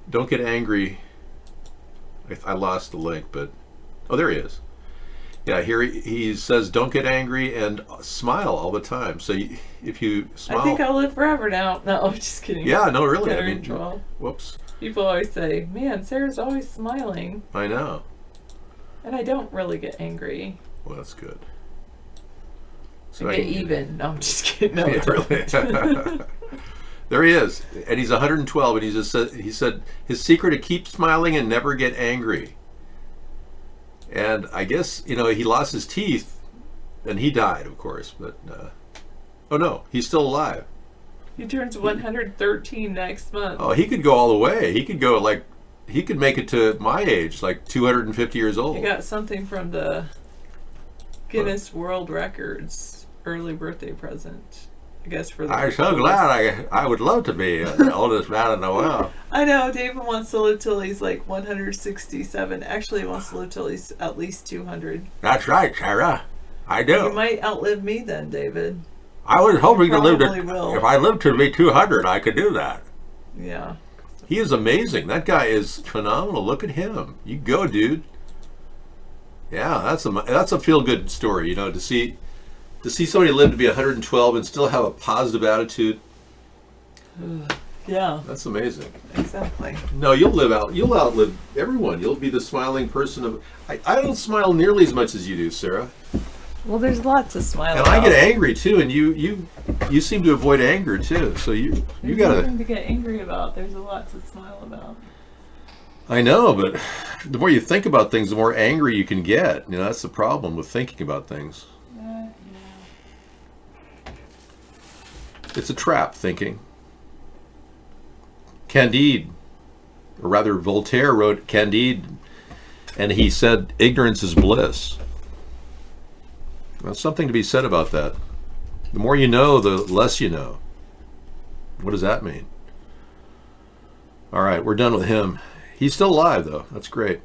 [SPEAKER 2] don't get angry. I lost the link, but... Oh, there he is. Yeah, here he says, don't get angry and smile all the time. So if you smile...
[SPEAKER 8] I think I'll live forever now. No, I'm just kidding.
[SPEAKER 2] Yeah, no, really. I mean,
[SPEAKER 8] 112.
[SPEAKER 2] Whoops.
[SPEAKER 8] People always say, man, Sarah's always smiling.
[SPEAKER 2] I know.
[SPEAKER 8] And I don't really get angry.
[SPEAKER 2] Well, that's good.
[SPEAKER 8] So I get even. No, I'm just kidding. No,
[SPEAKER 2] yeah, really. There he is. And he's 112, and he said his secret to keep smiling and never get angry. And I guess, he lost his teeth, and he died, of course. But, oh no, he's still alive.
[SPEAKER 8] He turns 113 next month.
[SPEAKER 2] Oh, he could go all the way. He could go, he could make it to my age, 250 years old.
[SPEAKER 8] He got something from the Guinness World Records early birthday present. I guess for the...
[SPEAKER 2] I'm so glad. I would love to be the oldest man in the world.
[SPEAKER 8] I know. David wants to live till he's 167. Actually, he wants to live till he's at least 200.
[SPEAKER 2] That's right, Sarah. I do.
[SPEAKER 8] You might outlive me then, David.
[SPEAKER 2] I was hoping to live
[SPEAKER 8] will.
[SPEAKER 2] If I lived to be 200, I could do that.
[SPEAKER 8] Yeah.
[SPEAKER 2] He is amazing. That guy is phenomenal. Look at him. You go, dude. Yeah, that's a feel-good story, to see somebody live to be 112 and still have a positive attitude.
[SPEAKER 8] Yeah.
[SPEAKER 2] That's amazing.
[SPEAKER 8] Exactly.
[SPEAKER 2] No, you'll outlive everyone. You'll be the smiling person of... I don't smile nearly as much as you do, Sarah.
[SPEAKER 8] Well, there's lots to smile
[SPEAKER 2] and
[SPEAKER 8] about.
[SPEAKER 2] I get angry too, and you seem to avoid anger too. So you gotta...
[SPEAKER 8] There's nothing to get angry about. There's a lot to smile about.
[SPEAKER 2] I know, but the more you think about things, the more angry you can get. That's the problem with thinking about things.
[SPEAKER 8] Yeah.
[SPEAKER 2] It's a trap, thinking. Candide, or rather Voltaire wrote Candide, and he said, ignorance is bliss. There's something to be said about that. The more you know, the less you know. What does that mean? All right, we're done with him. He's still alive, though. That's great.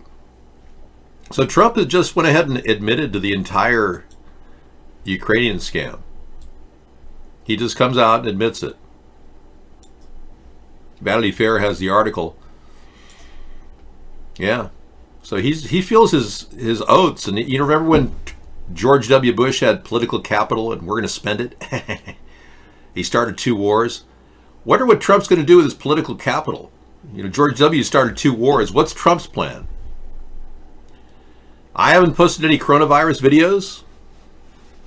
[SPEAKER 2] So Trump has just went ahead and admitted to the entire Ukrainian scam. He just comes out and admits it. Vanity Fair has the article. Yeah. So he feels his oaths. And you remember when George W. Bush had political capital and we're going to spend it? He started 2 wars. Wonder what Trump's going to do with his political capital. George W. started 2 wars. What's Trump's plan? I haven't posted any coronavirus videos.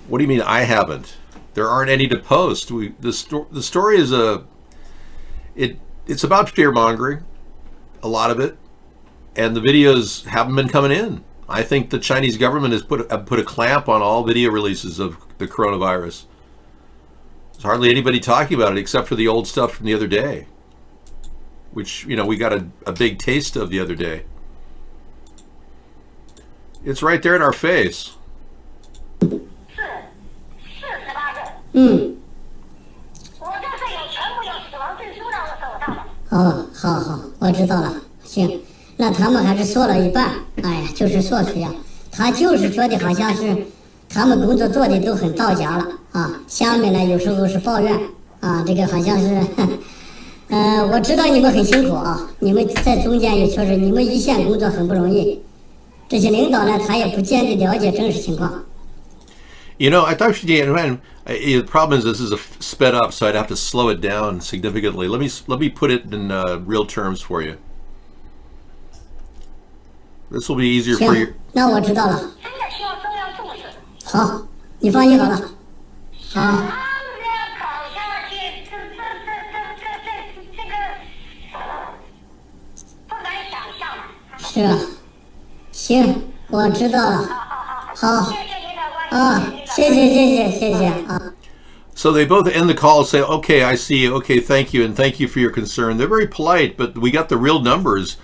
[SPEAKER 2] What do you mean I haven't? There aren't any to post. The story is it's about fear-mongering, a lot of it, and the videos haven't been coming in. I think the Chinese government has put a clamp on all video releases of the coronavirus. There's hardly anybody talking about it except for the old stuff from the other day, which, we got a big taste of the other day. It's right there in our face.
[SPEAKER 4] 哦，好好，我知道了。行，那他们还是说了一半。哎呀，就是说出呀，他就是觉得好像是他们工作做的都很到家了啊。下面呢有时候是抱怨啊，这个好像是，我知道你们很辛苦啊，你们在中间也确实你们一线工作很不容易。这些领导呢，他也不见得了解真实情况。
[SPEAKER 2] I thought the problem is this is sped up, so I'd have to slow it down significantly. Let me put it in real terms for you. This will be easier for you.
[SPEAKER 4] 那我知道了。好，你放心好了。好。是啊，行，我知道了。好。
[SPEAKER 2] So they both end the call and say, okay, I see you. Okay, thank you. And thank you for your concern. They're very polite, but we got the real numbers.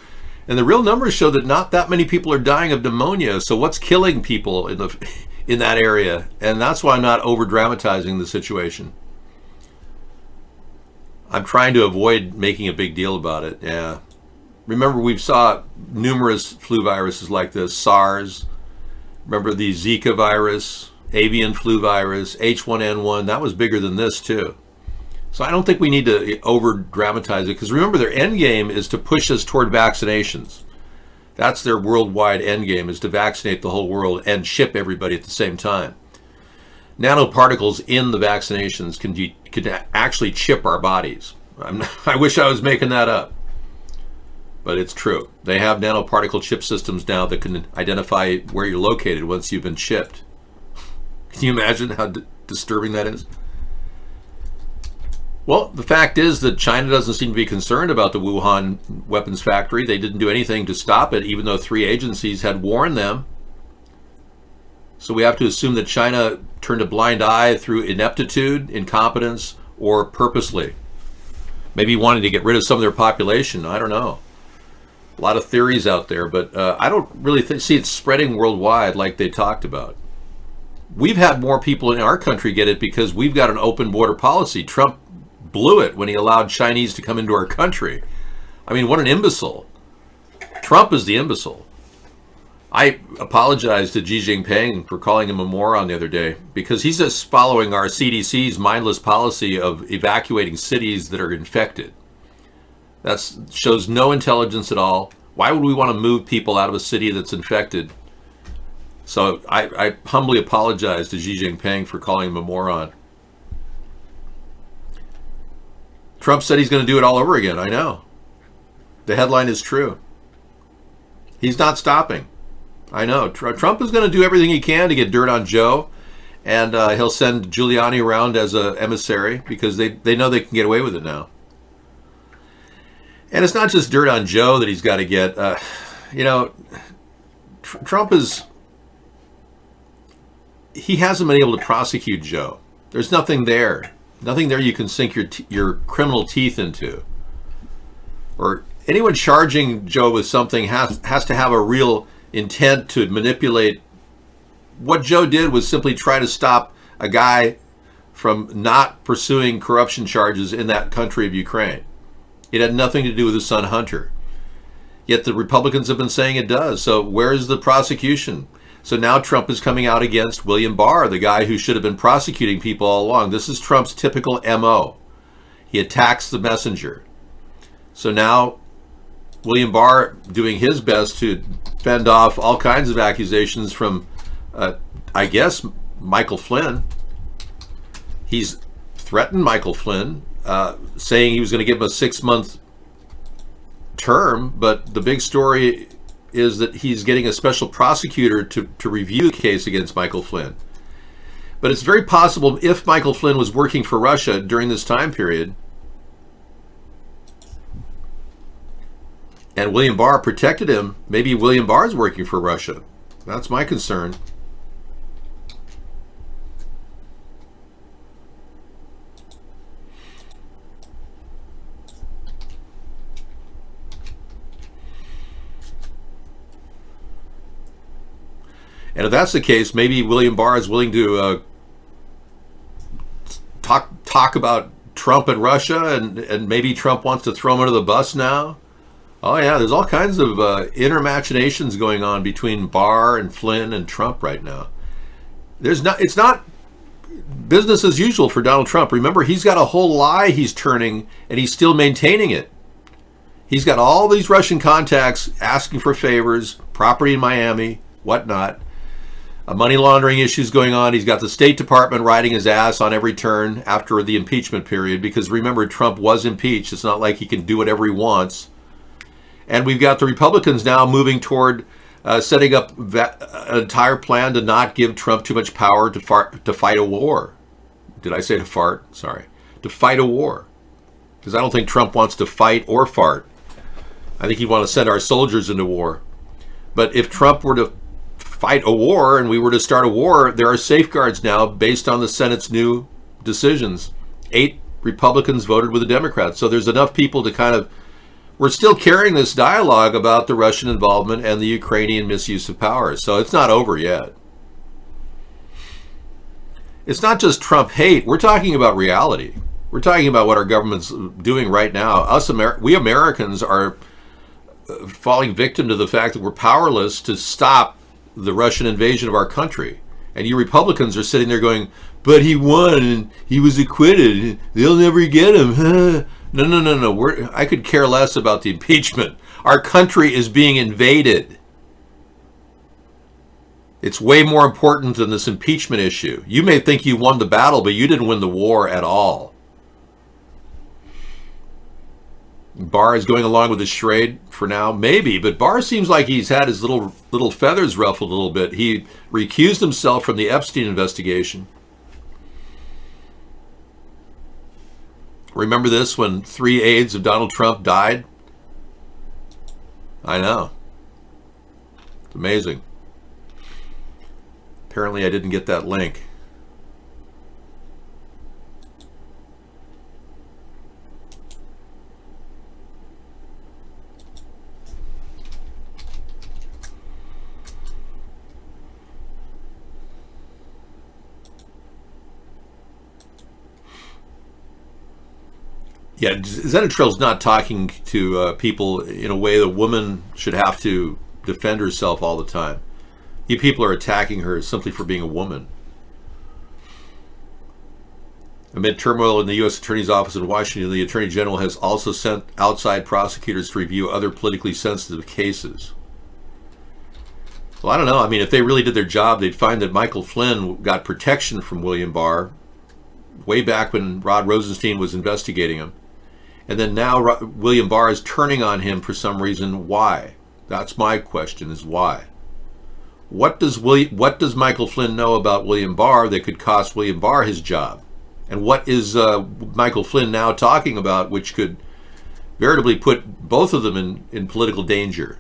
[SPEAKER 2] And the real numbers show that not that many people are dying of pneumonia. So what's killing people in that area? And that's why I'm not over dramatizing the situation. I'm trying to avoid making a big deal about it. Yeah. Remember, we saw numerous flu viruses like this, SARS. Remember the Zika virus, avian flu virus, H1N1. That was bigger than this too. So I don't think we need to over-dramatize it, because remember, their end game is to push us toward vaccinations. That's their worldwide end game, is to vaccinate the whole world and ship everybody at the same time. Nanoparticles in the vaccinations can actually chip our bodies. I wish I was making that up, but it's true. They have nanoparticle chip systems now that can identify where you're located once you've been chipped. Can you imagine how disturbing that is? Well, the fact is that China doesn't seem to be concerned about the Wuhan weapons factory. They didn't do anything to stop it, even though 3 agencies had warned them. So we have to assume that China turned a blind eye through ineptitude, incompetence, or purposely. Maybe wanting to get rid of some of their population. I don't know. A lot of theories out there, but I don't really see it spreading worldwide like they talked about. We've had more people in our country get it because we've got an open border policy. Trump blew it when he allowed Chinese to come into our country. I mean, what an imbecile. Trump is the imbecile. I apologized to Xi Jinping for calling him a moron the other day, because he's just following our CDC's mindless policy of evacuating cities that are infected. That shows no intelligence at all. Why would we want to move people out of a city that's infected? So I humbly apologize to Xi Jinping for calling him a moron. Trump said he's going to do it all over again. I know. The headline is true. He's not stopping. I know. Trump is going to do everything he can to get dirt on Joe, and he'll send Giuliani around as an emissary, because they know they can get away with it now. And it's not just dirt on Joe that he's got to get. Trump he hasn't been able to prosecute Joe. There's nothing there. Nothing there you can sink your criminal teeth into. Or anyone charging Joe with something has to have a real intent to manipulate. What Joe did was simply try to stop a guy from not pursuing corruption charges in that country of Ukraine. It had nothing to do with his son Hunter. Yet the Republicans have been saying it does. So where's the prosecution? So now Trump is coming out against William Barr, the guy who should have been prosecuting people all along. This is Trump's typical MO. He attacks the messenger. So now William Barr doing his best to fend off all kinds of accusations from, I guess, Michael Flynn. He's threatened Michael Flynn, saying he was going to give him a 6-month term, but the big story is that he's getting a special prosecutor to review the case against Michael Flynn. But it's very possible, if Michael Flynn was working for Russia during this time period, and William Barr protected him, maybe William Barr is working for Russia. That's my concern. And if that's the case, maybe William Barr is willing to talk about Trump and Russia, and maybe Trump wants to throw him under the bus now. Oh yeah, there's all kinds of inner machinations going on between Barr and Flynn and Trump right now. It's not business as usual for Donald Trump. Remember, he's got a whole lie he's turning, and he's still maintaining it. He's got all these Russian contacts asking for favors, property in Miami, whatnot. Money laundering issues going on. He's got the State Department riding his ass on every turn after the impeachment period, because remember, Trump was impeached. It's not like he can do whatever he wants. And we've got the Republicans now moving toward setting up an entire plan to not give Trump too much power to fight a war. Did I say to fart? Sorry. To fight a war. Because I don't think Trump wants to fight or fart. I think he'd want to send our soldiers into war. But if Trump were to fight a war and we were to start a war, there are safeguards now based on the Senate's new decisions. 8 Republicans voted with the Democrats. So there's enough people to we're still carrying this dialogue about the Russian involvement and the Ukrainian misuse of power. So it's not over yet. It's not just Trump hate. We're talking about reality. We're talking about what our government's doing right now. We Americans are falling victim to the fact that we're powerless to stop the Russian invasion of our country. And you Republicans are sitting there going, but he won and he was acquitted. They'll never get him. No. I could care less about the impeachment. Our country is being invaded. It's way more important than this impeachment issue. You may think you won the battle, but you didn't win the war at all. Barr is going along with the charade for now, maybe, but Barr seems like he's had his little feathers ruffled a little bit. He recused himself from the Epstein investigation. Remember this when 3 aides of Donald Trump died? I know. It's amazing. Apparently I didn't get that link. Yeah, Zenetrel's not talking to people in a way that a woman should have to defend herself all the time. You people are attacking her simply for being a woman. Amid turmoil in the U.S. Attorney's Office in Washington, the Attorney General has also sent outside prosecutors to review other politically sensitive cases. Well, I don't know. I mean, if they really did their job, they'd find that Michael Flynn got protection from William Barr way back when Rod Rosenstein was investigating him. And then now William Barr is turning on him for some reason. Why? That's my question, is why? What does Michael Flynn know about William Barr that could cost William Barr his job? And what is Michael Flynn now talking about which could veritably put both of them in political danger?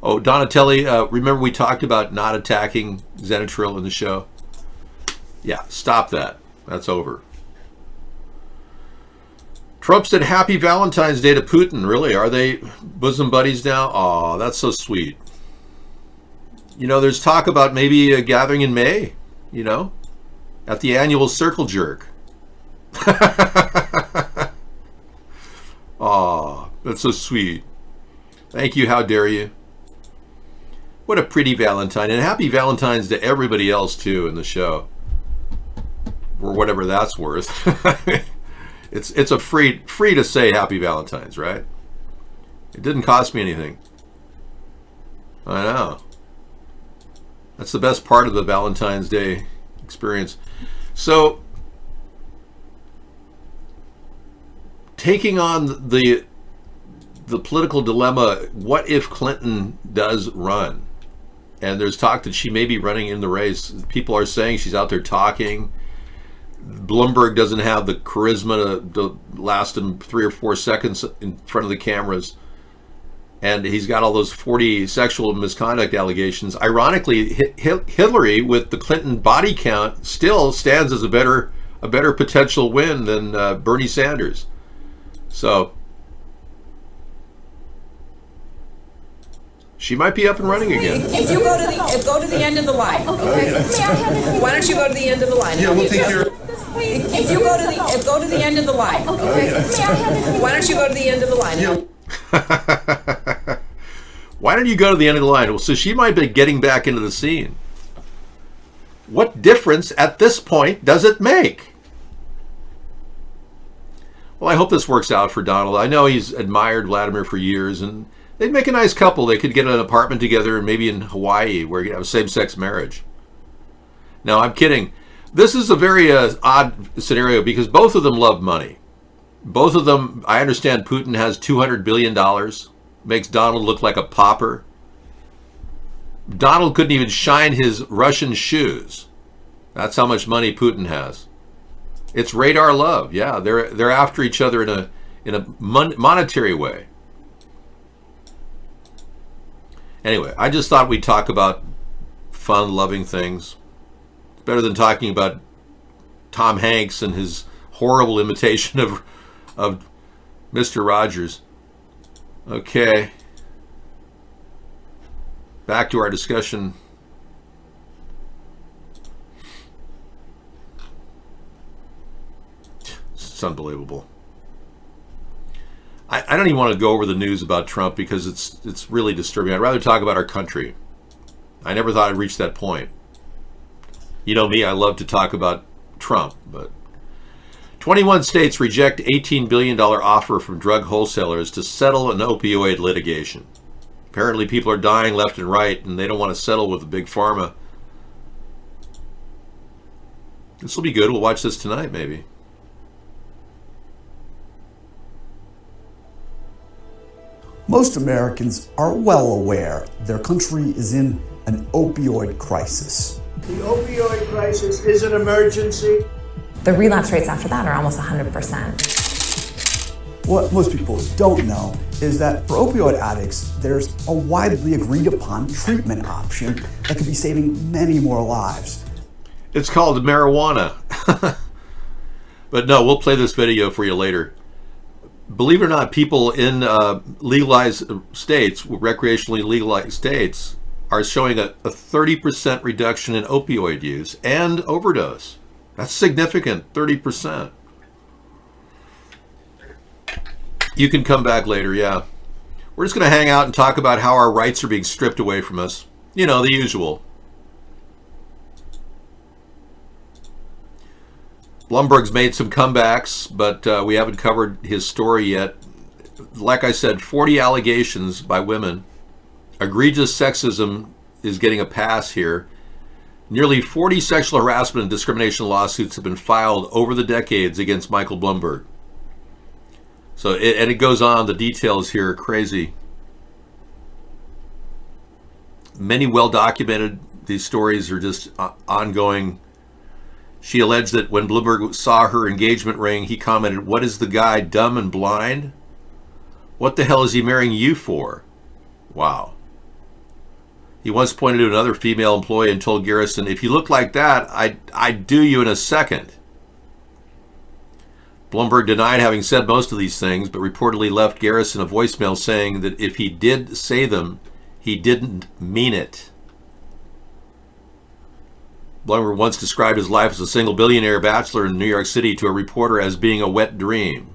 [SPEAKER 2] Oh, Donatelli, remember we talked about not attacking Zenetril in the show? Yeah, stop that. That's over. Trump said happy Valentine's Day to Putin. Really? Are they bosom buddies now? Aw, that's so sweet. You know, there's talk about maybe a gathering in May, you know, at the annual Circle Jerk. Aw, that's so sweet. Thank you. How dare you? What a pretty Valentine. And happy Valentine's to everybody else, too, in the show. Or whatever that's worth. It's a free to say happy Valentine's, right? It didn't cost me anything. I know. That's the best part of the Valentine's Day experience. So, taking on the political dilemma, what if Clinton does run? And there's talk that she may be running in the race. People are saying she's out there talking. Bloomberg doesn't have the charisma to last him 3 or 4 seconds in front of the cameras. And he's got all those 40 sexual misconduct allegations. Ironically, Hillary, with the Clinton body count, still stands as a better potential win than Bernie Sanders. So she might be up and running again.
[SPEAKER 9] If you go to the end of the line, okay? Why don't you go to the end of the line?
[SPEAKER 10] Yeah, we'll take your.
[SPEAKER 9] If you go to the end of the line, okay? Why don't you go to the end of the line?
[SPEAKER 2] Why don't you go to the end of the line? Well, so she might be getting back into the scene. What difference at this point does it make? Well, I hope this works out for Donald. I know he's admired Vladimir for years, and they'd make a nice couple. They could get an apartment together, maybe in Hawaii, where you have a same-sex marriage. No, I'm kidding. This is a very odd scenario because both of them love money. Both of them, I understand Putin has $200 billion, makes Donald look like a pauper. Donald couldn't even shine his Russian shoes. That's how much money Putin has. It's radar love. Yeah, they're after each other in a monetary way. Anyway, I just thought we'd talk about fun, loving things. It's better than talking about Tom Hanks and his horrible imitation of Mr. Rogers. Okay. Back to our discussion. It's unbelievable. I don't even want to go over the news about Trump because it's really disturbing. I'd rather talk about our country. I never thought I'd reach that point. You know me, I love to talk about Trump, but 21 states reject $18 billion offer from drug wholesalers to settle an opioid litigation. Apparently people are dying left and right, and they don't want to settle with the big pharma. This will be good. We'll watch this tonight, maybe.
[SPEAKER 7] Most Americans are well aware their country is in an opioid crisis.
[SPEAKER 22] The opioid crisis is an emergency.
[SPEAKER 23] The relapse rates after that are almost 100%.
[SPEAKER 7] What most people don't know is that for opioid addicts, there's a widely agreed upon treatment option that could be saving many more lives.
[SPEAKER 2] It's called marijuana. But no, we'll play this video for you later. Believe it or not, people in legalized states, recreationally legalized states, are showing a 30% reduction in opioid use and overdose. That's significant, 30%. You can come back later, yeah. We're just going to hang out and talk about how our rights are being stripped away from us. You know, the usual. Blumberg's made some comebacks, but we haven't covered his story yet. Like I said, 40 allegations by women. Egregious sexism is getting a pass here. Nearly 40 sexual harassment and discrimination lawsuits have been filed over the decades against Michael Bloomberg. So, and it goes on, the details here are crazy. Many well documented. These stories are just ongoing. She alleged that when Bloomberg saw her engagement ring, he commented, "What is the guy, dumb and blind? What the hell is he marrying you for?" Wow. He once pointed to another female employee and told Garrison, "If you look like that, I'd do you in a second." Bloomberg denied having said most of these things, but reportedly left Garrison a voicemail saying that if he did say them, he didn't mean it. Bloomberg once described his life as a single billionaire bachelor in New York City to a reporter as being a wet dream.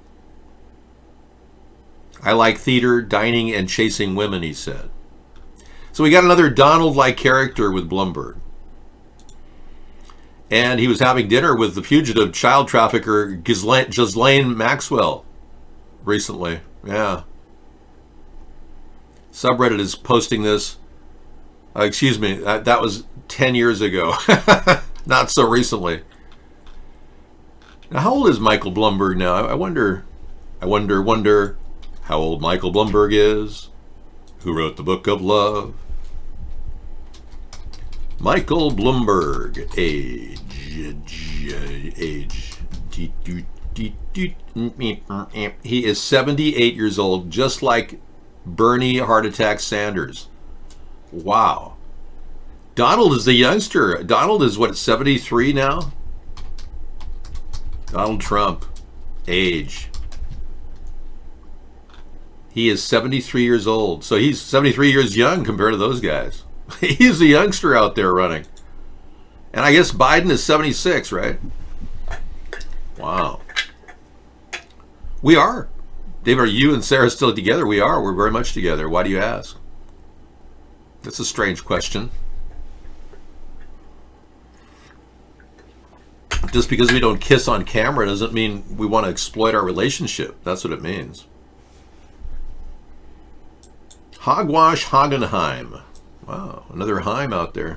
[SPEAKER 2] "I like theater, dining, and chasing women," he said. So we got another Donald-like character with Bloomberg. And he was having dinner with the fugitive child trafficker Ghislaine Maxwell recently. Yeah. Subreddit is posting this. Excuse me, that was 10 years ago. Not so recently. Now, how old is Michael Bloomberg now? I wonder how old Michael Bloomberg is. Who wrote the Book of Love? Michael Bloomberg, age. He is 78 years old, just like Bernie heart attack Sanders. Wow. Donald is the youngster. Donald is what, 73 now? Donald Trump, age. He is 73 years old. So he's 73 years young compared to those guys. He's a youngster out there running. And I guess Biden is 76, right? Wow. We are. David, are you and Sarah still together? We are. We're very much together. Why do you ask? That's a strange question. Just because we don't kiss on camera doesn't mean we want to exploit our relationship. That's what it means. Hogwash Hagenheim. Wow, another Heim out there.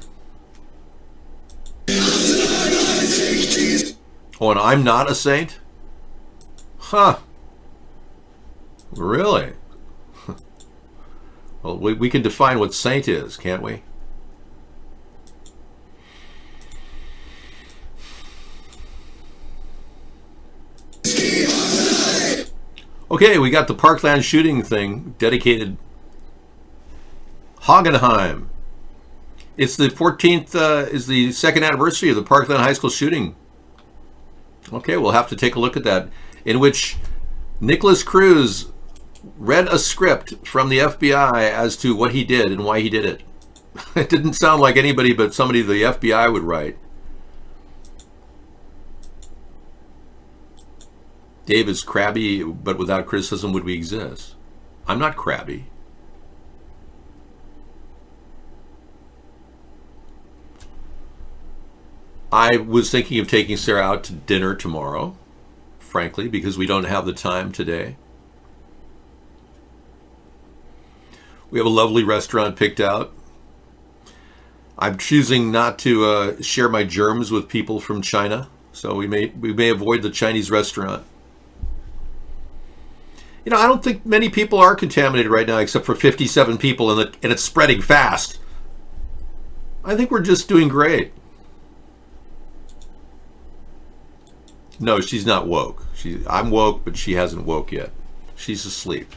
[SPEAKER 2] Oh, and I'm not a saint? Huh. Really? Well, we can define what saint is, can't we? Okay, we got the Parkland shooting thing dedicated. Hagenheim. It's the 14th, is the second anniversary of the Parkland High School shooting. Okay, we'll have to take a look at that, in which Nicholas Cruz read a script from the FBI as to what he did and why he did it. It didn't sound like anybody but somebody the FBI would write. Dave is crabby, but without criticism would we exist? I'm not crabby. I was thinking of taking Sarah out to dinner tomorrow, frankly, because we don't have the time today. We have a lovely restaurant picked out. I'm choosing not to share my germs with people from China, so we may avoid the Chinese restaurant. You know, I don't think many people are contaminated right now, except for 57 people, and it's spreading fast. I think we're just doing great. No, she's not woke. I'm woke, but she hasn't woke yet. She's asleep.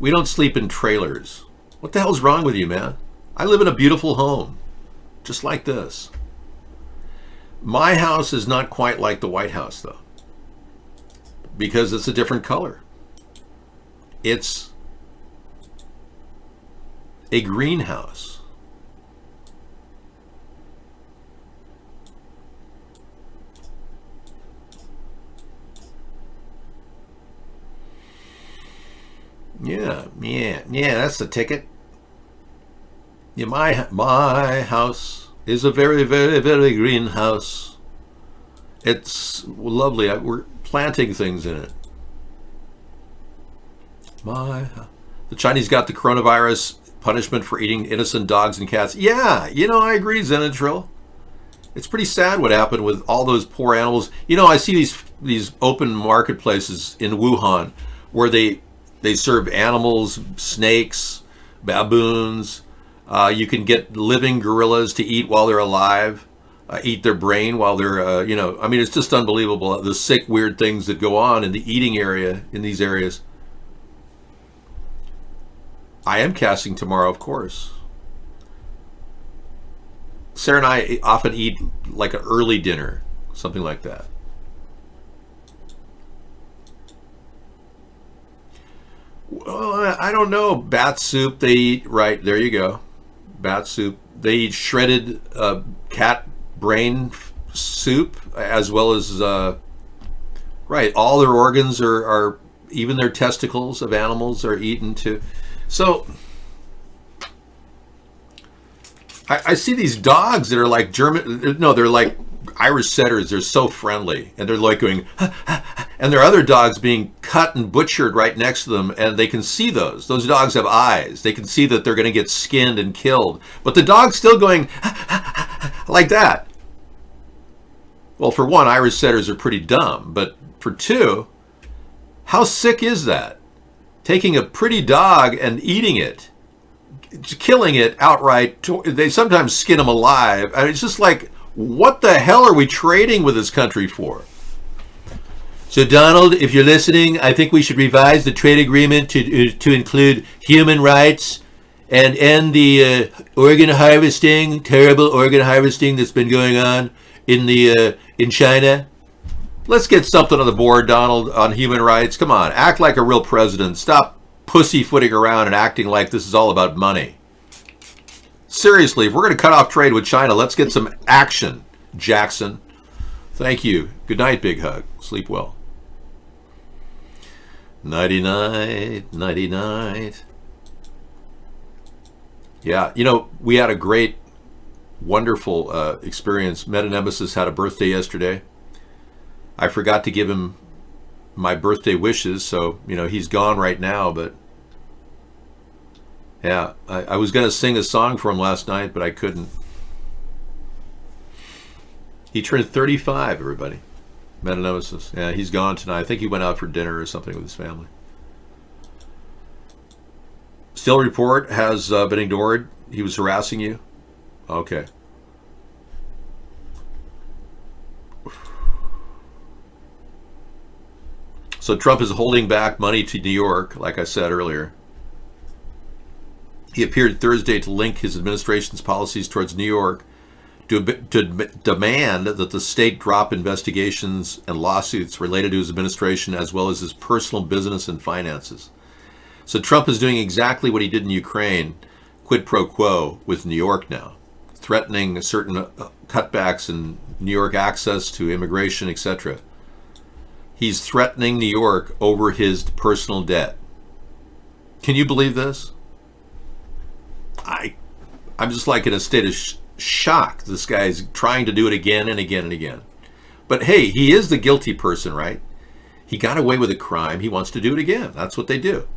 [SPEAKER 2] We don't sleep in trailers. What the hell's wrong with you, man? I live in a beautiful home, just like this. My house is not quite like the White House, though, because it's a different color. It's a greenhouse. Yeah, that's the ticket. Yeah, my house is a very, very, very green house. It's lovely. We're planting things in it. The Chinese got the coronavirus punishment for eating innocent dogs and cats. Yeah, you know, I agree, Zenetril. It's pretty sad what happened with all those poor animals. You know, I see these open marketplaces in Wuhan where they serve animals, snakes, baboons. You can get living gorillas to eat while they're alive, eat their brain while they're, I mean, it's just unbelievable, the sick, weird things that go on in the eating area, in these areas. I am casting tomorrow, of course. Sarah and I often eat like an early dinner, something like that. Well, I don't know. Bat soup they eat, right, there you go. Bat soup. They eat shredded cat brain soup, as well as, right, all their organs are, even their testicles of animals are eaten too. So, I see these dogs that are like they're like Irish setters. They're so friendly, and they're like going, and there are other dogs being cut and butchered right next to them, and they can see those. Those dogs have eyes. They can see that they're going to get skinned and killed, but the dog's still going like that. Well, for one, Irish setters are pretty dumb, but for two, how sick is that? Taking a pretty dog and eating it, killing it outright. They sometimes skin them alive. I mean, it's just like, what the hell are we trading with this country for? So, Donald, if you're listening, I think we should revise the trade agreement to include human rights and end the organ harvesting, terrible organ harvesting that's been going on in China. Let's get something on the board, Donald, on human rights. Come on, act like a real president. Stop pussyfooting around and acting like this is all about money. Seriously, if we're going to cut off trade with China, let's get some action, Jackson. Thank you. Good night, Big Hug. Sleep well. Nighty-night, nighty-night. Yeah, you know, we had a great, wonderful experience. Meta-Nemesis had a birthday yesterday. I forgot to give him my birthday wishes, so, you know, he's gone right now, but yeah, I was going to sing a song for him last night, but I couldn't. He turned 35, everybody. Meta-Nemesis. Yeah, he's gone tonight. I think he went out for dinner or something with his family. Still report has been ignored. He was harassing you? Okay. So Trump is holding back money to New York, like I said earlier. He appeared Thursday to link his administration's policies towards New York to demand that the state drop investigations and lawsuits related to his administration, as well as his personal business and finances. So Trump is doing exactly what he did in Ukraine, quid pro quo, with New York now, threatening certain cutbacks in New York access to immigration, etc. He's threatening New York over his personal debt. Can you believe this? I'm just like in a state of shock. This guy's trying to do it again and again and again. But hey, he is the guilty person, right? He got away with a crime. He wants to do it again. That's what they do.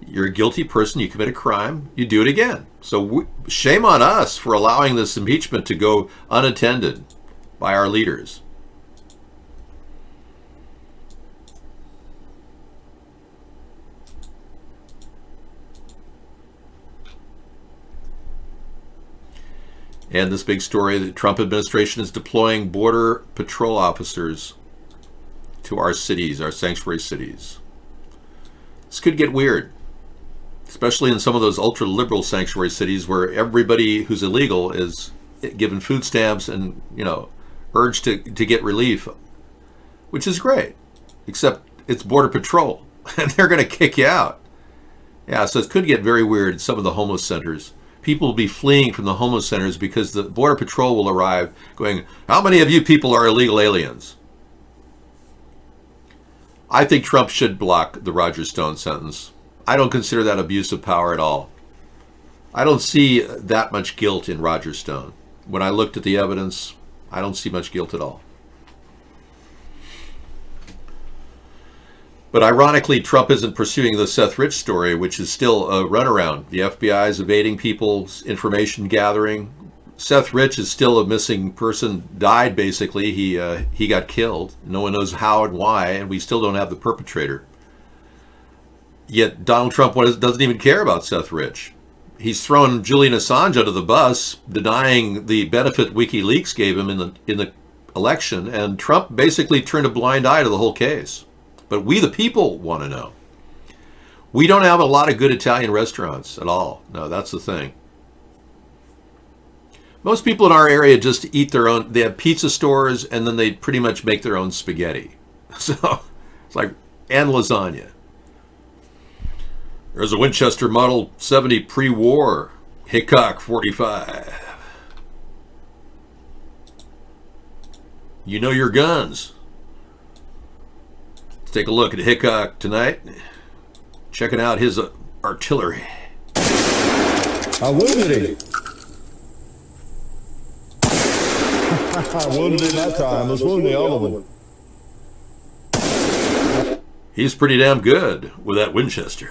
[SPEAKER 2] You're a guilty person. You commit a crime. You do it again. So shame on us for allowing this impeachment to go unattended by our leaders. And this big story, the Trump administration is deploying Border Patrol officers to our cities, our sanctuary cities. This could get weird, especially in some of those ultra-liberal sanctuary cities where everybody who's illegal is given food stamps and, urged to get relief, which is great, except it's Border Patrol, and they're going to kick you out. Yeah, so it could get very weird in some of the homeless centers. People will be fleeing from the homeless centers because the Border Patrol will arrive going, how many of you people are illegal aliens? I think Trump should block the Roger Stone sentence. I don't consider that abuse of power at all. I don't see that much guilt in Roger Stone. When I looked at the evidence, I don't see much guilt at all. But ironically, Trump isn't pursuing the Seth Rich story, which is still a runaround. The FBI is evading people's information gathering. Seth Rich is still a missing person, died basically. He got killed. No one knows how and why, and we still don't have the perpetrator. Yet Donald Trump doesn't even care about Seth Rich. He's thrown Julian Assange under the bus, denying the benefit WikiLeaks gave him in the election, and Trump basically turned a blind eye to the whole case. But we, the people, want to know. We don't have a lot of good Italian restaurants at all. No, that's the thing. Most people in our area just eat their own. They have pizza stores, and then they pretty much make their own spaghetti. So it's like, and lasagna. There's a Winchester Model 70 pre-war Hickok 45. You know your guns. Let's take a look at Hickok tonight. Checking out his artillery.
[SPEAKER 10] I wounded him. I wounded him that time. I was wounding all of them.
[SPEAKER 2] He's pretty damn good with that Winchester.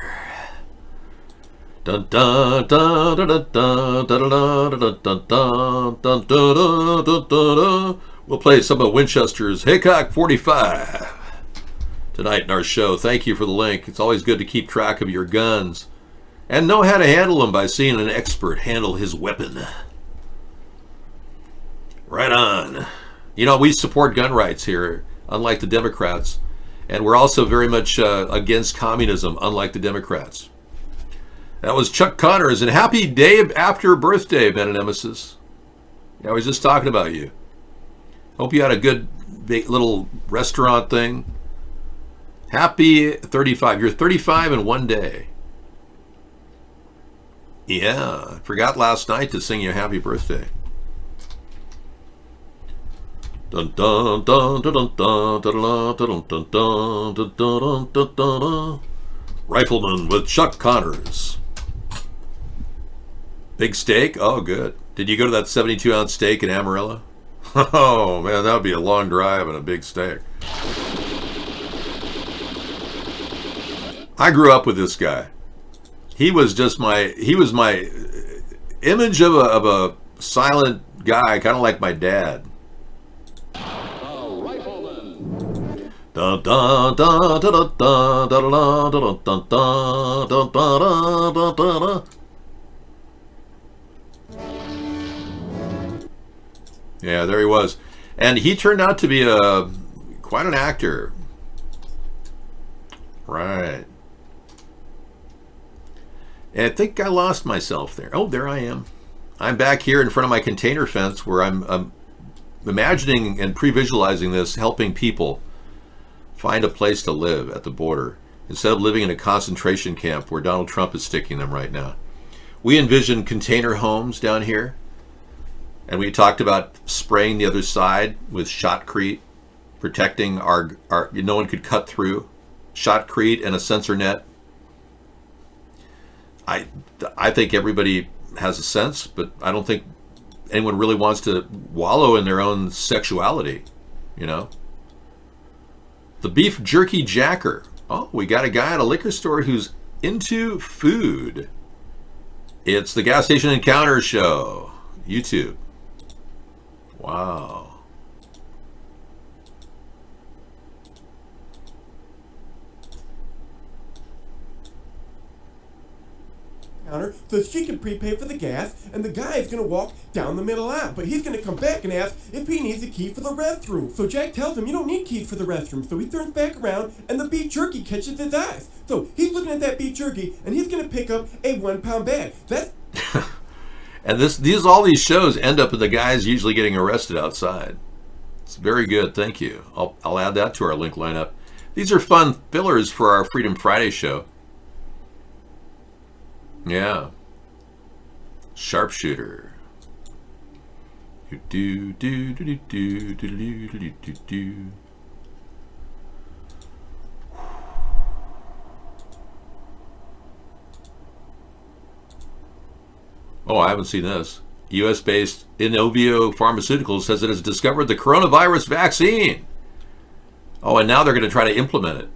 [SPEAKER 2] Dun dun dun dun dun dun dun dun dun dun dun dun. We'll play some of Winchester's Hickok 45 tonight in our show. Thank you for the link. It's always good to keep track of your guns and know how to handle them by seeing an expert handle his weapon. Right on. We support gun rights here, unlike the Democrats, and we're also very much against communism, unlike the Democrats. That was Chuck Connors, and happy day after birthday, Ben and Nemesis. I was just talking about you. Hope you had a good little restaurant thing. Happy 35. You're 35 in one day. Yeah, I forgot last night to sing you happy birthday. Dun dun dun dun dun dun dun dun dun dun dun dun dun dun. Rifleman with Chuck Connors. Big steak? Oh, good. Did you go to that 72-ounce steak in Amarillo? Oh, man, that would be a long drive and a big steak. I grew up with this guy. He was my image of a silent guy, kind of like my dad. Dun dun dun dun dun dun dun dun dun dun dun dun. Yeah, there he was, and he turned out to be quite an actor. Right. And I think I lost myself there. Oh, there I am. I'm back here in front of my container fence where I'm imagining and pre-visualizing this, helping people find a place to live at the border instead of living in a concentration camp where Donald Trump is sticking them right now. We envision container homes down here, and we talked about spraying the other side with shotcrete protecting our no one could cut through, shotcrete and a sensor net. I think everybody has a sense, but I don't think anyone really wants to wallow in their own sexuality, you know. The beef jerky jacker. Oh, we got a guy at a liquor store who's into food. It's the Gas Station Encounter Show, YouTube. Wow.
[SPEAKER 3] So she can prepay for the gas, and the guy is going to walk down the middle aisle, but he's going to come back and ask if he needs a key for the restroom. So Jack tells him, you don't need keys for the restroom. So he turns back around, and the beef jerky catches his eyes. So he's looking at that beef jerky, and he's going to pick up a 1 pound bag. That's
[SPEAKER 2] And all these shows end up with the guys usually getting arrested outside. It's very good, thank you. I'll add that to our link lineup. These are fun fillers for our Freedom Friday show. Yeah. Sharpshooter. Do do do do do do do do do do. Oh, I haven't seen this. U.S.-based Inovio Pharmaceuticals says it has discovered the coronavirus vaccine. Oh, and now they're going to try to implement it.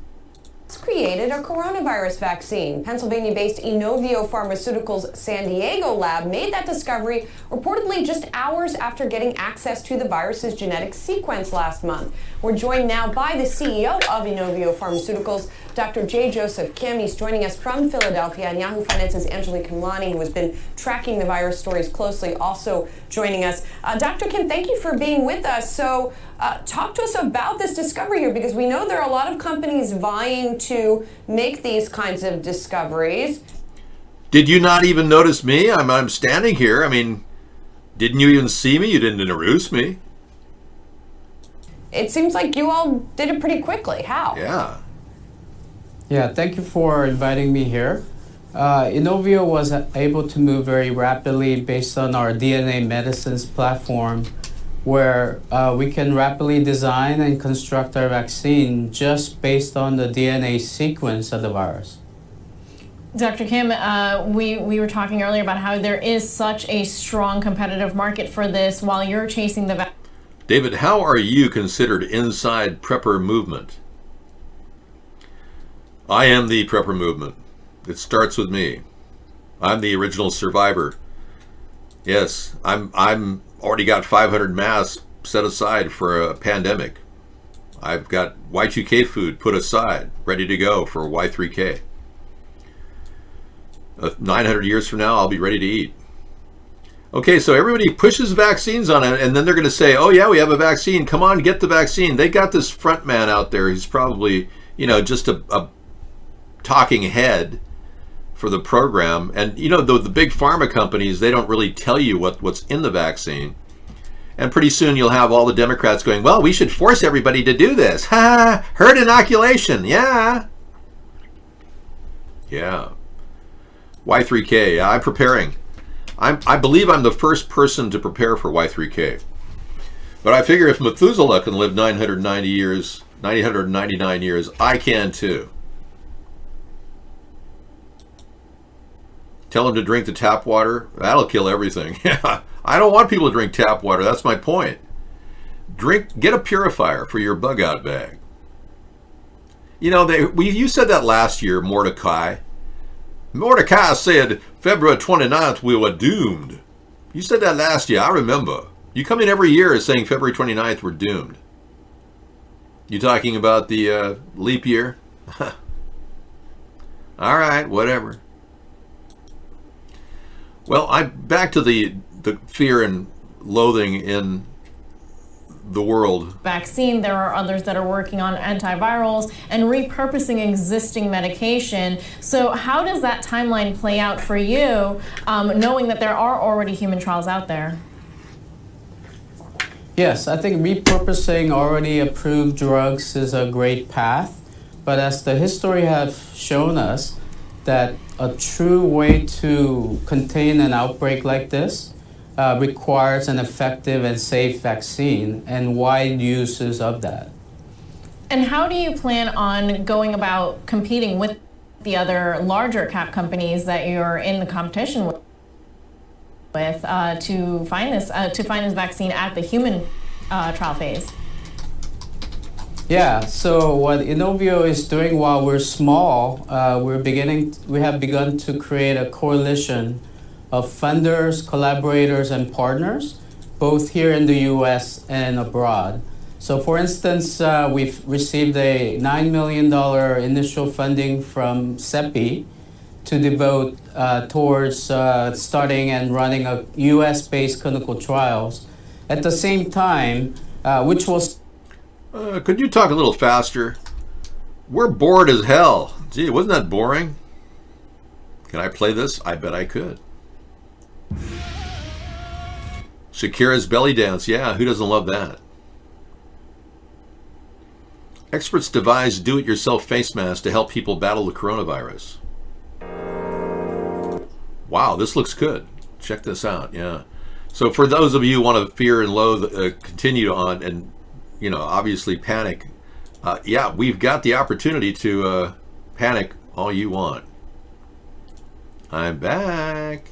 [SPEAKER 11] Created a coronavirus vaccine. Pennsylvania-based Inovio Pharmaceuticals' San Diego lab made that discovery reportedly just hours after getting access to the virus's genetic sequence last month. We're joined now by the CEO of Inovio Pharmaceuticals, Dr. J. Joseph Kim. He's joining us from Philadelphia, and Yahoo Finance's Angelique Kimlani, who has been tracking the virus stories closely, also joining us. Dr. Kim, thank you for being with us. So talk to us about this discovery here, because we know there are a lot of companies vying to make these kinds of discoveries.
[SPEAKER 2] Did you not even notice me? I'm standing here. I mean, didn't you even see me? You didn't introduce me.
[SPEAKER 11] It seems like you all did it pretty quickly. How?
[SPEAKER 12] Yeah, thank you for inviting me here. Inovio was able to move very rapidly based on our DNA medicines platform, where we can rapidly design and construct our vaccine just based on the DNA sequence of the virus.
[SPEAKER 24] Dr. Kim, we were talking earlier about how there is such a strong competitive market for this while you're chasing the vaccine.
[SPEAKER 2] David, how are you considered inside prepper movement? I am the prepper movement. It starts with me. I'm the original survivor. Yes, I'm already got 500 masks set aside for a pandemic. I've got Y2K food put aside, ready to go for Y3K. 900 years from now, I'll be ready to eat. Okay, so everybody pushes vaccines on it, and then they're going to say, oh yeah, we have a vaccine. Come on, get the vaccine. They got this front man out there who's probably, just a talking head for the program. And, the big pharma companies, they don't really tell you what's in the vaccine. And pretty soon you'll have all the Democrats going, well, we should force everybody to do this. Ha! Herd inoculation. Yeah. Yeah. Y3K. Yeah, I'm preparing. I believe I'm the first person to prepare for Y3K. But I figure if Methuselah can live 999 years, I can too. Tell him to drink the tap water. That'll kill everything. I don't want people to drink tap water. That's my point. Get a purifier for your bug out bag. You said that last year, Mordecai. Mordecai said February 29th we were doomed. You said that last year, I remember. You come in every year saying February 29th we're doomed. You talking about the leap year? All right, whatever. Well, back to the fear and loathing in the world.
[SPEAKER 24] Vaccine, there are others that are working on antivirals and repurposing existing medication. So how does that timeline play out for you, knowing that there are already human trials out there?
[SPEAKER 12] Yes, I think repurposing already approved drugs is a great path, but as the history have shown us, that a true way to contain an outbreak like this requires an effective and safe vaccine and wide uses of that.
[SPEAKER 24] And how do you plan on going about competing with the other larger cap companies that you're in the competition with to find this vaccine at the human trial phase?
[SPEAKER 12] Yeah, so what Inovio is doing while we're small, we have begun to create a coalition of funders, collaborators, and partners, both here in the US and abroad. So for instance, we've received a $9 million initial funding from CEPI to devote towards starting and running a US-based clinical trials. At the same time, which was...
[SPEAKER 2] could you talk a little faster? We're bored as hell. Gee, wasn't that boring? Can I play this? I bet I could. Shakira's belly dance. Yeah, who doesn't love that? Experts devised do-it-yourself face masks to help people battle the coronavirus. Wow, this looks good. Check this out. Yeah. So for those of you who want to fear and loathe, continue on and, obviously panic. Yeah, we've got the opportunity to panic all you want. I'm back.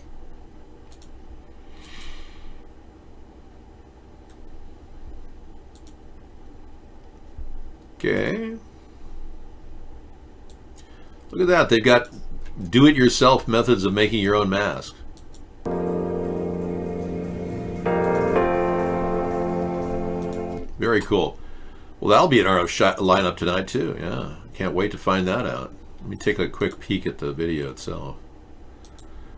[SPEAKER 2] Okay. Look at that. They've got do-it-yourself methods of making your own mask. Very cool. Well, that'll be in our lineup tonight, too. Yeah. Can't wait to find that out. Let me take a quick peek at the video itself.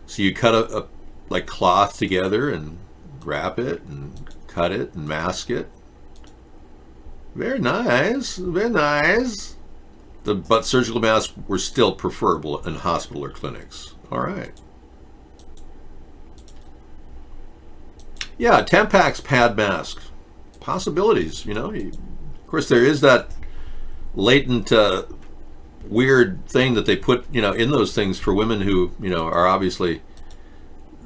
[SPEAKER 2] So you cut a cloth together and wrap it and cut it and mask it. Very nice, very nice. But surgical masks were still preferable in hospital or clinics. All right. Yeah, Tampax pad masks. Possibilities, Of course, there is that latent weird thing that they put, in those things for women who, are obviously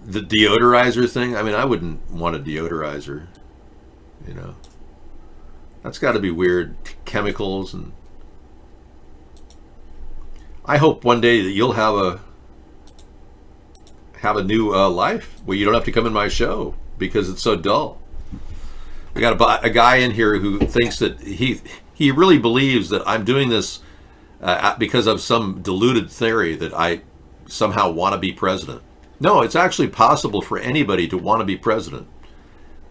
[SPEAKER 2] the deodorizer thing. I mean, I wouldn't want a deodorizer, That's got to be weird, chemicals, and I hope one day that you'll have a new life where you don't have to come in my show because it's so dull. I got a guy in here who thinks that he really believes that I'm doing this because of some deluded theory that I somehow want to be president. No, it's actually possible for anybody to want to be president.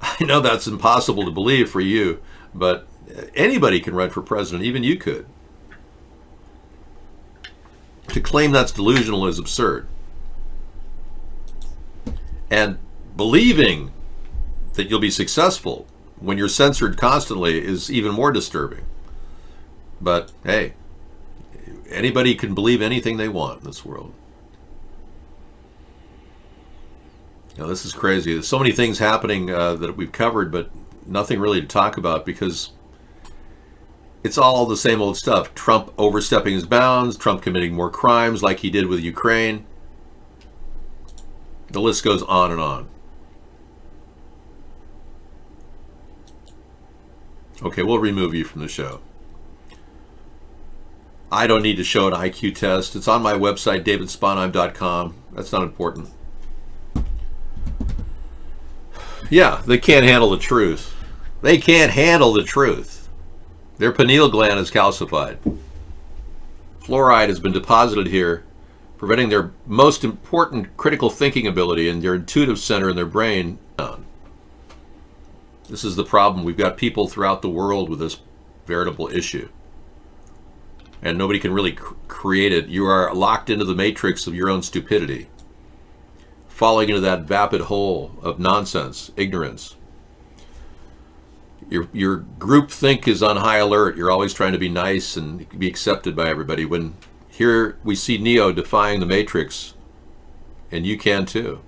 [SPEAKER 2] I know that's impossible to believe for you, but anybody can run for president, even you could. To claim that's delusional is absurd. And believing that you'll be successful when you're censored constantly is even more disturbing. But hey, anybody can believe anything they want in this world. This is crazy. There's so many things happening that we've covered, but nothing really to talk about because it's all the same old stuff. Trump overstepping his bounds, Trump committing more crimes like he did with Ukraine. The list goes on and on. Okay, we'll remove you from the show. I don't need to show an IQ test. It's on my website, davidsponheim.com. That's not important. Yeah, they can't handle the truth. They can't handle the truth. Their pineal gland is calcified. Fluoride has been deposited here, preventing their most important critical thinking ability and their intuitive center in their brain down. This is the problem. We've got people throughout the world with this veritable issue. And nobody can really create it. You are locked into the matrix of your own stupidity, falling into that vapid hole of nonsense, ignorance. Your group think is on high alert. You're always trying to be nice and be accepted by everybody. When here we see Neo defying the matrix, and you can too.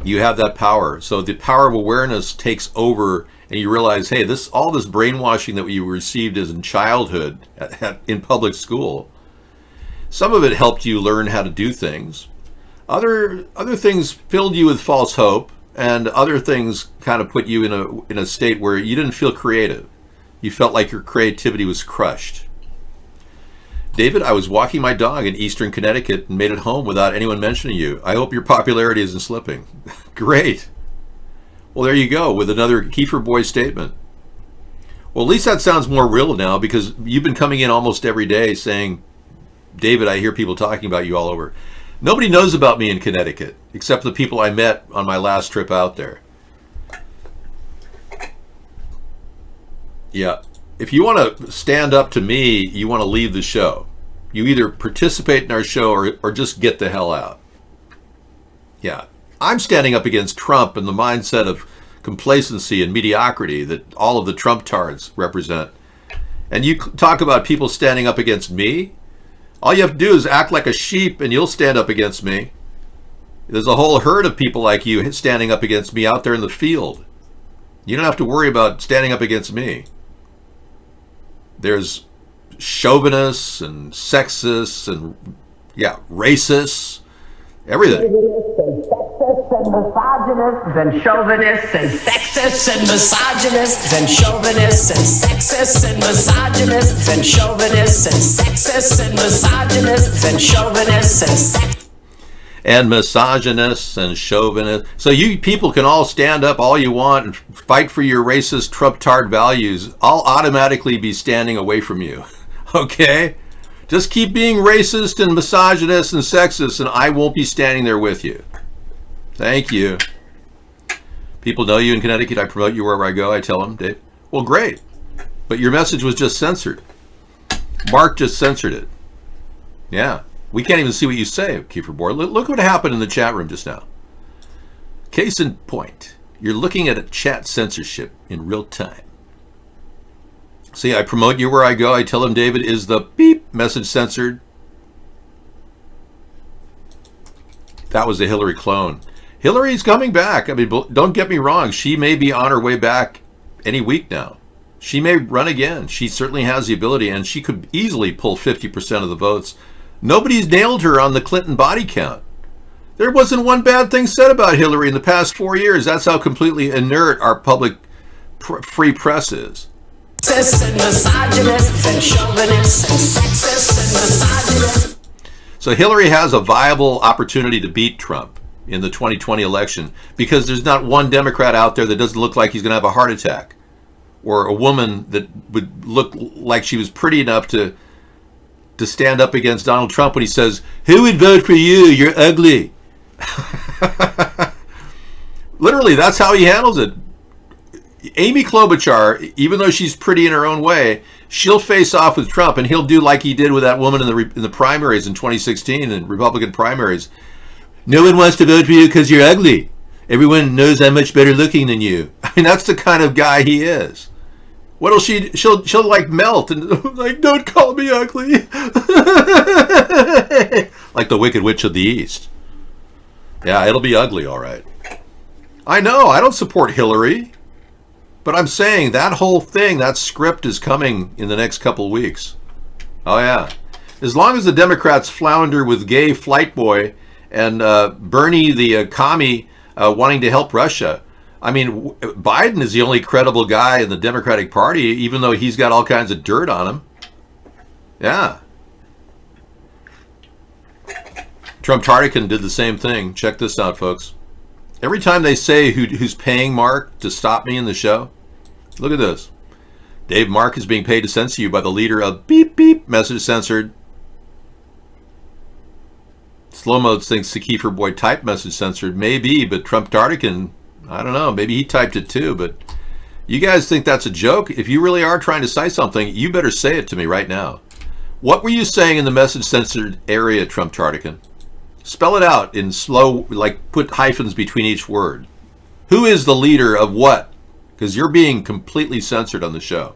[SPEAKER 2] You have that power. So the power of awareness takes over, and you realize, hey, all this brainwashing that you received as in childhood in public school, some of it helped you learn how to do things. Other things filled you with false hope and other things kind of put you in a state where you didn't feel creative. You felt like your creativity was crushed. David, I was walking my dog in eastern Connecticut and made it home without anyone mentioning you. I hope your popularity isn't slipping. Great. Well, there you go with another Kiefer Boy statement. Well, at least that sounds more real now, because you've been coming in almost every day saying, David, I hear people talking about you all over. Nobody knows about me in Connecticut, except the people I met on my last trip out there. Yeah. If you want to stand up to me, you want to leave the show. You either participate in our show or just get the hell out. Yeah. I'm standing up against Trump and the mindset of complacency and mediocrity that all of the Trump-tards represent. And you talk about people standing up against me? All you have to do is act like a sheep and you'll stand up against me. There's a whole herd of people like you standing up against me out there in the field. You don't have to worry about standing up against me. There's chauvinists and sexists and, yeah, racists, everything.
[SPEAKER 13] And misogynists and chauvinists and sexists and misogynists and chauvinists and sexists and misogynists and chauvinists and sexists and misogynists and chauvinists and sexists
[SPEAKER 2] and misogynists and chauvinists. So you people can all stand up all you want and fight for your racist Trump-tard values. I'll automatically be standing away from you. Okay? Just keep being racist and misogynist and sexist and I won't be standing there with you. Thank you. People know you in Connecticut. I promote you wherever I go. I tell them, Dave. Well, great. But your message was just censored. Mark just censored it. Yeah. We can't even see what you say, Kiefer Board. Look what happened in the chat room just now. Case in point. You're looking at a chat censorship in real time. See, I promote you where I go. I tell them, David, is the beep message censored? That was a Hillary clone. Hillary's coming back. I mean, don't get me wrong. She may be on her way back any week now. She may run again. She certainly has the ability, and she could easily pull 50% of the votes. Nobody's nailed her on the Clinton body count. There wasn't one bad thing said about Hillary in the past 4 years. That's how completely inert our public free press is.
[SPEAKER 13] and misogynists and chauvinists and sexists and misogynists.
[SPEAKER 2] So Hillary has a viable opportunity to beat Trump in the 2020 election because there's not one Democrat out there that doesn't look like he's going to have a heart attack, or a woman that would look like she was pretty enough to stand up against Donald Trump when he says, "Who would vote for you? You're ugly." Literally, that's how he handles it. Amy Klobuchar, even though she's pretty in her own way, she'll face off with Trump, and he'll do like he did with that woman in the primaries in 2016, in Republican primaries. "No one wants to vote for you because you're ugly. Everyone knows I'm much better looking than you." I mean, that's the kind of guy he is. What'll she'll like melt and like, "Don't call me ugly." Like the Wicked Witch of the East. Yeah, it'll be ugly, all right. I know, I don't support Hillary, but I'm saying that whole thing, that script is coming in the next couple weeks. Oh yeah. As long as the Democrats flounder with gay flight boy and Bernie the commie wanting to help Russia, I mean, Biden is the only credible guy in the Democratic Party, even though he's got all kinds of dirt on him. Yeah. Trump Tardican did the same thing. Check this out, folks. Every time they say who's paying Mark to stop me in the show, look at this. Dave, Mark is being paid to censor you by the leader of beep beep, message censored. Slow Mo thinks the Kiefer Boy type message censored. Maybe, but Trump Tardican, I don't know, maybe he typed it too, but you guys think that's a joke? If you really are trying to say something, you better say it to me right now. What were you saying in the message censored area, Trump Tardican? Spell it out in slow, like put hyphens between each word. Who is the leader of what? Because you're being completely censored on the show.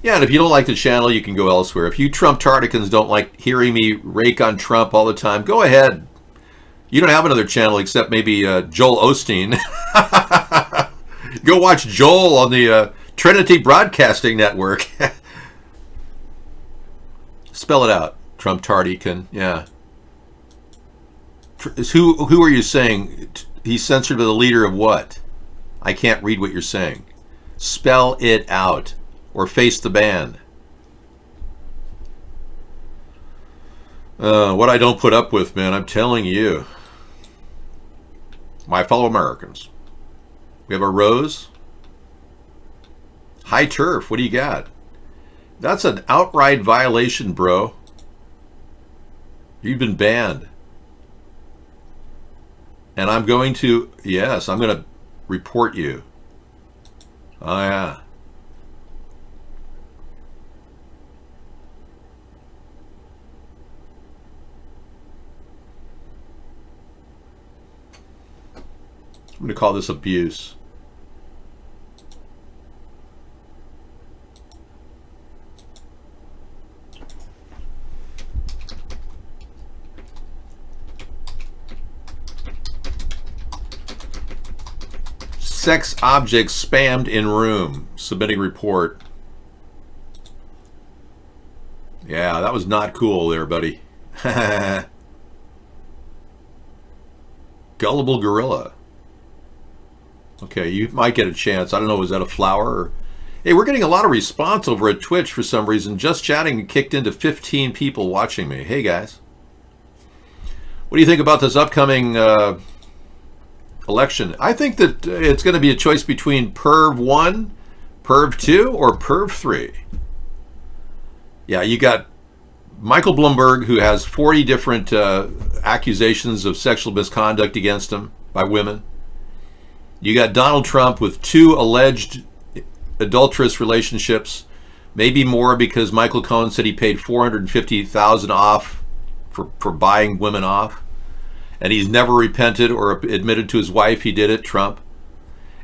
[SPEAKER 2] Yeah, and if you don't like the channel, you can go elsewhere. If you Trump Tardicans don't like hearing me rake on Trump all the time, go ahead. You don't have another channel except maybe Joel Osteen. Go watch Joel on the Trinity Broadcasting Network. Spell it out. Trump Tardican, yeah. Who are you saying? He's censored by the leader of what? I can't read what you're saying. Spell it out or face the ban. What I don't put up with, man, I'm telling you. My fellow Americans. We have a rose. High turf, what do you got? That's an outright violation, bro. You've been banned. And I'm going to, yes, I'm going to report you. Oh, yeah. I'm going to call this abuse. Sex objects spammed in room. Submitting report. Yeah, that was not cool there, buddy. Gullible gorilla. Okay, you might get a chance. I don't know, was that a flower? Or... Hey, we're getting a lot of response over at Twitch for some reason. Just Chatting kicked into 15 people watching me. Hey, guys. What do you think about this upcoming election? I think that it's going to be a choice between Perv 1, Perv 2, or Perv 3. Yeah, you got Michael Bloomberg, who has 40 different accusations of sexual misconduct against him by women. You got Donald Trump with 2 alleged adulterous relationships, maybe more because Michael Cohen said he paid $450,000 off for buying women off. And he's never repented or admitted to his wife he did it, Trump.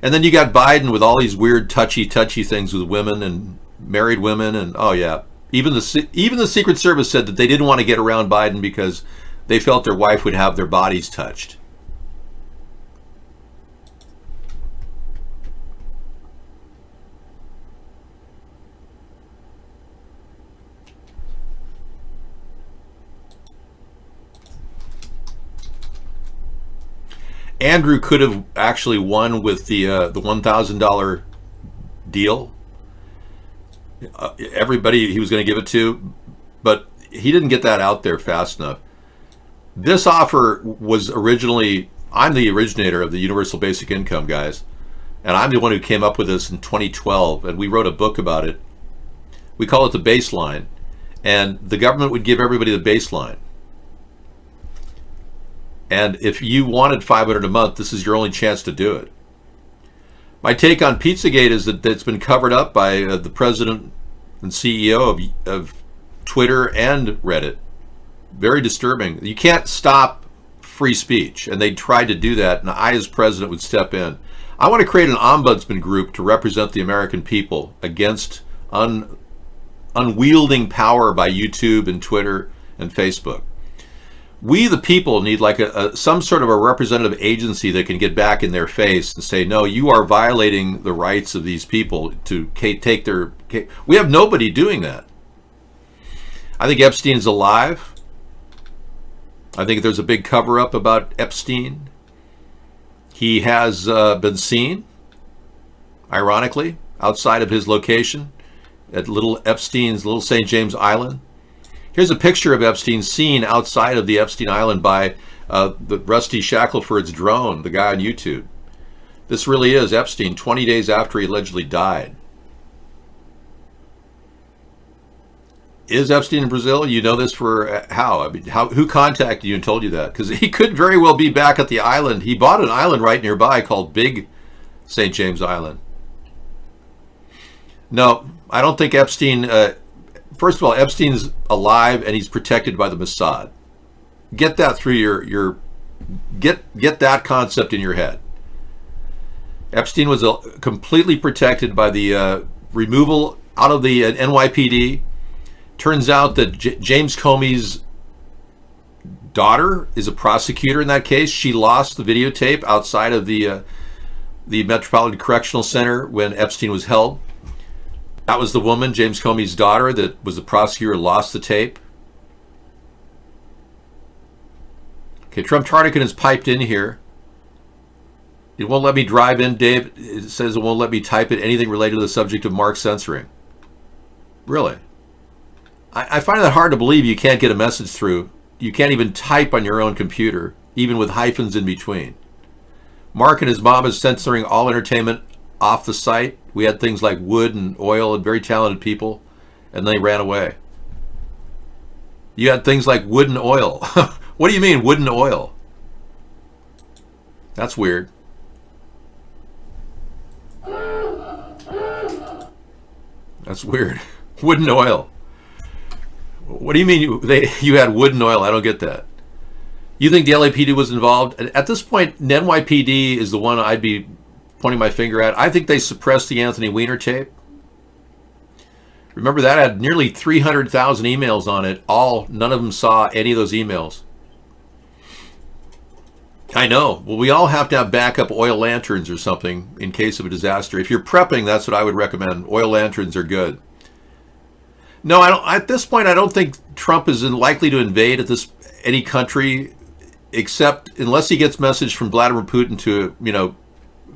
[SPEAKER 2] And then you got Biden with all these weird touchy things with women and married women. And oh yeah, even the Secret Service said that they didn't want to get around Biden because they felt their wife would have their bodies touched. Andrew could have actually won with the $1,000 deal. Everybody he was going to give it to, but he didn't get that out there fast enough. This offer was originally, I'm the originator of the Universal Basic Income, guys, and I'm the one who came up with this in 2012, and we wrote a book about it. We call it the baseline, and the government would give everybody the baseline. And if you wanted $500 a month, this is your only chance to do it. My take on Pizzagate is that it's been covered up by the president and CEO of Twitter and Reddit. Very disturbing. You can't stop free speech, and they tried to do that, and I, as president, would step in. I want to create an ombudsman group to represent the American people against unwielding power by YouTube and Twitter and Facebook. We, the people, need like some sort of a representative agency that can get back in their face and say, no, you are violating the rights of these people to take their... We have nobody doing that. I think Epstein's alive. I think there's a big cover-up about Epstein. He has been seen, ironically, outside of his location at Little Epstein's Little St. James Island. Here's a picture of Epstein seen outside of the Epstein Island by the Rusty Shackelford's drone, the guy on YouTube. This really is Epstein 20 days after he allegedly died. Is Epstein in Brazil? You know this for how? I mean, who contacted you and told you that? Because he could very well be back at the island. He bought an island right nearby called Big St. James Island. No, I don't think Epstein... First of all, Epstein's alive and he's protected by the Mossad. Get that through your get that concept in your head. Epstein was completely protected by the removal out of the NYPD. Turns out that James Comey's daughter is a prosecutor in that case. She lost the videotape outside of the Metropolitan Correctional Center when Epstein was held. That was the woman, James Comey's daughter, that was the prosecutor, lost the tape. Okay, Trump Tarnican has piped in here. It won't let me drive in, Dave. It says it won't let me type it, anything related to the subject of Mark censoring. Really? I find that hard to believe you can't get a message through. You can't even type on your own computer, even with hyphens in between. Mark and his mom is censoring all entertainment off the site. We had things like wood and oil and very talented people, and they ran away. You had things like wood and oil. What do you mean, wood and oil? That's weird. That's weird. Wood and oil. What do you mean you had wood and oil? I don't get that. You think the LAPD was involved? At this point, NYPD is the one I'd be pointing my finger at. I think they suppressed the Anthony Weiner tape. Remember, that had nearly 300,000 emails on it. None of them saw any of those emails. I know. Well, we all have to have backup oil lanterns or something in case of a disaster. If you're prepping, that's what I would recommend. Oil lanterns are good. No, I don't. At this point, I don't think Trump is likely to invade any country, except unless he gets message from Vladimir Putin to,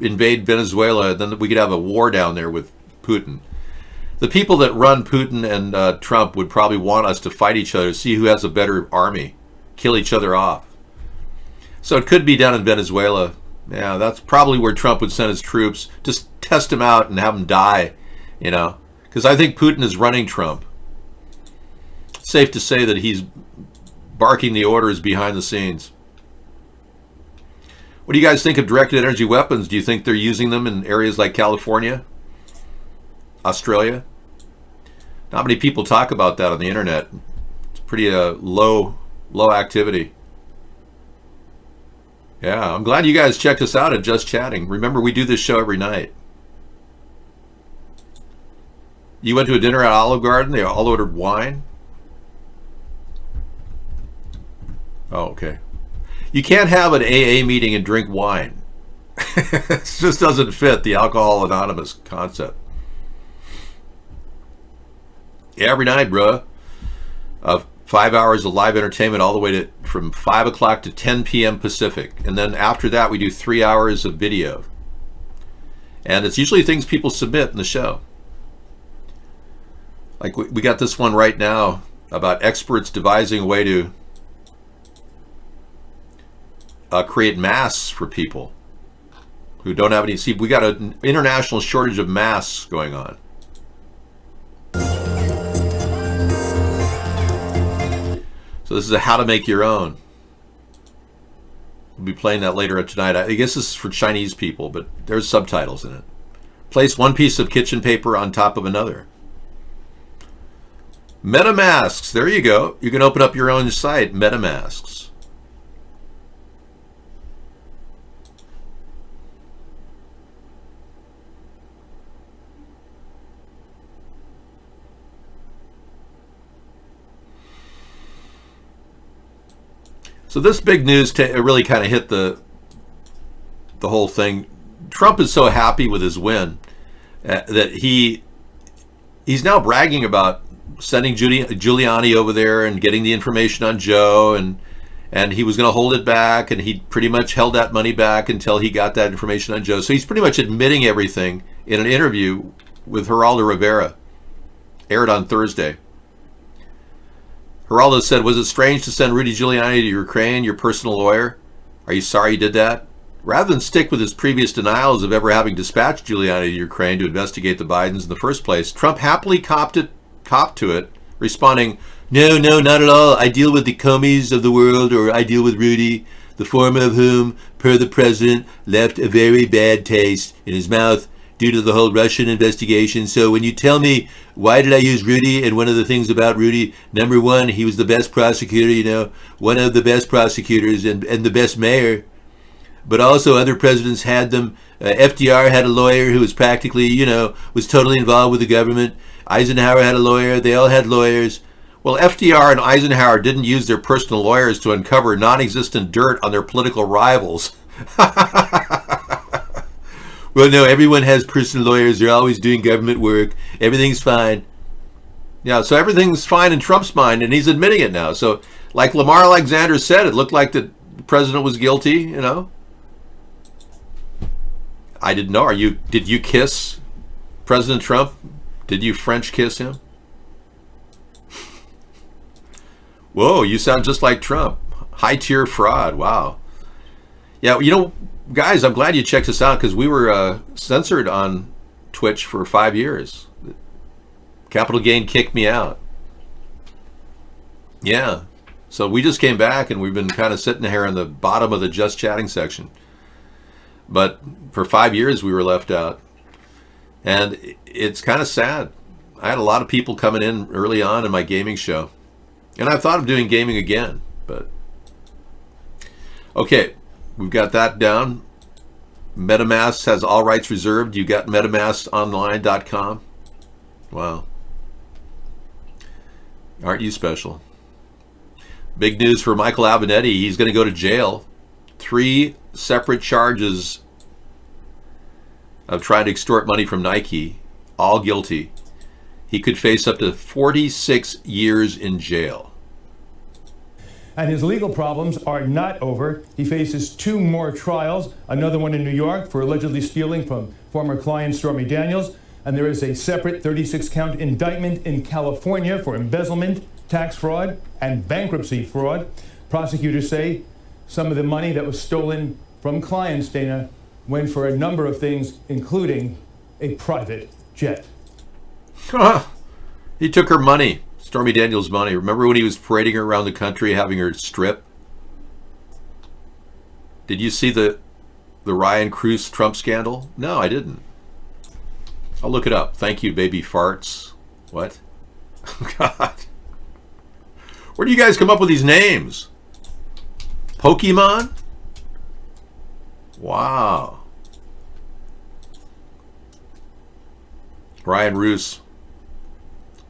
[SPEAKER 2] invade Venezuela. Then we could have a war down there with Putin. The people that run Putin and Trump would probably want us to fight each other, see who has a better army, kill each other off. So it could be down in Venezuela. Yeah, that's probably where Trump would send his troops. Just test him out and have him die, because I think Putin is running Trump. Safe to say that he's barking the orders behind the scenes. What do you guys think of directed energy weapons? Do you think they're using them in areas like California, Australia? Not many people talk about that on the internet. It's pretty low activity. Yeah, I'm glad you guys checked us out at Just Chatting. Remember, we do this show every night. You went to a dinner at Olive Garden? They all ordered wine? Oh, okay. You can't have an AA meeting and drink wine. It just doesn't fit the Alcohol Anonymous concept. Yeah, every night, bro. 5 hours of live entertainment all the way to from 5 o'clock to 10 p.m. Pacific. And then after that, we do 3 hours of video. And it's usually things people submit in the show. Like we got this one right now about experts devising a way to create masks for people who don't have any. See, we got an international shortage of masks going on. So this is a how to make your own. We'll be playing that later tonight. I guess this is for Chinese people, but there's subtitles in it. Place one piece of kitchen paper on top of another. MetaMasks, there you go. You can open up your own site, MetaMasks. So this big news really kind of hit the whole thing. Trump is so happy with his win that he's now bragging about sending Giuliani over there and getting the information on Joe, and he was going to hold it back, and he pretty much held that money back until he got that information on Joe. So he's pretty much admitting everything in an interview with Geraldo Rivera, aired on Thursday. Geraldo said, "Was it strange to send Rudy Giuliani to Ukraine, your personal lawyer? Are you sorry you did that?" Rather than stick with his previous denials of ever having dispatched Giuliani to Ukraine to investigate the Bidens in the first place, Trump happily copped to it, responding, No, not at all. I deal with the Comeys of the world, or I deal with Rudy, the former of whom, per the president, left a very bad taste in his mouth due to the whole Russian investigation. So when you tell me, why did I use Rudy? And one of the things about Rudy, number one, he was the best prosecutor, one of the best prosecutors and the best mayor. But also other presidents had them. FDR had a lawyer who was practically, was totally involved with the government. Eisenhower had a lawyer. They all had lawyers. Well, FDR and Eisenhower didn't use their personal lawyers to uncover non-existent dirt on their political rivals. Well, no, everyone has personal lawyers. They're always doing government work. Everything's fine. Yeah, so everything's fine in Trump's mind, and he's admitting it now. So, like Lamar Alexander said, it looked like that the president was guilty, you know. I didn't know. Did you kiss President Trump? Did you French kiss him? Whoa, you sound just like Trump. High tier fraud. Wow. Yeah, you know, guys, I'm glad you checked this out because we were censored on Twitch for 5 years. Capital Gain kicked me out. Yeah. So we just came back and we've been kind of sitting here in the bottom of the just chatting section. But for 5 years we were left out. And it's kind of sad. I had a lot of people coming in early on in my gaming show. And I thought of doing gaming again, but okay, we've got that down. MetaMask has all rights reserved. You got MetaMaskOnline.com. Wow. Aren't you special? Big news for Michael Avenatti. He's going to go to jail. 3 separate charges of trying to extort money from Nike. All guilty. He could face up to 46 years in jail.
[SPEAKER 15] And his legal problems are not over. He faces 2 more trials, another one in New York for allegedly stealing from former client Stormy Daniels, and there is a separate 36-count indictment in California for embezzlement, tax fraud, and bankruptcy fraud. Prosecutors say some of the money that was stolen from clients, Dana, went for a number of things, including a private jet.
[SPEAKER 2] He took her money. Stormy Daniels' money. Remember when he was parading her around the country, having her strip? Did you see the Ryan Cruz Trump scandal? No, I didn't. I'll look it up. Thank you, baby farts. What? God. Where do you guys come up with these names? Pokemon? Wow. Ryan Roos.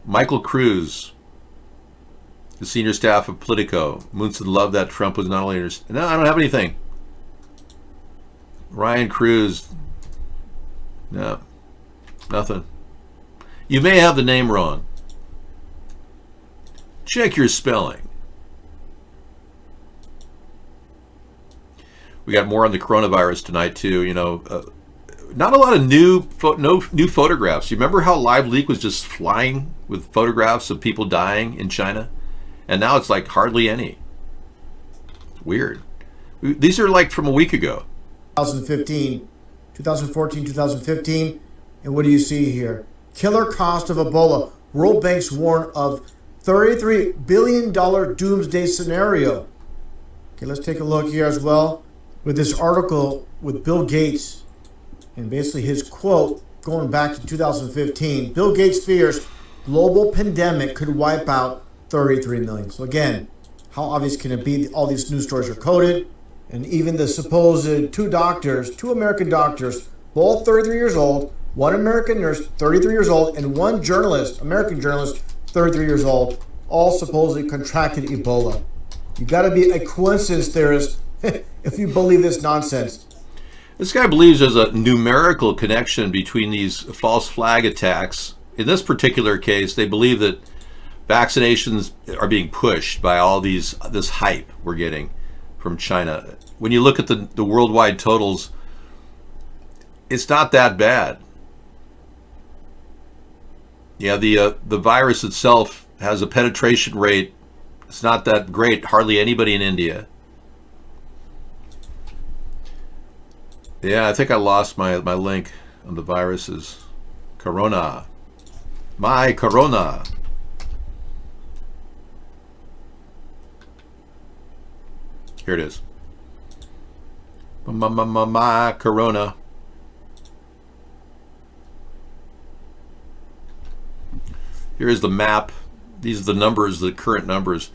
[SPEAKER 2] Michael Cruz, the senior staff of Politico. Moonson loved that Trump was not only... No, I don't have anything. Ryan Cruz. No. Nothing. You may have the name wrong. Check your spelling. We got more on the coronavirus tonight, too. You know, not a lot of new photographs. You remember how LiveLeak was just flying with photographs of people dying in China? And now it's like hardly any. It's weird. These are like from a week ago.
[SPEAKER 22] 2015, 2014, 2015. And what do you see here? Killer cost of Ebola. World Bank's warn of $33 billion doomsday scenario. Okay, let's take a look here as well with this article with Bill Gates. And basically his quote going back to 2015. Bill Gates fears global pandemic could wipe out 33 million. So again, how obvious can it be? All these news stories are coded. And even the supposed 2 American doctors, both 33 years old, 1 American nurse, 33 years old, and 1 journalist, American journalist, 33 years old, all supposedly contracted Ebola. You got to be a coincidence theorist if you believe this nonsense.
[SPEAKER 2] This guy believes there's a numerical connection between these false flag attacks. In this particular case, they believe that vaccinations are being pushed by all this hype we're getting from China. When you look at the worldwide totals, it's not that bad. Yeah, the virus itself has a penetration rate. It's not that great. Hardly anybody in India. Yeah, I think I lost my link on the viruses. Corona. My corona. Here it is. My corona. Here is the map. These are the numbers, the current numbers.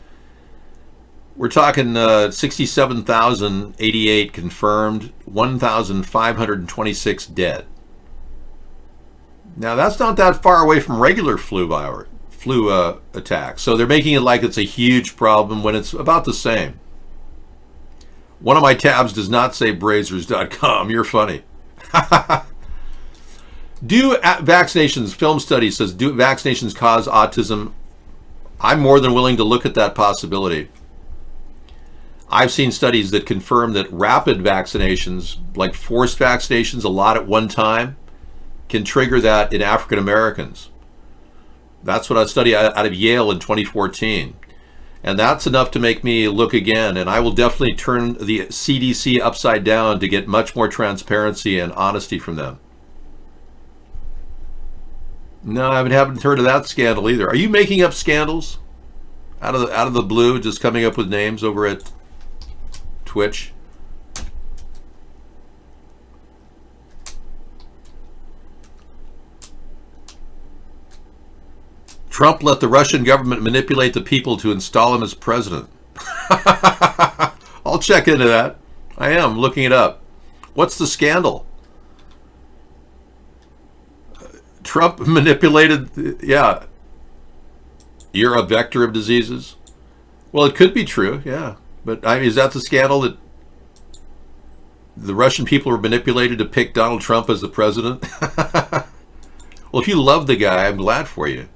[SPEAKER 2] We're talking 67,088 confirmed, 1,526 dead. Now that's not that far away from regular flu attacks. So they're making it like it's a huge problem when it's about the same. One of my tabs does not say Brazers.com. You're funny. Do vaccinations, film study says, do vaccinations cause autism? I'm more than willing to look at that possibility. I've seen studies that confirm that rapid vaccinations, like forced vaccinations, a lot at one time, can trigger that in African Americans. That's what I studied out of Yale in 2014. And that's enough to make me look again. And I will definitely turn the CDC upside down to get much more transparency and honesty from them. No, I haven't heard of that scandal either. Are you making up scandals out of the blue, just coming up with names over at Twitch? Trump let the Russian government manipulate the people to install him as president. I'll check into that. I am looking it up. What's the scandal? Trump manipulated, yeah. You're a vector of diseases? Well, it could be true, yeah. But I mean, is that the scandal, that the Russian people were manipulated to pick Donald Trump as the president? Well, if you love the guy, I'm glad for you.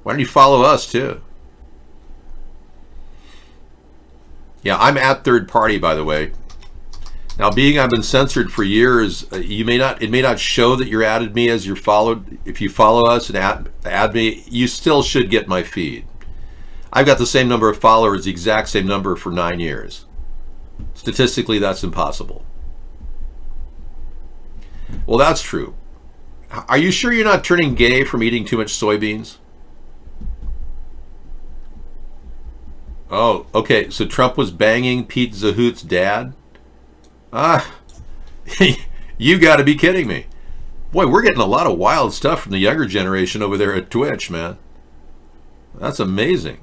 [SPEAKER 2] Why don't you follow us too? Yeah, I'm at Third Party, by the way. Now, being I've been censored for years, it may not show that you're added me as you're followed. If you follow us and add me, you still should get my feed. I've got the same number of followers, the exact same number for 9 years. Statistically, that's impossible. Well, that's true. Are you sure you're not turning gay from eating too much soybeans? Oh, okay. So Trump was banging Pete Zahoot's dad? You got to be kidding me. Boy, we're getting a lot of wild stuff from the younger generation over there at Twitch, man. That's amazing.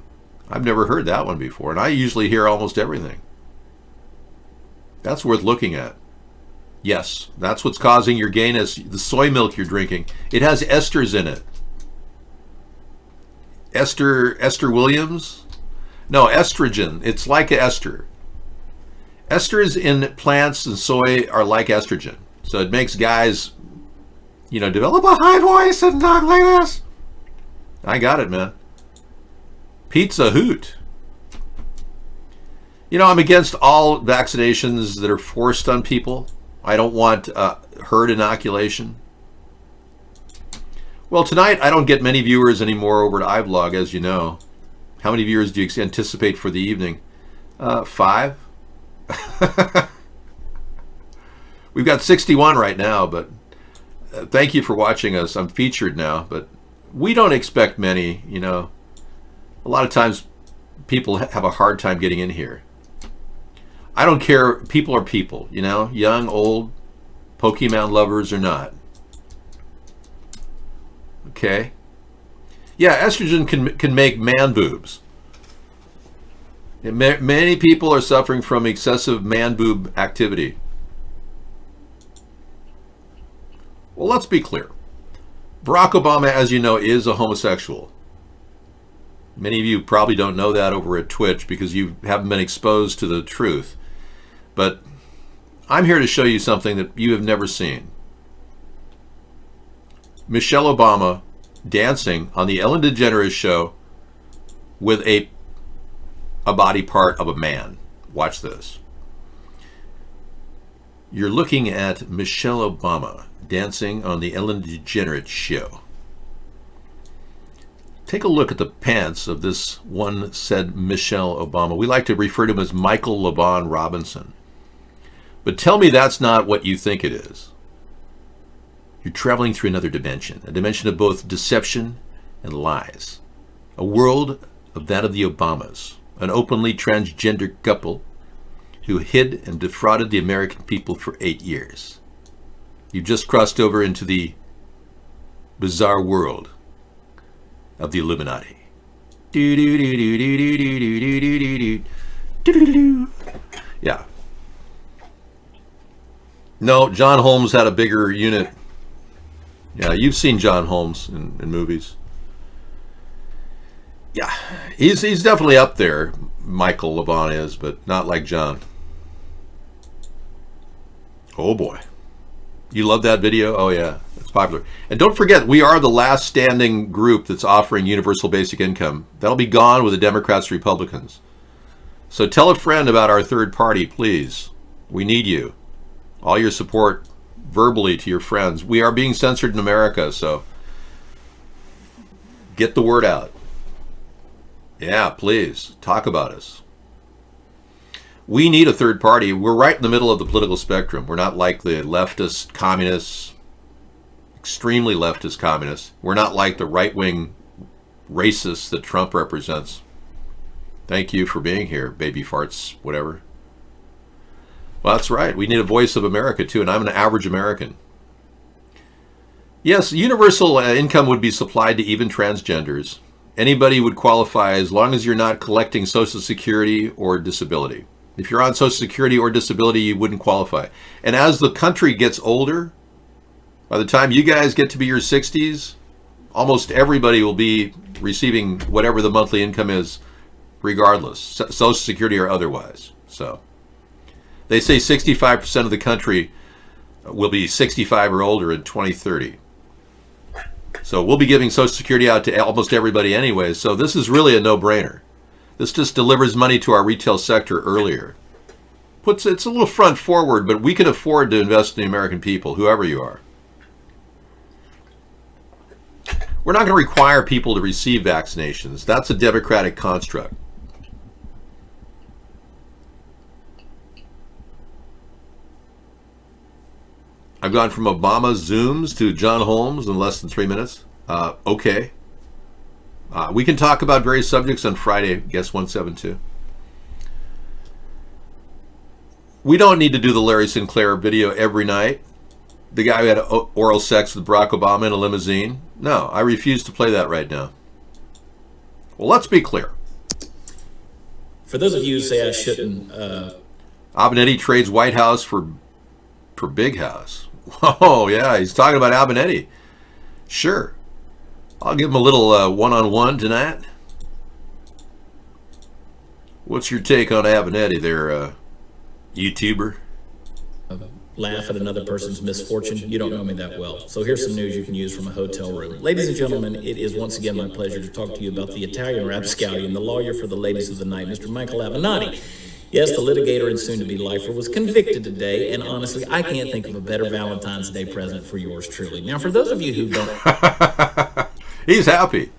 [SPEAKER 2] I've never heard that one before, and I usually hear almost everything. That's worth looking at. Yes, that's what's causing your gayness, the soy milk you're drinking. It has esters in it. Esther Williams? No, estrogen. It's like an ester. Esters in plants and soy are like estrogen. So it makes guys, develop a high voice and talk like this. I got it, man. Pizza Hoot. I'm against all vaccinations that are forced on people. I don't want herd inoculation. Well, tonight I don't get many viewers anymore over at iVlog, as you know. How many viewers do you anticipate for the evening? 5. We've got 61 right now, but thank you for watching us. I'm featured now, but we don't expect many, A lot of times people have a hard time getting in here. I don't care. People are people, young, old, Pokemon lovers or not. Okay. Yeah, estrogen can make man boobs. Many people are suffering from excessive man boob activity. Well, let's be clear. Barack Obama, as you know, is a homosexual. Many of you probably don't know that over at Twitch because you haven't been exposed to the truth. But I'm here to show you something that you have never seen. Michelle Obama dancing on the Ellen DeGeneres show with a body part of a man. Watch this. You're looking at Michelle Obama dancing on the Ellen DeGeneres show. Take a look at the pants of this one said Michelle Obama. We like to refer to him as Michael LaVaughn Robinson. But tell me that's not what you think it is. You're traveling through another dimension, a dimension of both deception and lies. A world of that of the Obamas, an openly transgender couple who hid and defrauded the American people for 8 years. You've just crossed over into the bizarre world of the Illuminati. Yeah. No, John Holmes had a bigger unit. Yeah, you've seen John Holmes in movies. Yeah, he's definitely up there, Michael LaVaughn is, but not like John. Oh boy. You love that video? Oh yeah, it's popular. And don't forget, we are the last standing group that's offering universal basic income. That'll be gone with the Democrats and Republicans. So tell a friend about our third party, please. We need you. All your support verbally to your friends. We are being censored in America, so get the word out. Yeah, please, talk about us. We need a third party. We're right in the middle of the political spectrum. We're not like the leftist communists, extremely leftist communists. We're not like the right-wing racists that Trump represents. Thank you for being here, baby farts, whatever. Well, that's right. We need a voice of America, too, and I'm an average American. Yes, universal income would be supplied to even transgenders. Anybody would qualify as long as you're not collecting Social Security or disability. If you're on Social Security or disability, you wouldn't qualify. And as the country gets older, by the time you guys get to be your 60s, almost everybody will be receiving whatever the monthly income is, regardless, Social Security or otherwise. So they say 65% of the country will be 65 or older in 2030. So we'll be giving Social Security out to almost everybody anyway. So this is really a no-brainer. This just delivers money to our retail sector earlier. It's a little front forward, but we can afford to invest in the American people, whoever you are. We're not going to require people to receive vaccinations. That's a democratic construct. I've gone from Obama Zooms to John Holmes in less than 3 minutes. Okay. We can talk about various subjects on Friday, guest 172. We don't need to do the Larry Sinclair video every night. The guy who had oral sex with Barack Obama in a limousine. No, I refuse to play that right now. Well, let's be clear.
[SPEAKER 18] For those of you who say I shouldn't...
[SPEAKER 2] Abinetti trades White House for Big House. Oh, yeah, he's talking about Abinetti. Sure. I'll give him a little one-on-one tonight. What's your take on Abinetti there, YouTuber?
[SPEAKER 18] Laugh at another person's misfortune. You don't know me that well. So here's some news you can use from a hotel room. Ladies and gentlemen, it is once again my pleasure to talk to you about the Italian rapscallion, the lawyer for the ladies of the night, Mr. Michael Avenatti. Yes, the litigator and soon-to-be lifer was convicted today, and honestly, I can't think of a better Valentine's Day present for yours truly. Now, for those of you who don't...
[SPEAKER 2] He's happy.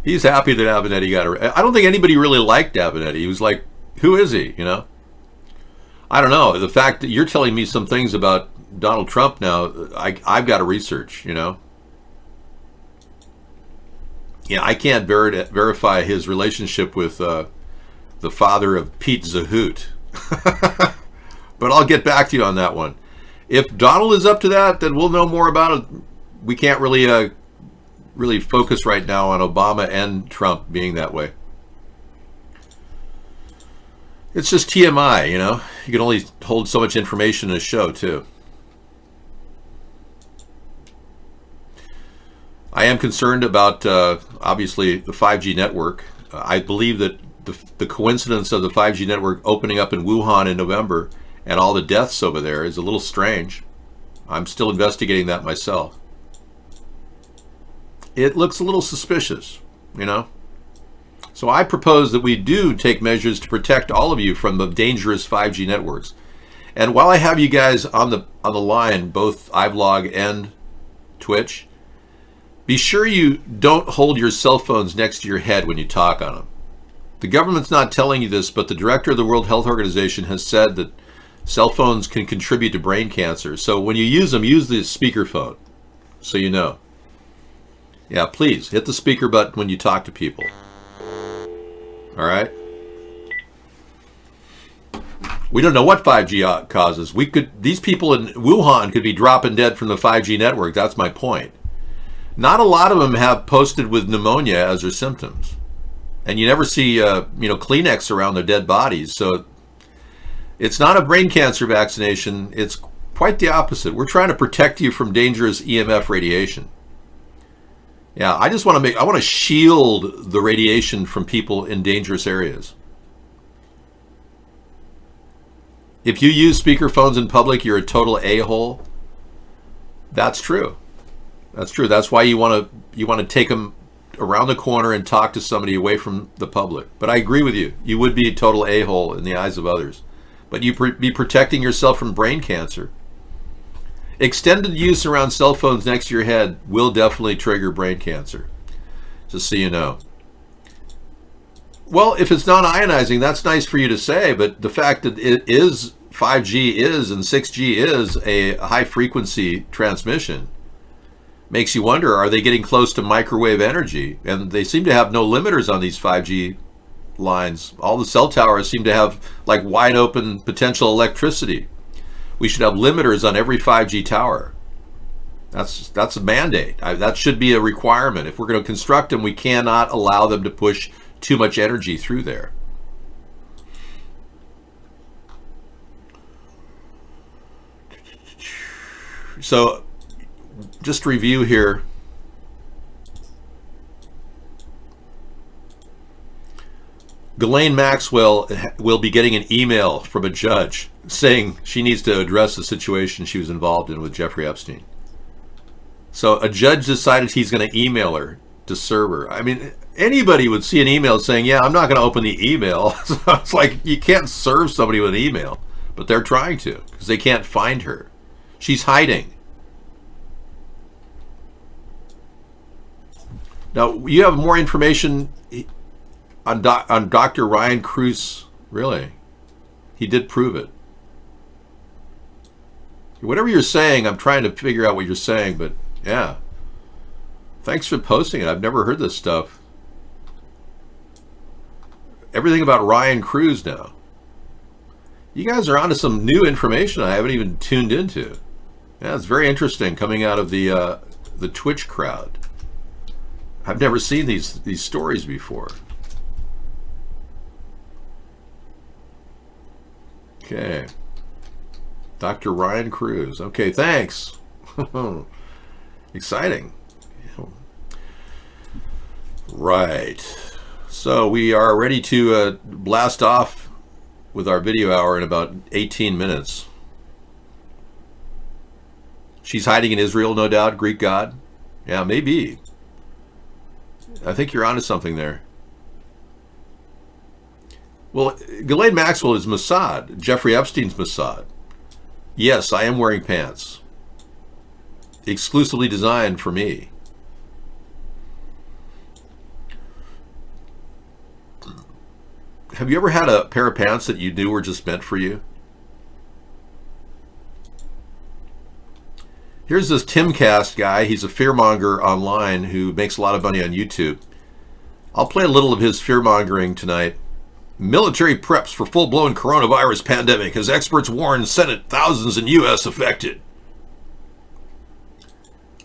[SPEAKER 2] He's happy that Avenatti got arrested. I don't think anybody really liked Avenatti. He was like, who is he, you know? I don't know. The fact that you're telling me some things about Donald Trump now, I've got to research, you know? Yeah, I can't verify his relationship with the father of Pete Zahoot. But I'll get back to you on that one. If Donald is up to that, then we'll know more about it. We can't really focus right now on Obama and Trump being that way. It's just TMI, you know? You can only hold so much information in a show, too. I am concerned about, obviously, the 5G network. I believe that the coincidence of the 5G network opening up in Wuhan in November and all the deaths over there is a little strange. I'm still investigating that myself. It looks a little suspicious, you know? So I propose that we do take measures to protect all of you from the dangerous 5G networks. And while I have you guys on the line, both iVlog and Twitch, be sure you don't hold your cell phones next to your head when you talk on them. The government's not telling you this, but the director of the World Health Organization has said that cell phones can contribute to brain cancer. So when you use them, use the speakerphone, so you know. Yeah, please, hit the speaker button when you talk to people. All right? We don't know what 5G causes. These people in Wuhan could be dropping dead from the 5G network. That's my point. Not a lot of them have posted with pneumonia as their symptoms. And you never see, Kleenex around their dead bodies. So it's not a brain cancer vaccination. It's quite the opposite. We're trying to protect you from dangerous EMF radiation. Yeah, I want to shield the radiation from people in dangerous areas. If you use speakerphones in public, you're a total a-hole. That's true. That's true. That's why you want to take them around the corner and talk to somebody away from the public. But I agree with you. You would be a total a-hole in the eyes of others. But you'd be protecting yourself from brain cancer. Extended use around cell phones next to your head will definitely trigger brain cancer. Just so you know. Well, if it's non-ionizing, that's nice for you to say, but the fact that it is 5G is and 6G is a high-frequency transmission makes you wonder, are they getting close to microwave energy? And they seem to have no limiters on these 5G lines. All the cell towers seem to have like wide open potential electricity. We should have limiters on every 5G tower. That's a mandate. That should be a requirement. If we're going to construct them, we cannot allow them to push too much energy through there. So, just review here. Ghislaine Maxwell will be getting an email from a judge saying she needs to address the situation she was involved in with Jeffrey Epstein. So a judge decided he's going to email her to serve her. I mean, anybody would see an email saying, yeah, I'm not going to open the email. So it's like you can't serve somebody with an email, but they're trying to because they can't find her. She's hiding. Now, you have more information on Dr. Ryan Cruz. Really? He did prove it. Whatever you're saying, I'm trying to figure out what you're saying, but yeah. Thanks for posting it. I've never heard this stuff. Everything about Ryan Cruz now. You guys are onto some new information I haven't even tuned into. Yeah, it's very interesting coming out of the Twitch crowd. I've never seen these stories before. Okay. Dr. Ryan Cruz. Okay, thanks. Exciting. Right. So we are ready to blast off with our video hour in about 18 minutes. She's hiding in Israel, no doubt. Greek god. Yeah, maybe. I think you're onto something there. Well, Ghislaine Maxwell is Mossad. Jeffrey Epstein's Mossad. Yes, I am wearing pants. Exclusively designed for me. Have you ever had a pair of pants that you knew were just meant for you? Here's this Timcast guy. He's a fearmonger online who makes a lot of money on YouTube. I'll play a little of his fearmongering tonight. Military preps for full-blown coronavirus pandemic as experts warn Senate thousands in U.S. affected.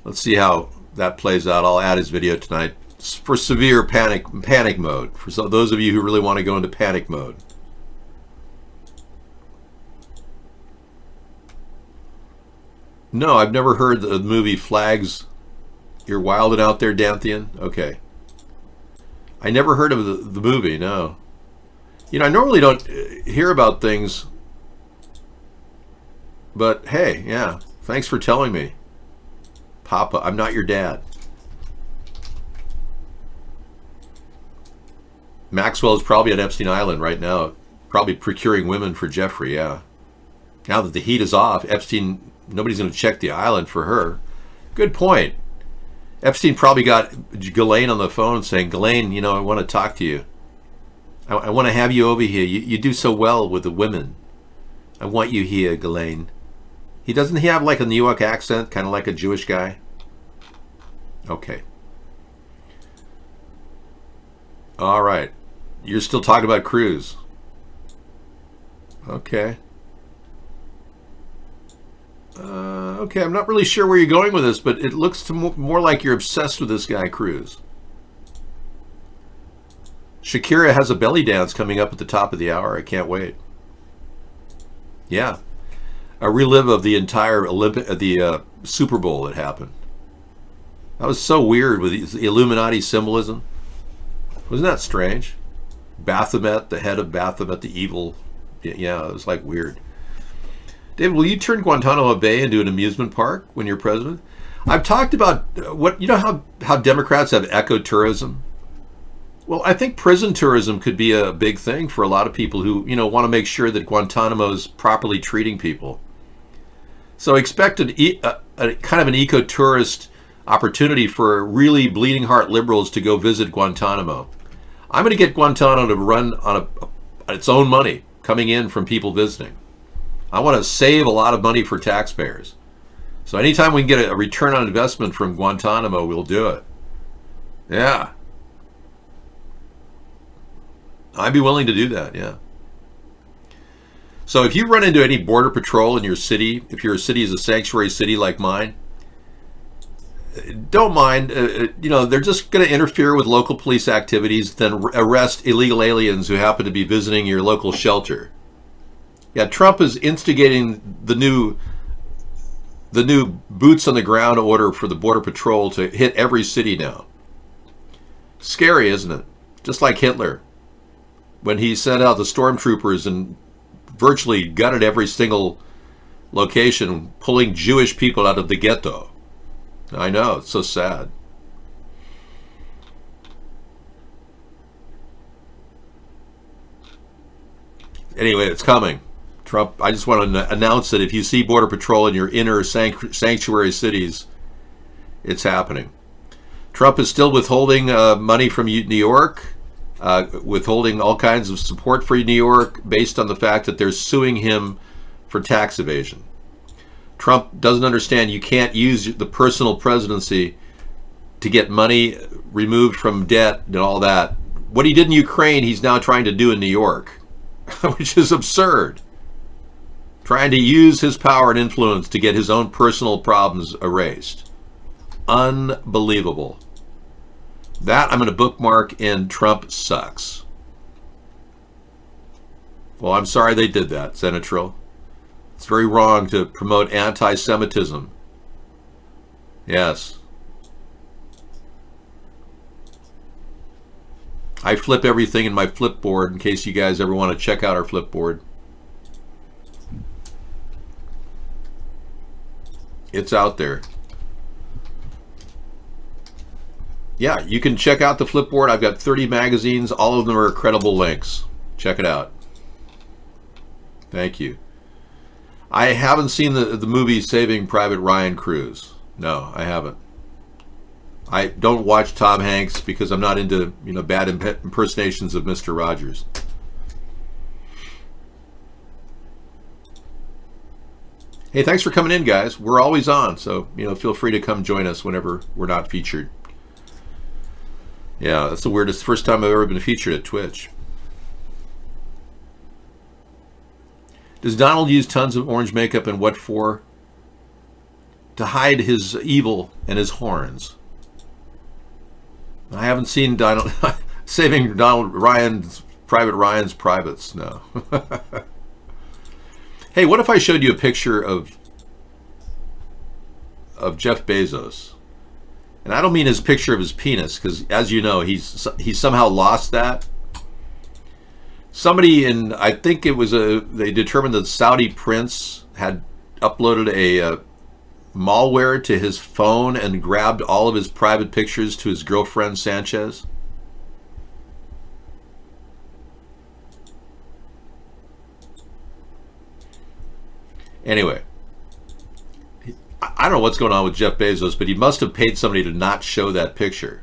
[SPEAKER 2] Let's see how that plays out. I'll add his video tonight for severe panic mode. For those of you who really want to go into panic mode. No, I've never heard the movie Flags. You're wilding out there, Danthian? Okay. I never heard of the movie, no. You know, I normally don't hear about things, but hey, yeah, thanks for telling me. Papa, I'm not your dad. Maxwell is probably at Epstein Island right now, probably procuring women for Jeffrey, yeah. Now that the heat is off, Epstein, nobody's going to check the island for her. Good point. Epstein probably got Ghislaine on the phone saying, Ghislaine, you know, I want to talk to you. I want to have you over here. You do so well with the women. I want you here, Ghislaine. Doesn't he have like a New York accent, kind of like a Jewish guy? Okay. All right. You're still talking about Cruz. Okay. Okay, I'm not really sure where you're going with this, but it looks to more like you're obsessed with this guy, Cruz. Shakira has a belly dance coming up at the top of the hour. I can't wait. Yeah. A relive of the entire Super Bowl that happened. That was so weird with the Illuminati symbolism. Wasn't that strange? Baphomet, the head of Baphomet, the evil. Yeah, it was like weird. David, will you turn Guantanamo Bay into an amusement park when you're president? I've talked about how Democrats have ecotourism. Well, I think prison tourism could be a big thing for a lot of people who, want to make sure that Guantanamo is properly treating people. So expect a kind of an eco-tourist opportunity for really bleeding heart liberals to go visit Guantanamo. I'm going to get Guantanamo to run on its own money coming in from people visiting. I want to save a lot of money for taxpayers. So anytime we can get a return on investment from Guantanamo, we'll do it. Yeah. I'd be willing to do that, yeah. So if you run into any border patrol in your city, if your city is a sanctuary city like mine, don't mind. They're just going to interfere with local police activities, then arrest illegal aliens who happen to be visiting your local shelter. Yeah, Trump is instigating the new boots on the ground order for the border patrol to hit every city now. Scary, isn't it? Just like Hitler, when he sent out the stormtroopers and virtually gutted every single location, pulling Jewish people out of the ghetto. I know, it's so sad. Anyway, it's coming. Trump, I just want to announce that if you see Border Patrol in your inner sanctuary cities, it's happening. Trump is still withholding money from New York, withholding all kinds of support for New York based on the fact that they're suing him for tax evasion. Trump doesn't understand you can't use the personal presidency to get money removed from debt and all that. What he did in Ukraine, he's now trying to do in New York, which is absurd. Trying to use his power and influence to get his own personal problems erased. Unbelievable. That I'm going to bookmark in Trump sucks. Well, I'm sorry they did that, Senatrill. It's very wrong to promote anti-Semitism. Yes. I flip everything in my Flipboard in case you guys ever want to check out our Flipboard. It's out there. Yeah, you can check out the Flipboard. I've got 30 magazines. All of them are credible links. Check it out. Thank you. I haven't seen the movie Saving Private Ryan Cruz. No, I haven't. I don't watch Tom Hanks because I'm not into bad impersonations of Mr. Rogers. Hey, thanks for coming in, guys. We're always on, so feel free to come join us whenever we're not featured. Yeah, that's the weirdest first time I've ever been featured at Twitch. Does Donald use tons of orange makeup and what for? To hide his evil and his horns. I haven't seen Donald Saving Private Ryan's privates, no. Hey, what if I showed you a picture of Jeff Bezos? And I don't mean his picture of his penis, because as you know, he's somehow lost that. Somebody I think it was they determined that the Saudi prince had uploaded a malware to his phone and grabbed all of his private pictures to his girlfriend Sanchez. Anyway, I don't know what's going on with Jeff Bezos, but he must have paid somebody to not show that picture,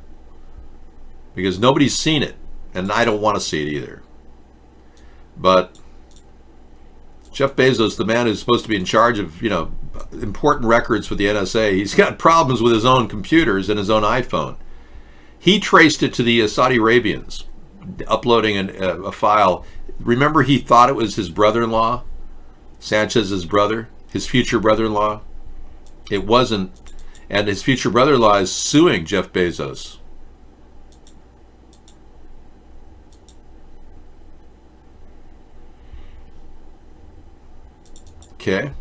[SPEAKER 2] because nobody's seen it, and I don't want to see it either. But Jeff Bezos, the man who's supposed to be in charge of, important records for the NSA, he's got problems with his own computers and his own iPhone. He traced it to the Saudi Arabians, uploading a file. Remember, he thought it was his brother-in-law, Sanchez's brother, his future brother-in-law. It wasn't, and his future brother-in-law is suing Jeff Bezos. Okay.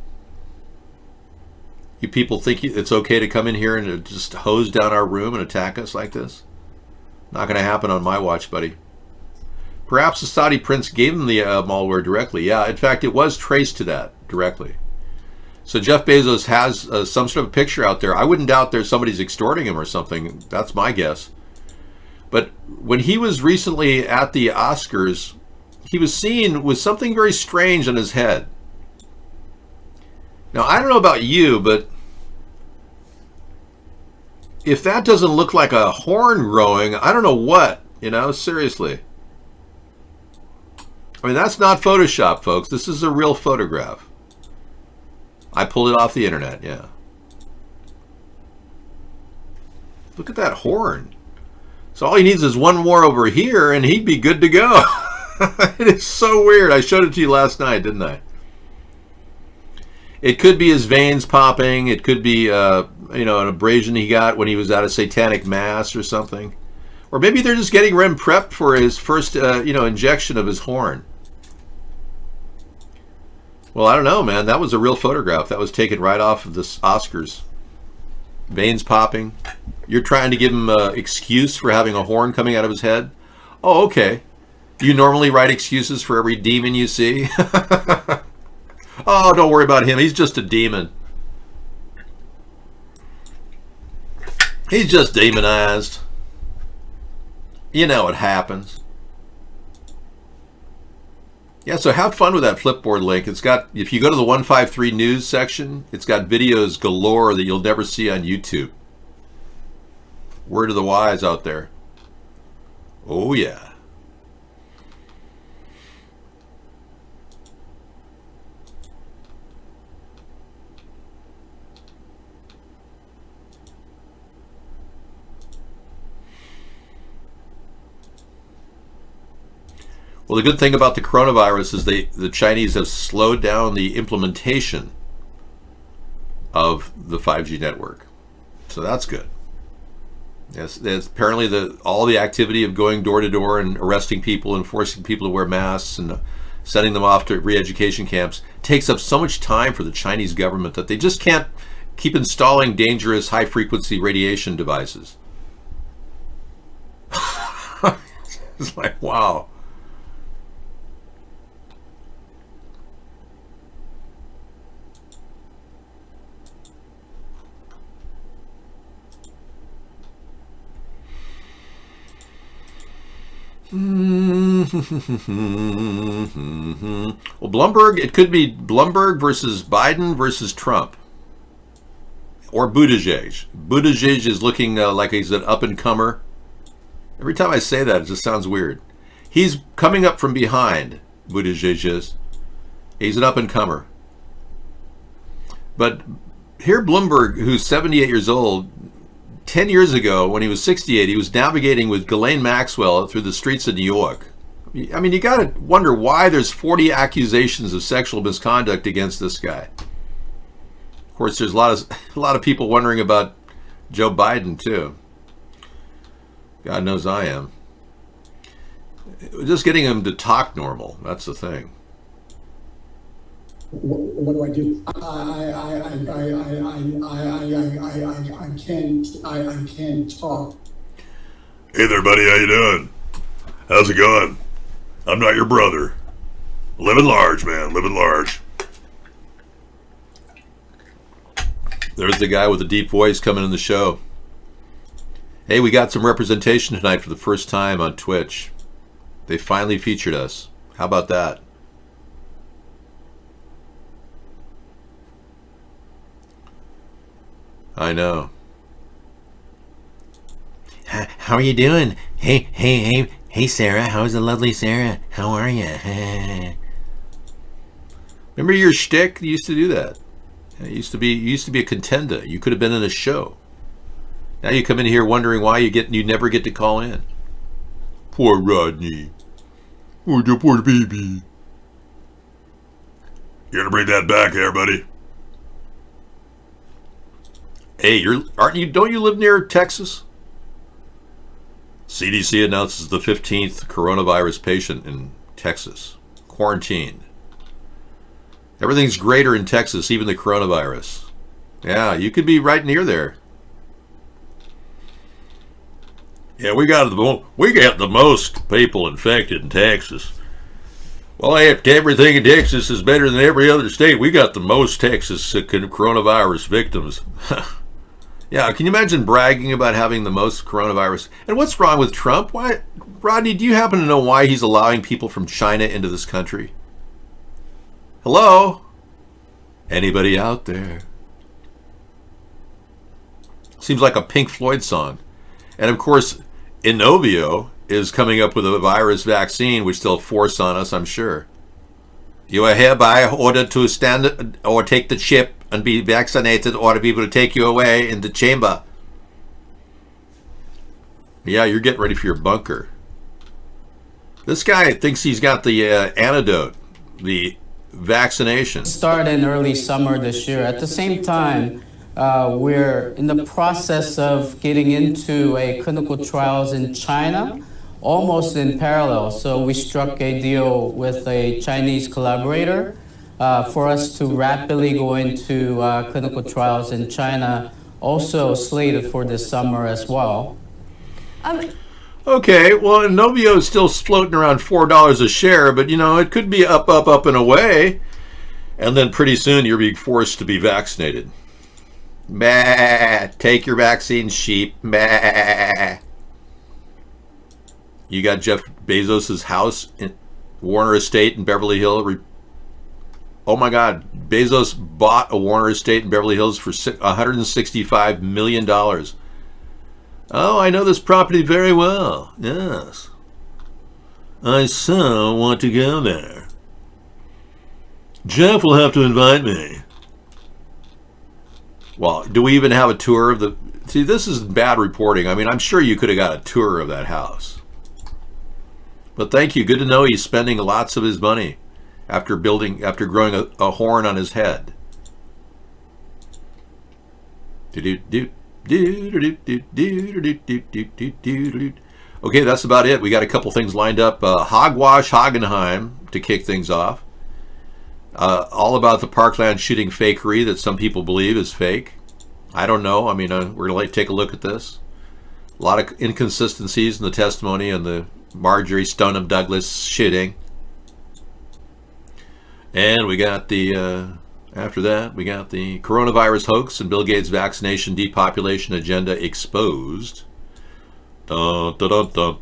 [SPEAKER 2] You people think it's okay to come in here and just hose down our room and attack us like this? Not going to happen on my watch, buddy. Perhaps the Saudi prince gave him the malware directly. Yeah, in fact, it was traced to that directly. So Jeff Bezos has some sort of picture out there. I wouldn't doubt there's somebody's extorting him or something. That's my guess. But when he was recently at the Oscars, he was seen with something very strange on his head. Now, I don't know about you, but if that doesn't look like a horn growing, I don't know what, seriously. I mean, that's not Photoshop, folks. This is a real photograph. I pulled it off the internet, yeah. Look at that horn. So all he needs is one more over here, and he'd be good to go. It is so weird. I showed it to you last night, didn't I? It could be his veins popping. It could be, an abrasion he got when he was at a satanic mass or something. Or maybe they're just getting him prepped for his first, injection of his horn. Well, I don't know, man. That was a real photograph. That was taken right off of this Oscars. Veins popping. You're trying to give him an excuse for having a horn coming out of his head? Oh, okay. You normally write excuses for every demon you see? Oh, don't worry about him. He's just a demon. He's just demonized. You know what happens. Yeah, so have fun with that Flipboard link. It's got, if you go to the 153 News section, it's got videos galore that you'll never see on YouTube. Word to the wise out there. Oh, yeah. Well, the good thing about the coronavirus is the Chinese have slowed down the implementation of the 5G network. So that's good. Yes, apparently all the activity of going door to door and arresting people and forcing people to wear masks and sending them off to re-education camps takes up so much time for the Chinese government that they just can't keep installing dangerous high-frequency radiation devices. It's like, wow. Well, Bloomberg, it could be Bloomberg versus Biden versus Trump. Or Buttigieg. Buttigieg is looking like he's an up-and-comer. Every time I say that, it just sounds weird. He's coming up from behind, Buttigieg is. He's an up-and-comer. But here Bloomberg, who's 78 years old, 10 years ago, when he was 68, he was navigating with Ghislaine Maxwell through the streets of New York. I mean, you got to wonder why there's 40 accusations of sexual misconduct against this guy. Of course, there's a lot of people wondering about Joe Biden, too. God knows I am. Just getting him to talk normal, that's the thing.
[SPEAKER 14] What do I do? I can't talk.
[SPEAKER 10] Hey there, buddy. How you doing? How's it going? I'm not your brother. Living large, man. Living large.
[SPEAKER 2] There's the guy with the deep voice coming in the show. Hey, we got some representation tonight for the first time on Twitch. They finally featured us. How about that? I know. How are you doing? Hey, Sarah. How's the lovely Sarah? How are you? Remember your shtick? You used to do that. You used to be a contender. You could have been in a show. Now you come in here wondering why you never get to call in. Poor Rodney. Poor baby.
[SPEAKER 10] You gonna bring that back there, buddy?
[SPEAKER 2] Hey, don't you live near Texas? CDC announces the 15th coronavirus patient in Texas. Quarantined. Everything's greater in Texas, even the coronavirus. Yeah, you could be right near there. Yeah, we got the most people infected in Texas. Well, everything in Texas is better than every other state. We got the most Texas coronavirus victims. Yeah, can you imagine bragging about having the most coronavirus? And what's wrong with Trump? Why, Rodney, do you happen to know why he's allowing people from China into this country? Hello? Anybody out there? Seems like a Pink Floyd song. And of course, Inovio is coming up with a virus vaccine, which they'll force on us, I'm sure. You are hereby ordered to stand or take the chip and be vaccinated, or to be able to take you away in the chamber. Yeah, you're getting ready for your bunker. This guy thinks he's got the antidote, the vaccination.
[SPEAKER 12] Start in early summer this year. At the same time, we're in the process of getting into a clinical trials in China, almost in parallel. So we struck a deal with a Chinese collaborator for us to rapidly go into clinical trials in China, also slated for this summer as well.
[SPEAKER 2] Okay, well, Inovio is still floating around $4 a share, but, you know, it could be up, and away. And then pretty soon you're being forced to be vaccinated. Bah, take your vaccine, sheep. Bah. You got Jeff Bezos' house in Warner Estate in Beverly Hills. Oh my God, Bezos bought a Warner Estate in Beverly Hills for $165 million. Oh, I know this property very well. Yes. I so want to go there. Jeff will have to invite me. Well, do we even have a tour of the... See, this is bad reporting. I mean, I'm sure you could have got a tour of that house. But thank you. Good to know he's spending lots of his money after growing a horn on his head. Okay, that's about it. We got a couple things lined up. Hogwash Hoggenheim to kick things off. All about the Parkland shooting fakery that some people believe is fake. I don't know. I mean, we're going to take a look at this. A lot of inconsistencies in the testimony and the Marjorie Stoneham Douglas shitting. And we got the, after that, we got the coronavirus hoax and Bill Gates' vaccination depopulation agenda exposed. Dun, dun, dun, dun.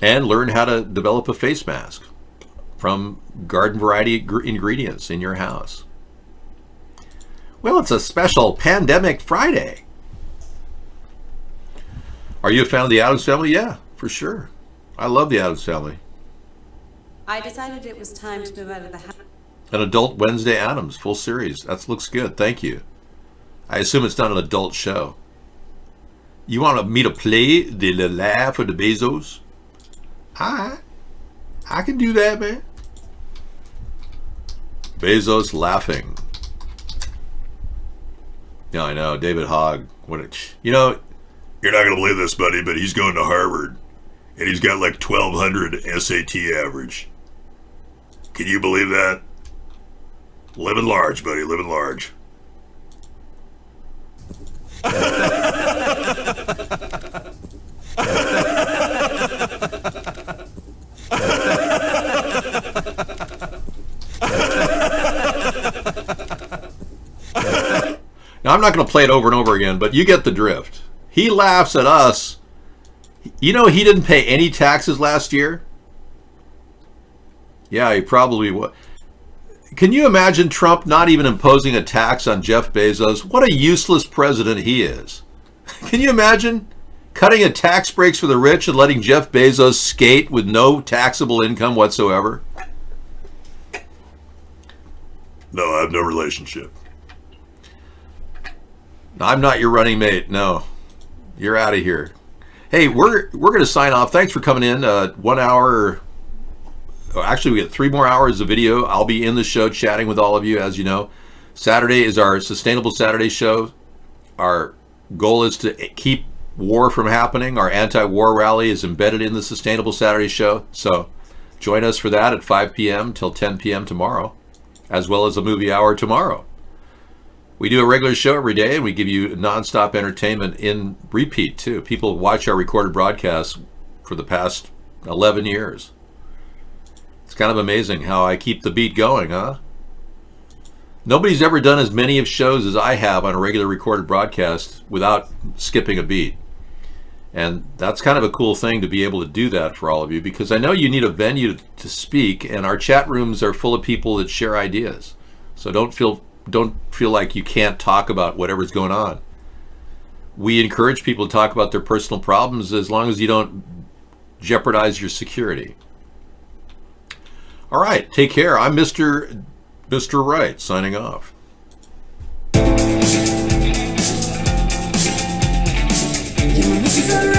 [SPEAKER 2] And learn how to develop a face mask from garden variety ingredients in your house. Well, it's a special Pandemic Friday. Are you a fan of the Addams Family? Yeah, for sure. I love the Addams Family.
[SPEAKER 17] I decided it was time to move out of the house.
[SPEAKER 2] An adult Wednesday Addams, full series. That looks good. Thank you. I assume it's not an adult show. You want me to play the La for the Bezos? I can do that, man. Bezos laughing. Yeah, I know. David Hogg. You know,
[SPEAKER 10] you're not going to believe this, buddy, but he's going to Harvard. And he's got like 1,200 SAT average. Can you believe that? Living large, buddy. Living large.
[SPEAKER 2] Now, I'm not going to play it over and over again, but you get the drift. He laughs at us. You know he didn't pay any taxes last year? Yeah, he probably would. Can you imagine Trump not even imposing a tax on Jeff Bezos? What a useless president he is. Can you imagine cutting a tax breaks for the rich and letting Jeff Bezos skate with no taxable income whatsoever?
[SPEAKER 10] No, I have no relationship.
[SPEAKER 2] I'm not your running mate. No, you're out of here. Hey, we're going to sign off. Thanks for coming in. 1 hour. Actually, we get 3 more hours of video. I'll be in the show chatting with all of you, as you know. Saturday is our Sustainable Saturday show. Our goal is to keep war from happening. Our anti-war rally is embedded in the Sustainable Saturday show. So join us for that at 5 p.m. till 10 p.m. tomorrow, as well as a movie hour tomorrow. We do a regular show every day, and we give you nonstop entertainment in repeat, too. People watch our recorded broadcasts for the past 11 years. It's kind of amazing how I keep the beat going, huh? Nobody's ever done as many of shows as I have on a regular recorded broadcast without skipping a beat. And that's kind of a cool thing to be able to do that for all of you, because I know you need a venue to speak, and our chat rooms are full of people that share ideas. So don't feel like you can't talk about whatever's going on. We encourage people to talk about their personal problems as long as you don't jeopardize your security. All right, take care. I'm Mr. Wright, signing off.
[SPEAKER 16] This is